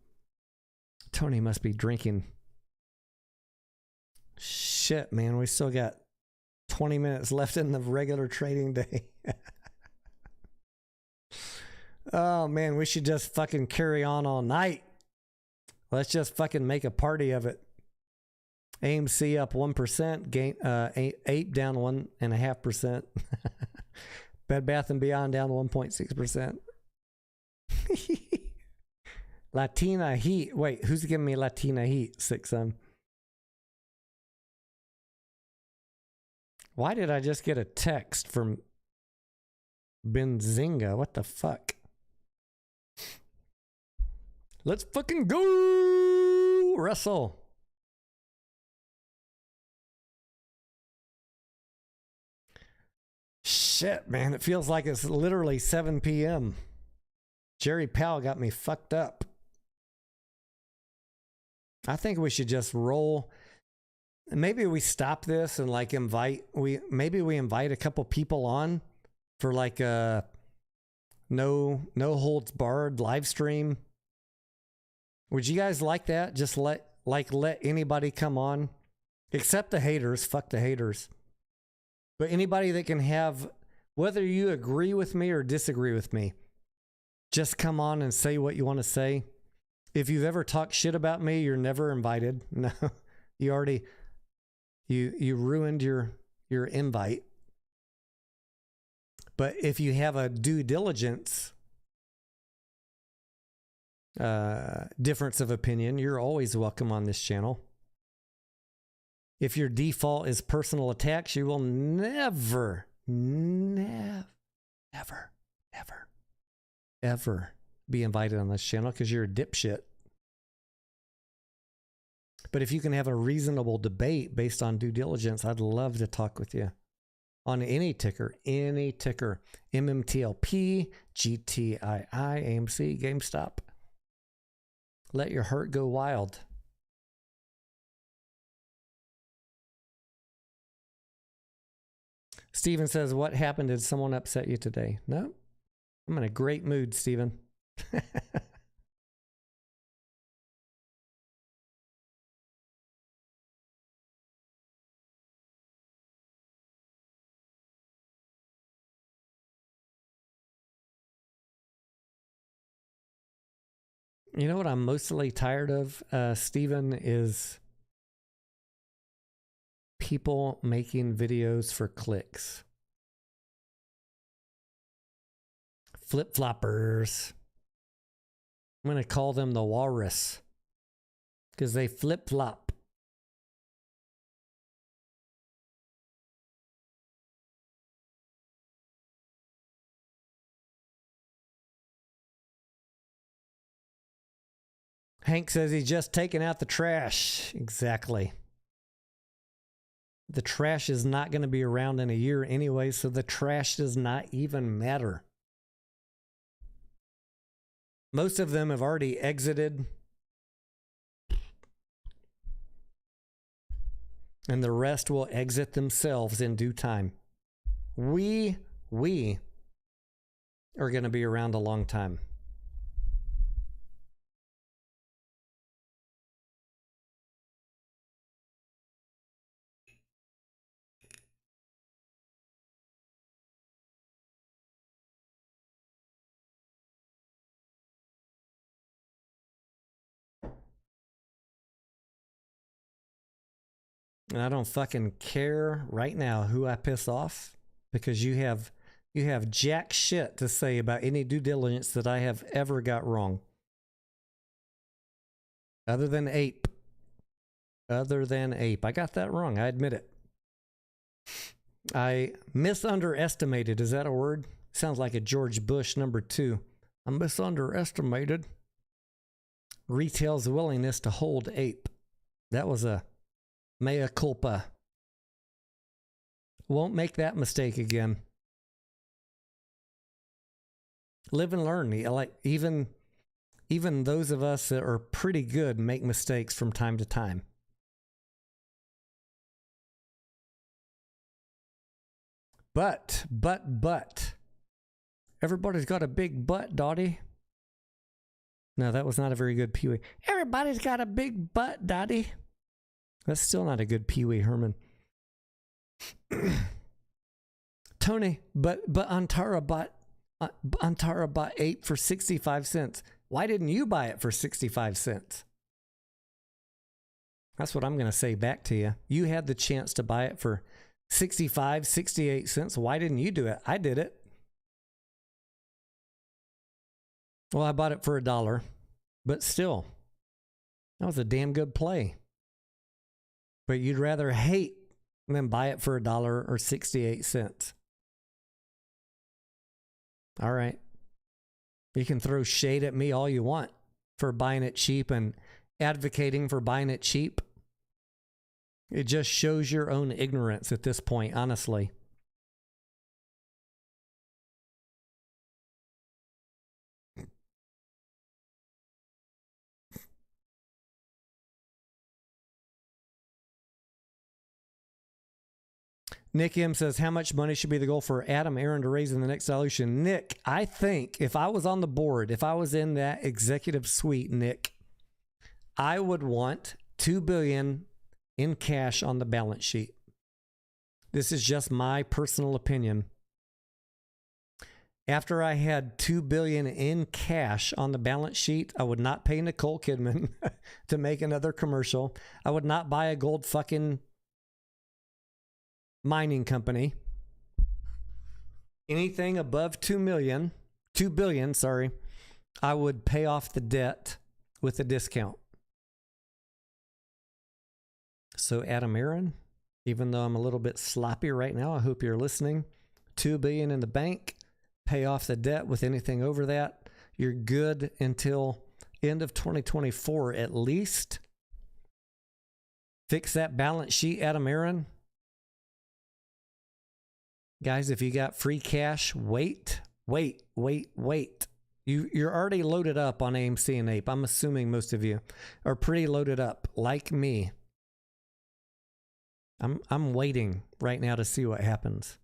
Tony must be drinking. Shit, man, we still got 20 minutes left in the regular trading day. Oh man, we should just fucking carry on all night. Let's just fucking make a party of it. AMC up 1%, Ape down 1.5%, Bed Bath & Beyond down 1.6%. Latina Heat. Wait, who's giving me Latina Heat? 6 Why did I just get a text from Benzinga? What the fuck? Let's fucking go, Russell. Shit, man. It feels like it's literally 7 p.m. Jerry Powell got me fucked up. I think we should just roll. Maybe we stop this and like invite a couple people on for like a no holds barred live stream. Would you guys like that? Just let anybody come on, except the haters. Fuck the haters. But anybody that can have, whether you agree with me or disagree with me, just come on and say what you want to say. If you've ever talked shit about me, you're never invited. No, you already, you ruined your invite. But if you have a due diligence difference of opinion, you're always welcome on this channel. If your default is personal attacks, you will never be invited on this channel because you're a dipshit. But if you can have a reasonable debate based on due diligence, I'd love to talk with you on any ticker, MMTLP, GTII, AMC, GameStop. Let your heart go wild. Steven says, what happened? Did someone upset you today? No, I'm in a great mood, Steven. You know what I'm mostly tired of, Steven, is people making videos for clicks. Flip-floppers. I'm going to call them the walrus because they flip-flop. Hank says he's just taking out the trash. Exactly. The trash is not going to be around in a year anyway, so the trash does not even matter. Most of them have already exited. And the rest will exit themselves in due time. We are going to be around a long time. And I don't fucking care right now who I piss off, because you have jack shit to say about any due diligence that I have ever got wrong. Other than ape. Other than ape. I got that wrong. I admit it. I misunderestimated. Is that a word? Sounds like a George Bush #2. I misunderestimated retail's willingness to hold ape. That was a mea culpa. Won't make that mistake again. Live and learn. Like even those of us that are pretty good make mistakes from time to time. But everybody's got a big butt, Dottie. No, that was not a very good Pee-wee. Everybody's got a big butt, Dottie. That's still not a good Pee-wee Herman. Tony, but Antara bought ape for 65 cents. Why didn't you buy it for 65 cents? That's what I'm going to say back to you. You had the chance to buy it for 65, 68 cents. Why didn't you do it? I did it. Well, I bought it for $1, but still, that was a damn good play. But you'd rather hate than buy it for $1 or 68 cents. All right. You can throw shade at me all you want for buying it cheap and advocating for buying it cheap. It just shows your own ignorance at this point, honestly. Nick M says, how much money should be the goal for Adam Aaron to raise in the next dilution? Nick, I think if I was on the board, if I was in that executive suite, Nick, I would want $2 billion in cash on the balance sheet. This is just my personal opinion. After I had $2 billion in cash on the balance sheet, I would not pay Nicole Kidman to make another commercial. I would not buy a gold fucking mining company. Anything above $2 billion, sorry, I would pay off the debt with a discount. So Adam Aaron, even though I'm a little bit sloppy right now, I hope you're listening. $2 billion in the bank, pay off the debt with anything over that. You're good until end of 2024 at least. Fix that balance sheet, Adam Aaron. Guys, if you got free cash, wait. You're already loaded up on AMC and Ape. I'm assuming most of you are pretty loaded up, like me. I'm waiting right now to see what happens.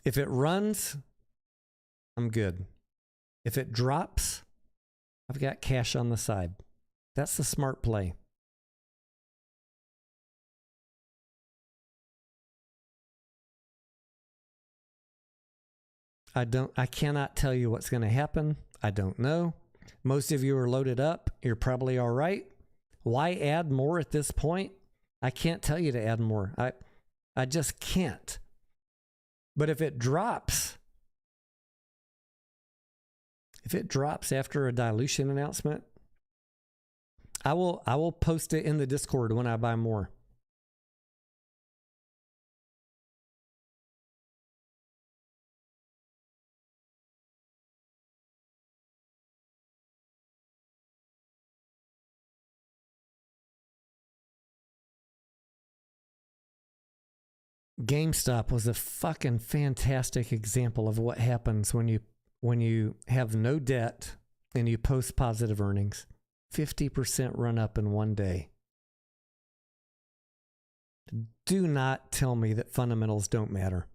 If it runs, I'm good. If it drops, I've got cash on the side. That's the smart play. I cannot tell you what's going to happen. I don't know. Most of you are loaded up. You're probably all right. Why add more at this point? I can't tell you to add more. I just can't. But if it drops after a dilution announcement, I will post it in the Discord when I buy more. GameStop was a fucking fantastic example of what happens when you have no debt and you post positive earnings. 50% run up in one day. Do not tell me that fundamentals don't matter.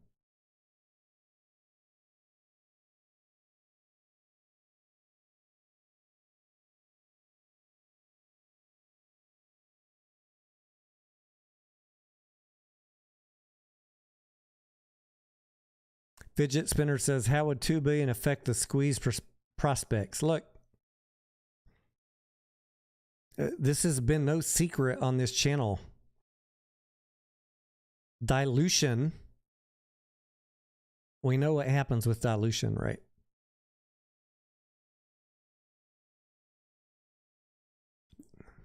Fidget Spinner says, how would $2 billion affect the squeeze prospects? Look, this has been no secret on this channel. Dilution. We know what happens with dilution, right?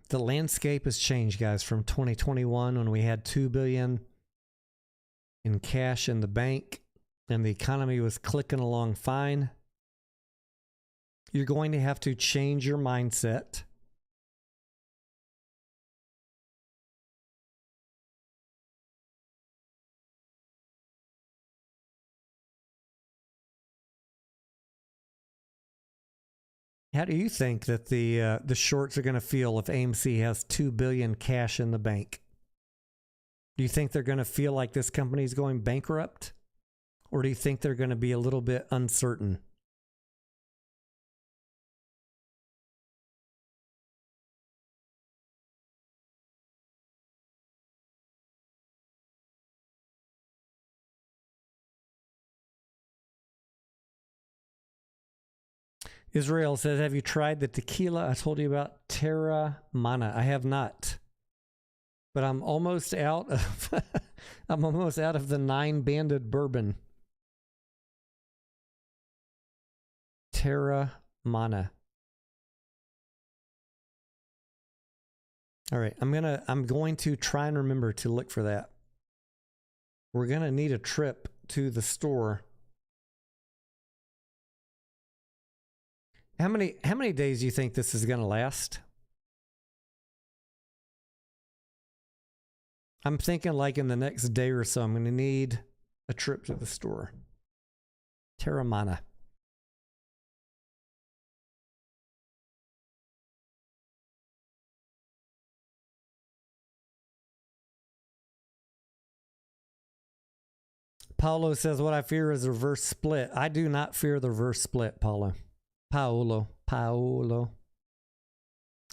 The landscape has changed, guys, from 2021 when we had $2 billion in cash in the bank and the economy was clicking along fine. You're going to have to change your mindset. How do you think that the shorts are going to feel if AMC has $2 billion cash in the bank? Do you think they're going to feel like this company is going bankrupt? Or do you think they're going to be a little bit uncertain? Israel says, have you tried the tequila I told you about? Terra Mana. I have not. But I'm almost out of I'm almost out of the 9-banded bourbon. Terra Mana. All right, I'm going to try and remember to look for that. We're going to need a trip to the store. How many days do you think this is going to last? I'm thinking like in the next day or so, I'm going to need a trip to the store. Terra Mana. Paulo says, what I fear is a reverse split. I do not fear the reverse split, Paulo. Paolo.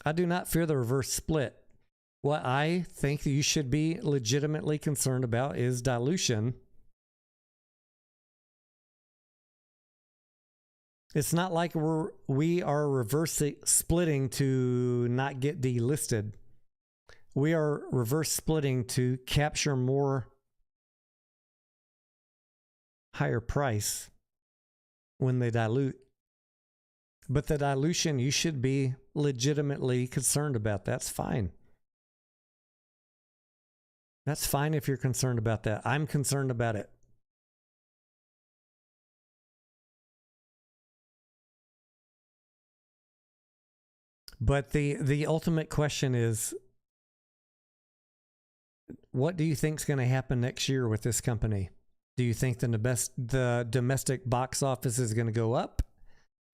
I do not fear the reverse split. What I think that you should be legitimately concerned about is dilution. It's not like we are reverse splitting to not get delisted. We are reverse splitting to capture more higher price when they dilute. But the dilution, you should be legitimately concerned about. That's fine. That's fine if you're concerned about that. I'm concerned about it. But the ultimate question is, what do you think is going to happen next year with this company? Do you think the domestic box office is going to go up?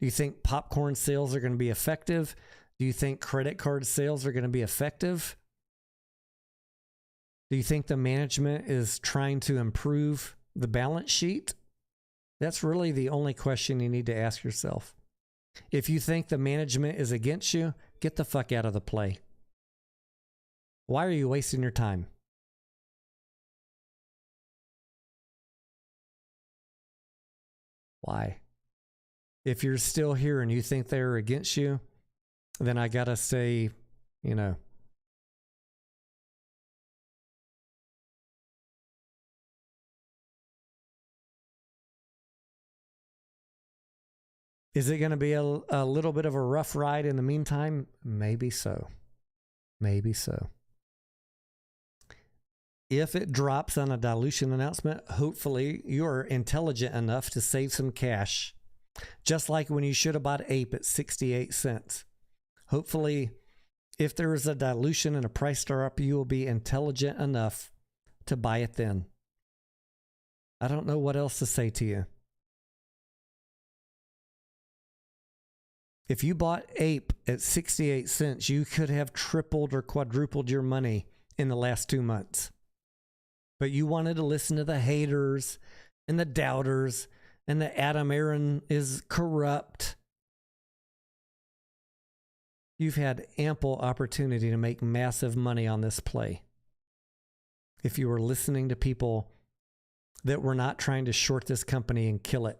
Do you think popcorn sales are going to be effective? Do you think credit card sales are going to be effective? Do you think the management is trying to improve the balance sheet? That's really the only question you need to ask yourself. If you think the management is against you, get the fuck out of the play. Why are you wasting your time? Why? If you're still here and you think they're against you, then I gotta say, you know, is it going to be a little bit of a rough ride in the meantime? Maybe so. Maybe so. If it drops on a dilution announcement, hopefully you're intelligent enough to save some cash. Just like when you should have bought APE at 68 cents. Hopefully, if there is a dilution and a price drop, you will be intelligent enough to buy it then. I don't know what else to say to you. If you bought APE at 68 cents, you could have tripled or quadrupled your money in the last 2 months. But you wanted to listen to the haters and the doubters and the Adam Aaron is corrupt. You've had ample opportunity to make massive money on this play. If you were listening to people that were not trying to short this company and kill it.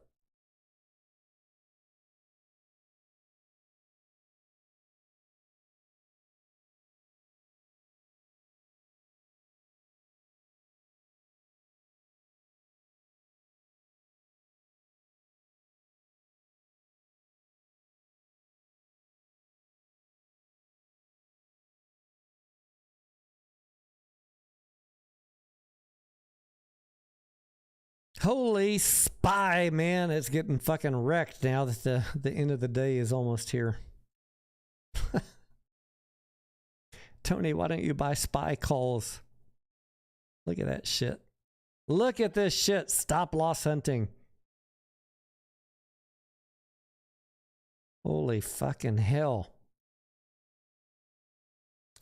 Holy SPY, man. It's getting fucking wrecked now that the end of the day is almost here. Tony, why don't you buy SPY calls? Look at that shit. Look at this shit. Stop loss hunting. Holy fucking hell.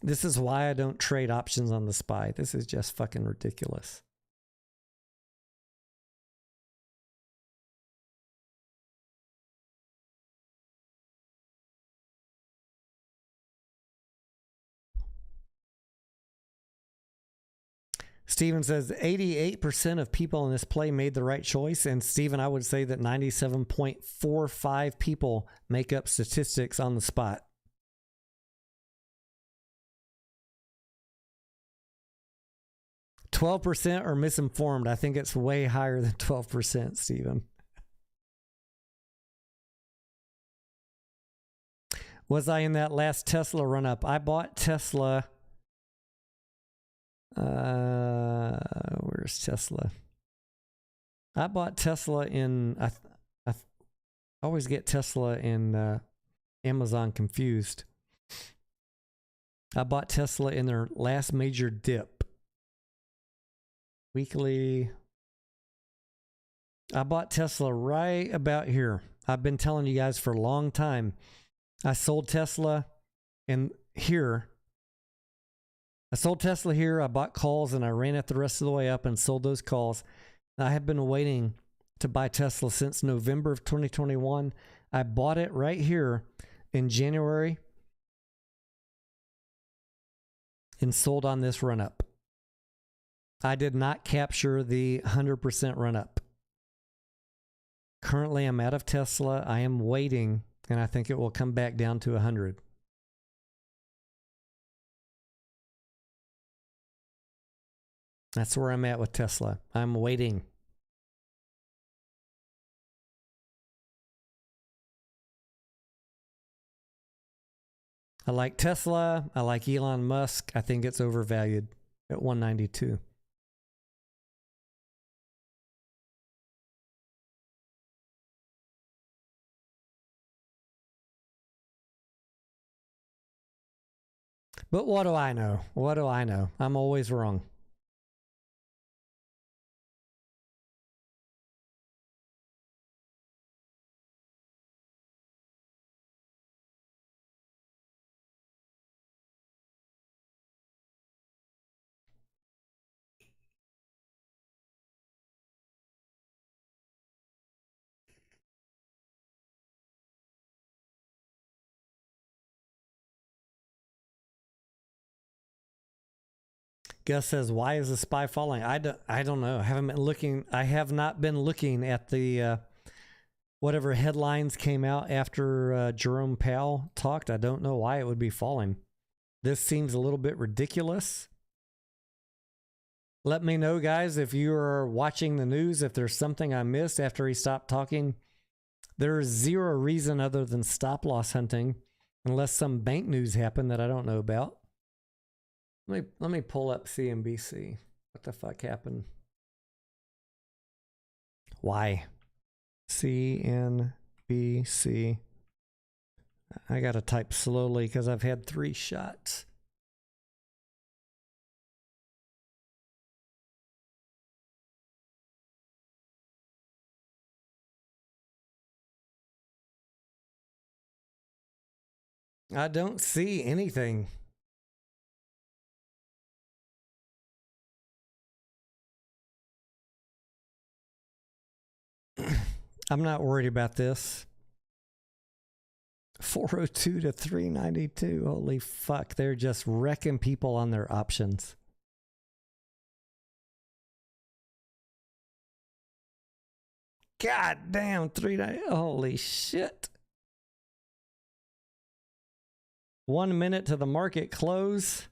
This is why I don't trade options on the SPY. This is just fucking ridiculous. Steven says 88% of people in this play made the right choice. And Steven, I would say that 97.45 people make up statistics on the spot. %12% are misinformed. I think it's way higher than 12%, Steven. Was I in that last Tesla run up? I bought Tesla. Where's Tesla? I bought Tesla in, I always get Tesla and Amazon confused. I bought Tesla in their last major dip. Weekly. I bought Tesla right about here. I've been telling you guys for a long time. I sold Tesla and here. I sold Tesla here, I bought calls, and I ran it the rest of the way up and sold those calls. I have been waiting to buy Tesla since November of 2021. I bought it right here in January and sold on this run up. I did not capture the 100% run up. Currently, I'm out of Tesla. I am waiting, and I think it will come back down to 100. That's where I'm at with Tesla. I'm waiting. I like Tesla. I like Elon Musk. I think it's overvalued at 192. But what do I know? What do I know? I'm always wrong. Gus says, "Why is the SPY falling?" I don't know. I haven't been looking. I have not been looking at the whatever headlines came out after Jerome Powell talked. I don't know why it would be falling. This seems a little bit ridiculous. Let me know, guys, if you are watching the news, if there's something I missed after he stopped talking. There is zero reason other than stop loss hunting, unless some bank news happened that I don't know about. Let me pull up CNBC. What the fuck happened? Why? CNBC. I gotta type slowly because I've had 3 shots. I don't see anything. I'm not worried about this. 402 to 392. Holy fuck. They're just wrecking people on their options. God damn, 390. Holy shit. 1 minute to the market close.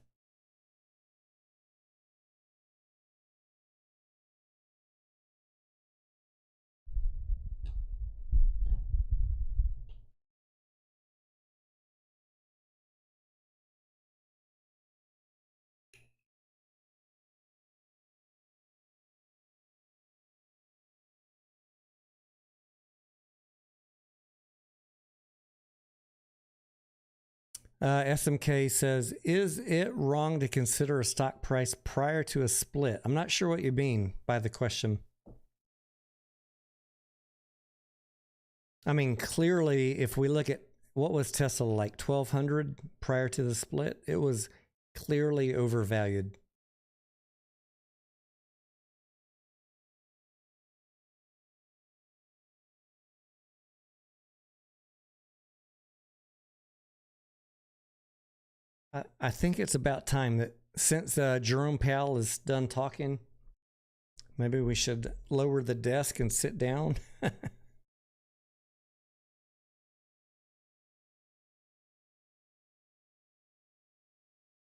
SMK says, is it wrong to consider a stock price prior to a split? I'm not sure what you mean by the question. I mean, clearly, if we look at what was Tesla like 1,200 prior to the split, it was clearly overvalued. I think it's about time that since Jerome Powell is done talking, maybe we should lower the desk and sit down. I'm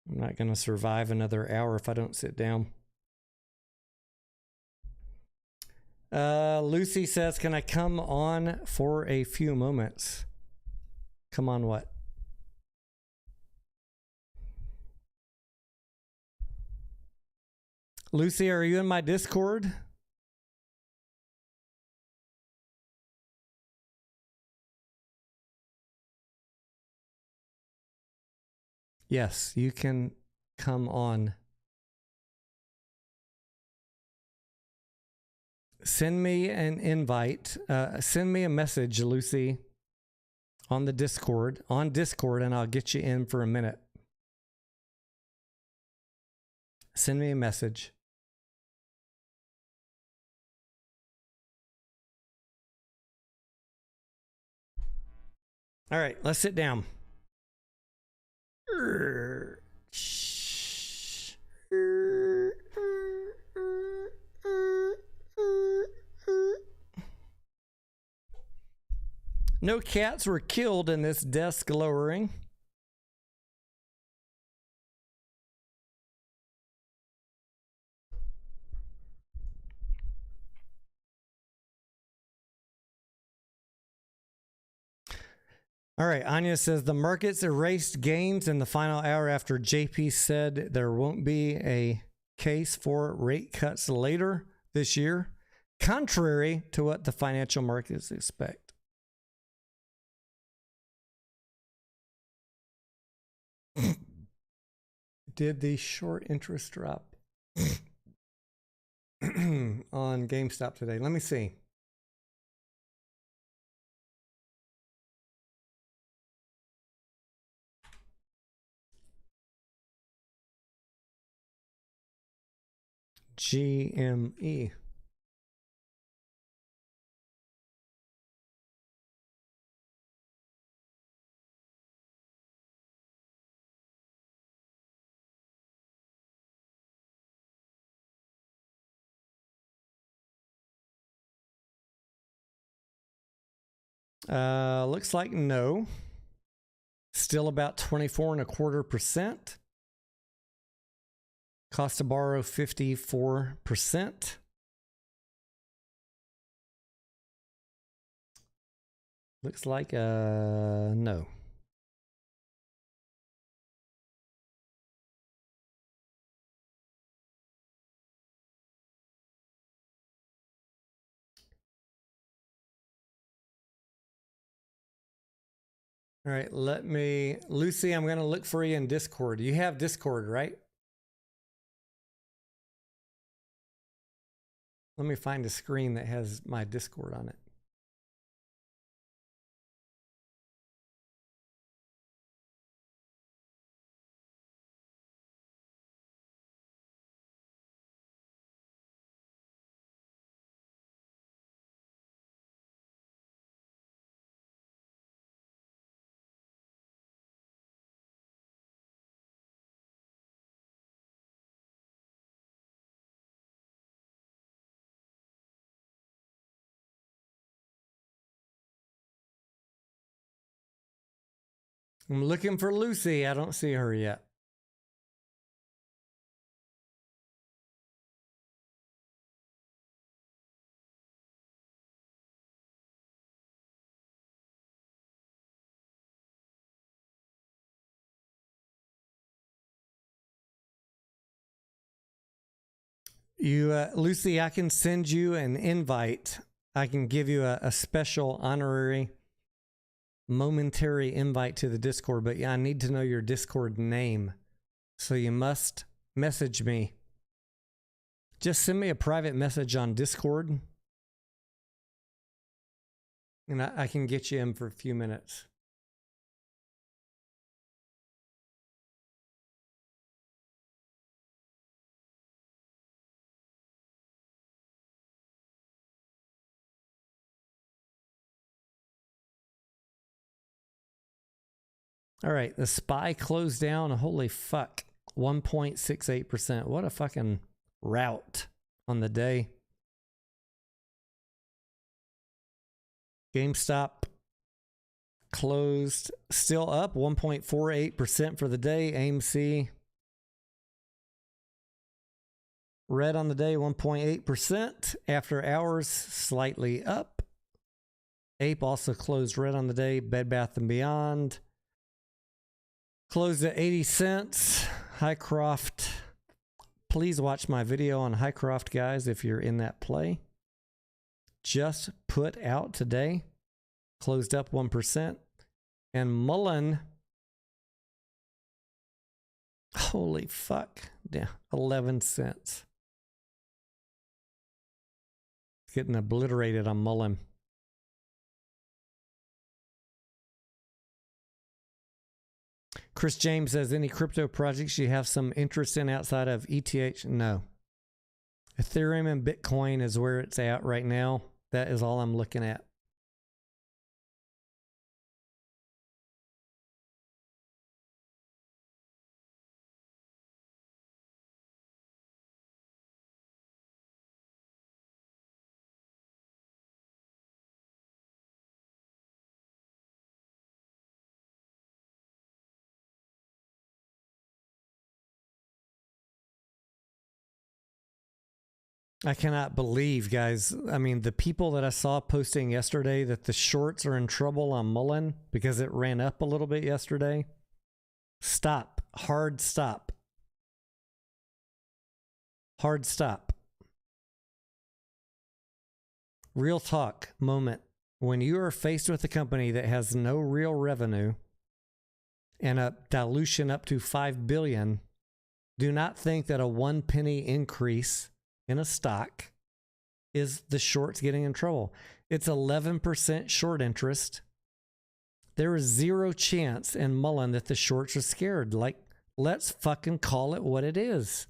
not going to survive another hour if I don't sit down. Lucy says, can I come on for a few moments? Come on what? Lucy, are you in my Discord? Yes, you can come on. Send me an invite. Send me a message, Lucy, on the Discord, and I'll get you in for a minute. Send me a message. All right, let's sit down. No cats were killed in this desk lowering. All right, Anya says the markets erased gains in the final hour after JP said there won't be a case for rate cuts later this year, contrary to what the financial markets expect. Did the short interest drop on GameStop today? Let me see. GME. Looks like no. Still about 24.25%. Cost to borrow 54%. Looks like no. All right, Lucy, I'm going to look for you in Discord. You have Discord, right? Let me find a screen that has my Discord on it. I'm looking for Lucy. I don't see her yet. Lucy, I can send you an invite. I can give you a special honorary momentary invite to the Discord, but yeah, I need to know your Discord name. So you must message me. Just send me a private message on Discord, and I can get you in for a few minutes. All right, the SPY closed down. Holy fuck. 1.68%. What a fucking rout on the day. GameStop closed still up 1.48% for the day. AMC red on the day 1.8%. After hours slightly up. Ape also closed red on the day. Bed Bath & Beyond closed at 80 cents. Highcroft. Please watch my video on Highcroft, guys, if you're in that play. Just put out today. Closed up 1%. And Mullen. Holy fuck. Yeah, 11 cents. Getting obliterated on Mullen. Chris James says, any crypto projects you have some interest in outside of ETH? No. Ethereum and Bitcoin is where it's at right now. That is all I'm looking at. I cannot believe, guys. I mean, the people that I saw posting yesterday that the shorts are in trouble on Mullen because it ran up a little bit yesterday. Stop. Hard stop. Hard stop. Real talk moment. When you are faced with a company that has no real revenue and a dilution up to $5 billion, do not think that a 1 penny increase in a stock is the shorts getting in trouble. It's 11% short interest. There is zero chance in Mullen that the shorts are scared. Like, let's fucking call it what it is.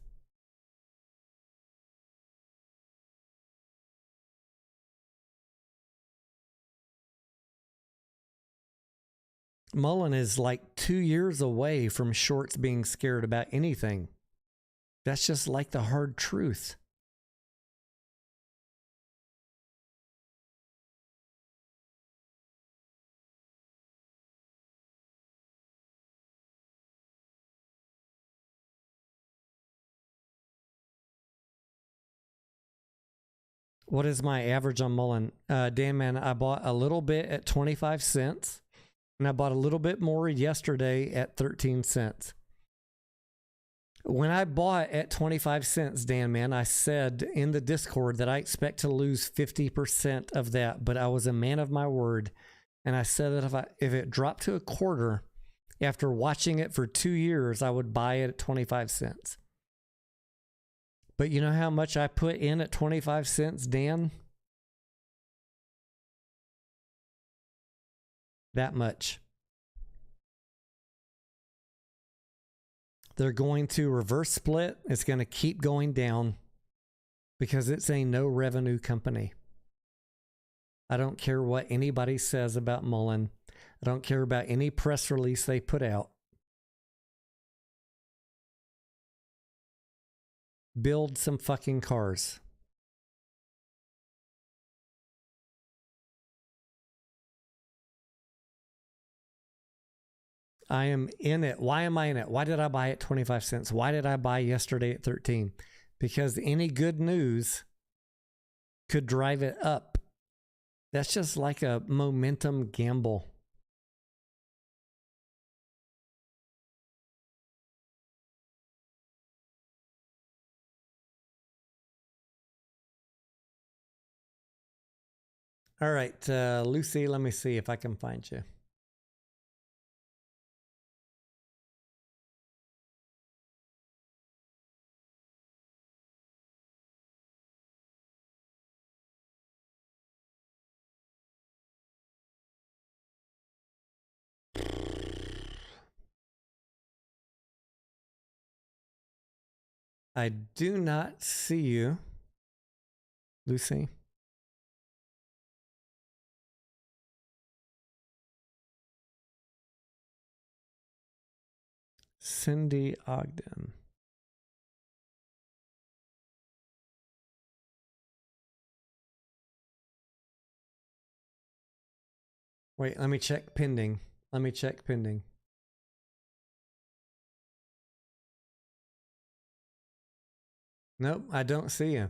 Mullen is like 2 years away from shorts being scared about anything. That's just like the hard truth. What is my average on Mullen? Dan, man, I bought a little bit at 25 cents, and I bought a little bit more yesterday at 13 cents. When I bought at 25 cents, Dan, man, I said in the Discord that I expect to lose 50% of that, but I was a man of my word, and I said that if it dropped to a quarter after watching it for 2 years, I would buy it at 25 cents. But you know how much I put in at 25 cents, Dan? That much. They're going to reverse split. It's going to keep going down because it's a no revenue company. I don't care what anybody says about Mullen. I don't care about any press release they put out. Build some fucking cars. I am in it. Why am I in it? Why did I buy at 25 cents? Why did I buy yesterday at 13? Because any good news could drive it up. That's just like a momentum gamble. All right, Lucy, let me see if I can find you. I do not see you, Lucy. Cindy Ogden. Wait, let me check pending. Let me check pending. Nope, I don't see you.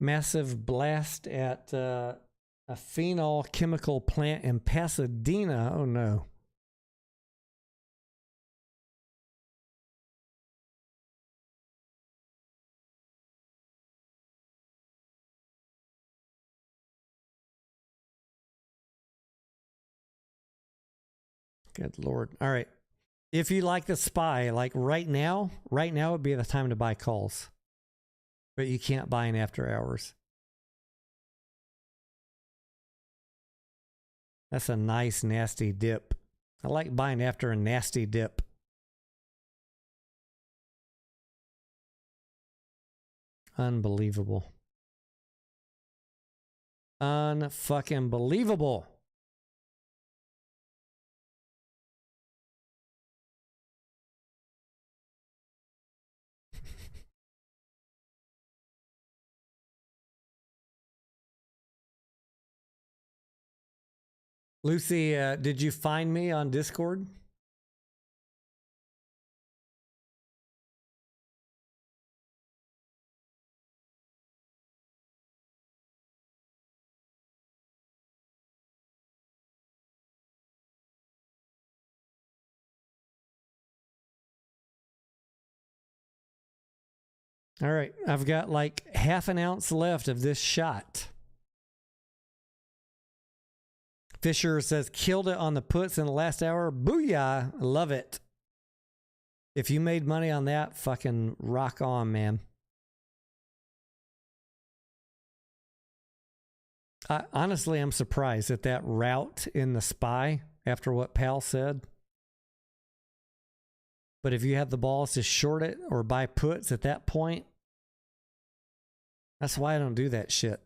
Massive blast at a phenol chemical plant in Pasadena. Oh no. Good Lord. All right. If you like the SPY, like right now would be the time to buy calls. But you can't buy in after hours. That's a nice, nasty dip. I like buying after a nasty dip. Unbelievable. Unfucking believable. Lucy, did you find me on Discord? All right, I've got like half an ounce left of this shot. Fisher says, killed it on the puts in the last hour. Booyah. Love it. If you made money on that, fucking rock on, man. Honestly, I'm surprised at that route in the SPY after what Powell said. But if you have the balls to short it or buy puts at that point, that's why I don't do that shit.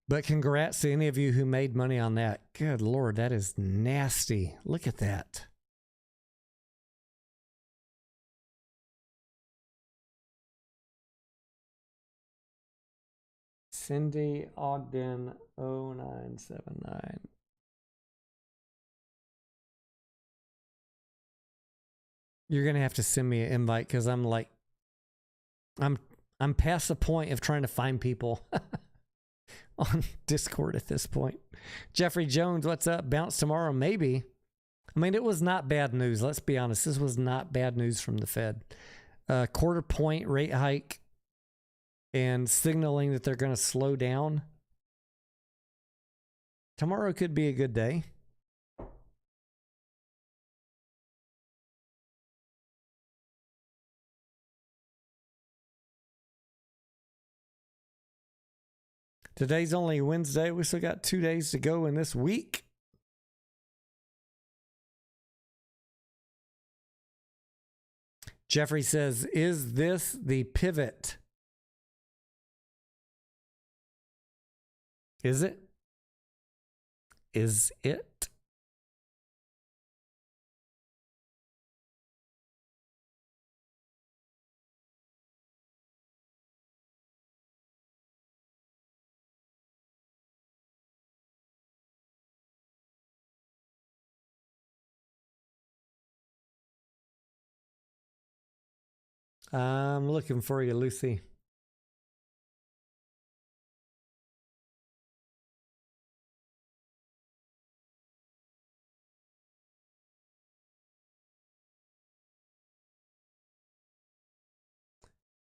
But congrats to any of you who made money on that. Good Lord, that is nasty. Look at that. Cindy Ogden 0979. You're going to have to send me an invite because I'm like, I'm past the point of trying to find people on Discord at this point. Jeffrey Jones, what's up? Bounce tomorrow? Maybe. I mean, it was not bad news. Let's be honest. This was not bad news from the Fed. Quarter point rate hike and signaling that they're going to slow down. Tomorrow could be a good day. Today's only Wednesday. We still got 2 days to go in this week. Jeffrey says, is this the pivot? Is it? is it. I'm looking for you, Lucy.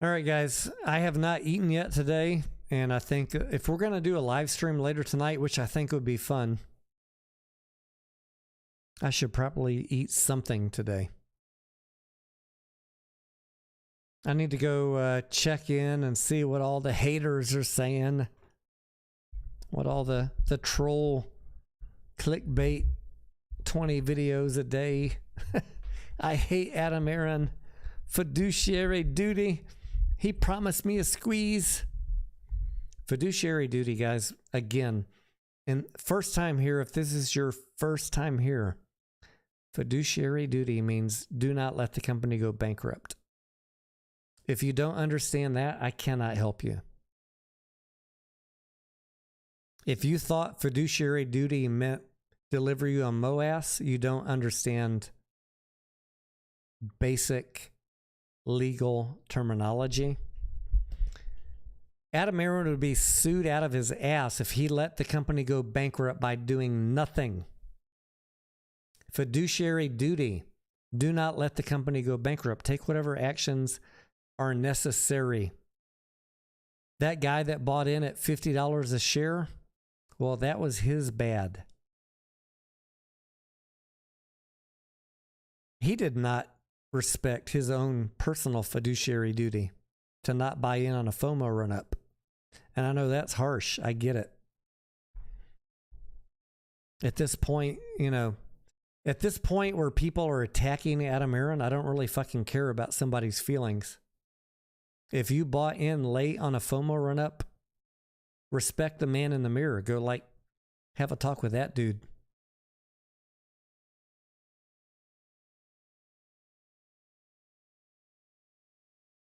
All right, guys, I have not eaten yet today, and I think if we're going to do a live stream later tonight, which I think would be fun, I should probably eat something today. I need to go check in and see what all the haters are saying, what all the troll clickbait 20 videos a day. I hate Adam Aaron. Fiduciary duty. He promised me a squeeze. Fiduciary duty, guys, again, and first time here, if this is your first time here, fiduciary duty means do not let the company go bankrupt. If you don't understand that, I cannot help you. If you thought fiduciary duty meant deliver you a MOAS, you don't understand basic legal terminology. Adam Aaron would be sued out of his ass if he let the company go bankrupt by doing nothing. Fiduciary duty. Do not let the company go bankrupt. Take whatever actions are necessary. That guy that bought in at $50 a share, well, that was his bad. He did not respect his own personal fiduciary duty to not buy in on a FOMO run-up. And I know that's harsh. I get it. At this point, at this point where people are attacking Adam Aaron, I don't really fucking care about somebody's feelings. If you bought in late on a FOMO run-up, respect the man in the mirror. Go have a talk with that dude.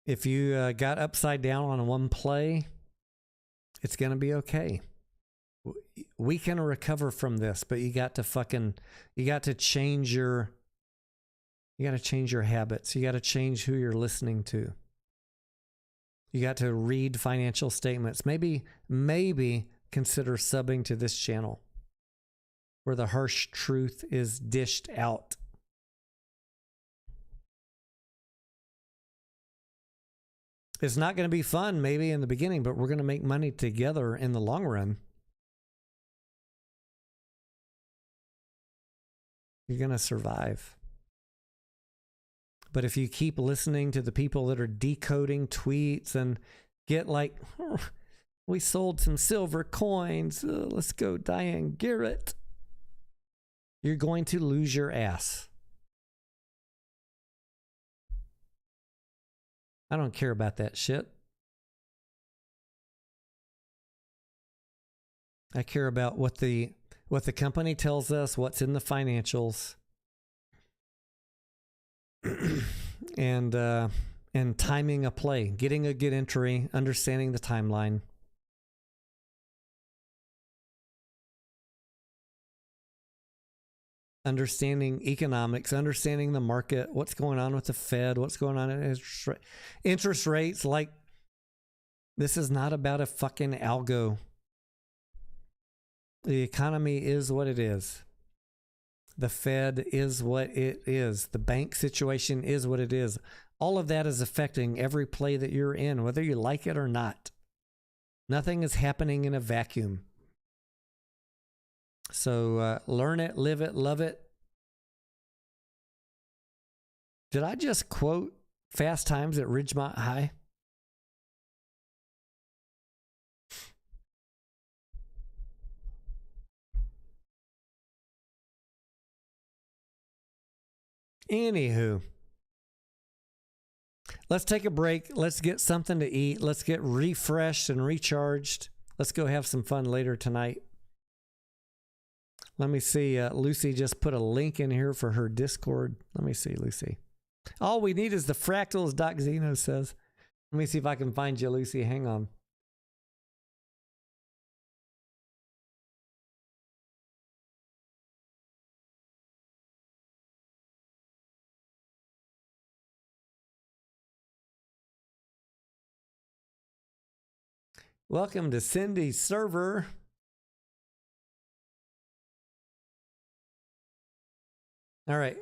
If you got upside down on one play, it's going to be okay. We can recover from this, but you got to change your habits. You got to change who you're listening to. You got to read financial statements. Maybe consider subbing to this channel where the harsh truth is dished out. It's not going to be fun maybe in the beginning, but we're going to make money together in the long run. You're going to survive. But if you keep listening to the people that are decoding tweets and get we sold some silver coins, let's go Diane Garrett, you're going to lose your ass. I don't care about that shit. I care about what the company tells us, what's in the financials, and timing a play, getting a good entry, understanding the timeline. Understanding economics, understanding the market, what's going on with the Fed, what's going on in interest rates. This is not about a fucking algo. The economy is what it is. The Fed is what it is. The bank situation is what it is. All of that is affecting every play that you're in, whether you like it or not. Nothing is happening in a vacuum. So learn it, live it, love it. Did I just quote Fast Times at Ridgemont High? Anywho, let's take a break. Let's get something to eat. Let's get refreshed and recharged. Let's go have some fun later tonight. Let me see. Lucy just put a link in here for her Discord. Let me see, Lucy. All we need is the fractals, Doc Zeno says. Let me see if I can find you, Lucy. Hang on. Welcome to Cindy's server. All right.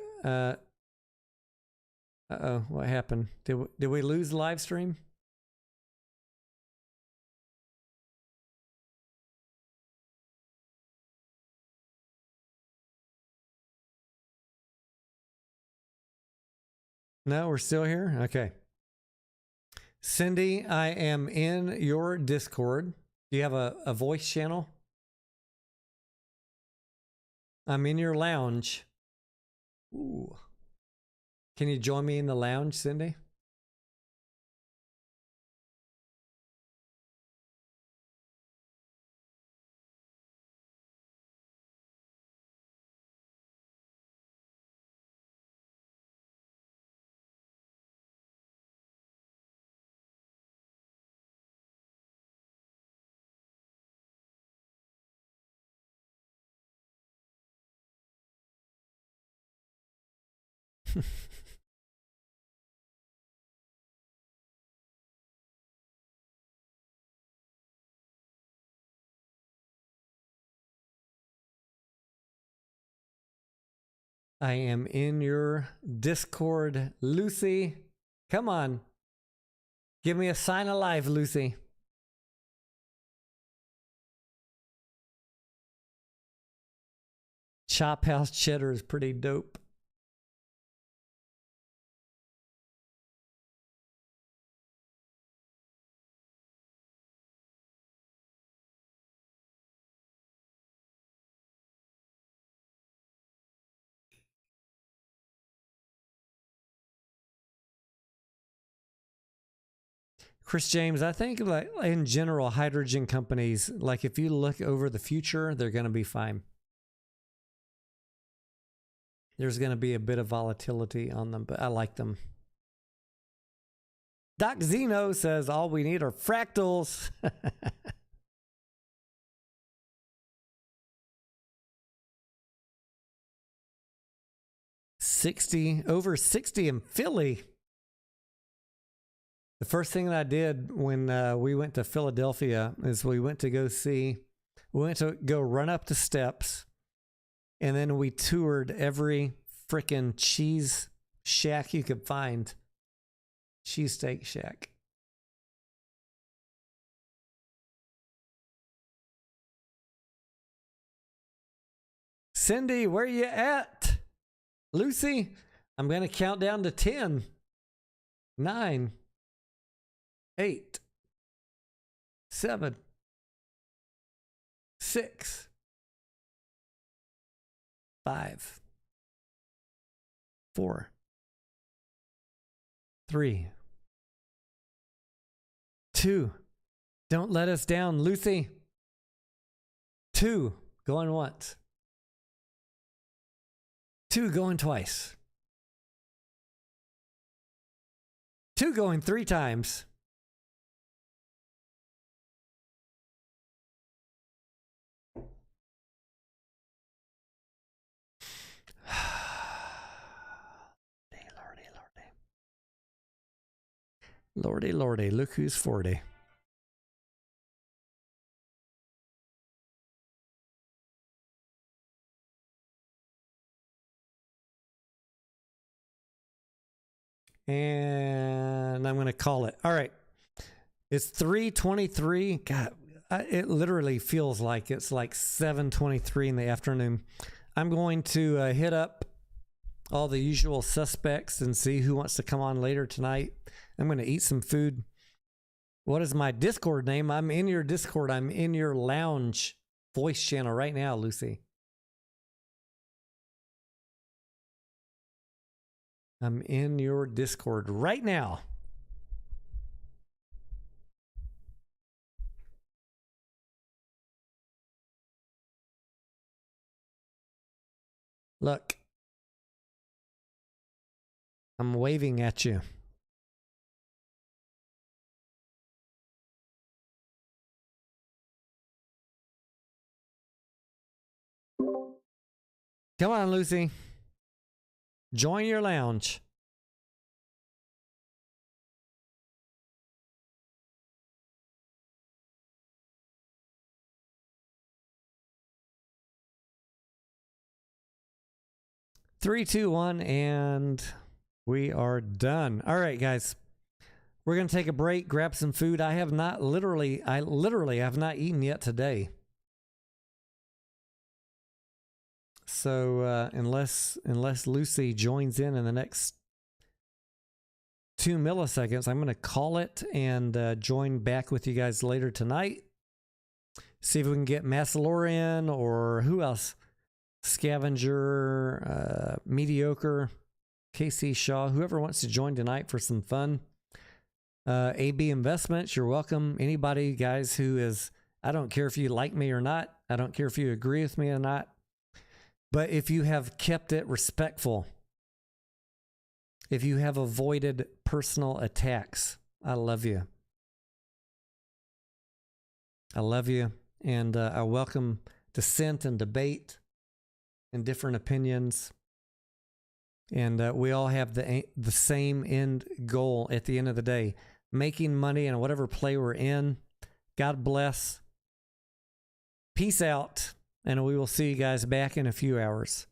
Uh-oh, what happened? Did we lose the live stream? No, we're still here? Okay. Cindy, I am in your Discord. Do you have a voice channel? I'm in your lounge. Ooh. Can you join me in the lounge, Cindy? I am in your Discord, Lucy. Come on. Give me a sign of life, Lucy. Chop House Cheddar is pretty dope. Chris James, I think like in general, hydrogen companies, like if you look over the future, they're going to be fine. There's going to be a bit of volatility on them, but I like them. Doc Zeno says all we need are fractals. Over 60 in Philly. The first thing that I did when we went to Philadelphia is we went to go run up the steps, and then we toured every frickin' cheese shack you could find. Cheesesteak shack. Cindy, where you at? Lucy, I'm going to count down to 10, 9, 8, 7, 6, 5, 4, 3, 2. Don't let us down, Lucy. 2, going once. 2, going twice. 2, going 3 times. Lordy, lordy, look who's 40. And I'm going to call it. All right. It's 3:23. God, it literally feels like it's like 7:23 in the afternoon. I'm going to hit up all the usual suspects and see who wants to come on later tonight. I'm going to eat some food. What is my Discord name? I'm in your Discord. I'm in your lounge voice channel right now, Lucy. I'm in your Discord right now. Look. I'm waving at you. Come on, Lucy. Join your lounge. Three, two, one, and we are done. All right, guys. We're going to take a break, grab some food. I literally have not eaten yet today. So unless Lucy joins in the next 2 milliseconds, I'm going to call it and join back with you guys later tonight. See if we can get Massalor in, or who else? Scavenger, Mediocre, KC Shaw, whoever wants to join tonight for some fun. AB Investments, you're welcome. Anybody, guys, who is, I don't care if you like me or not. I don't care if you agree with me or not. But if you have kept it respectful, if you have avoided personal attacks, I love you. I love you. And I welcome dissent and debate and different opinions. And we all have the same end goal at the end of the day, making money in whatever play we're in. God bless. Peace out. And we will see you guys back in a few hours.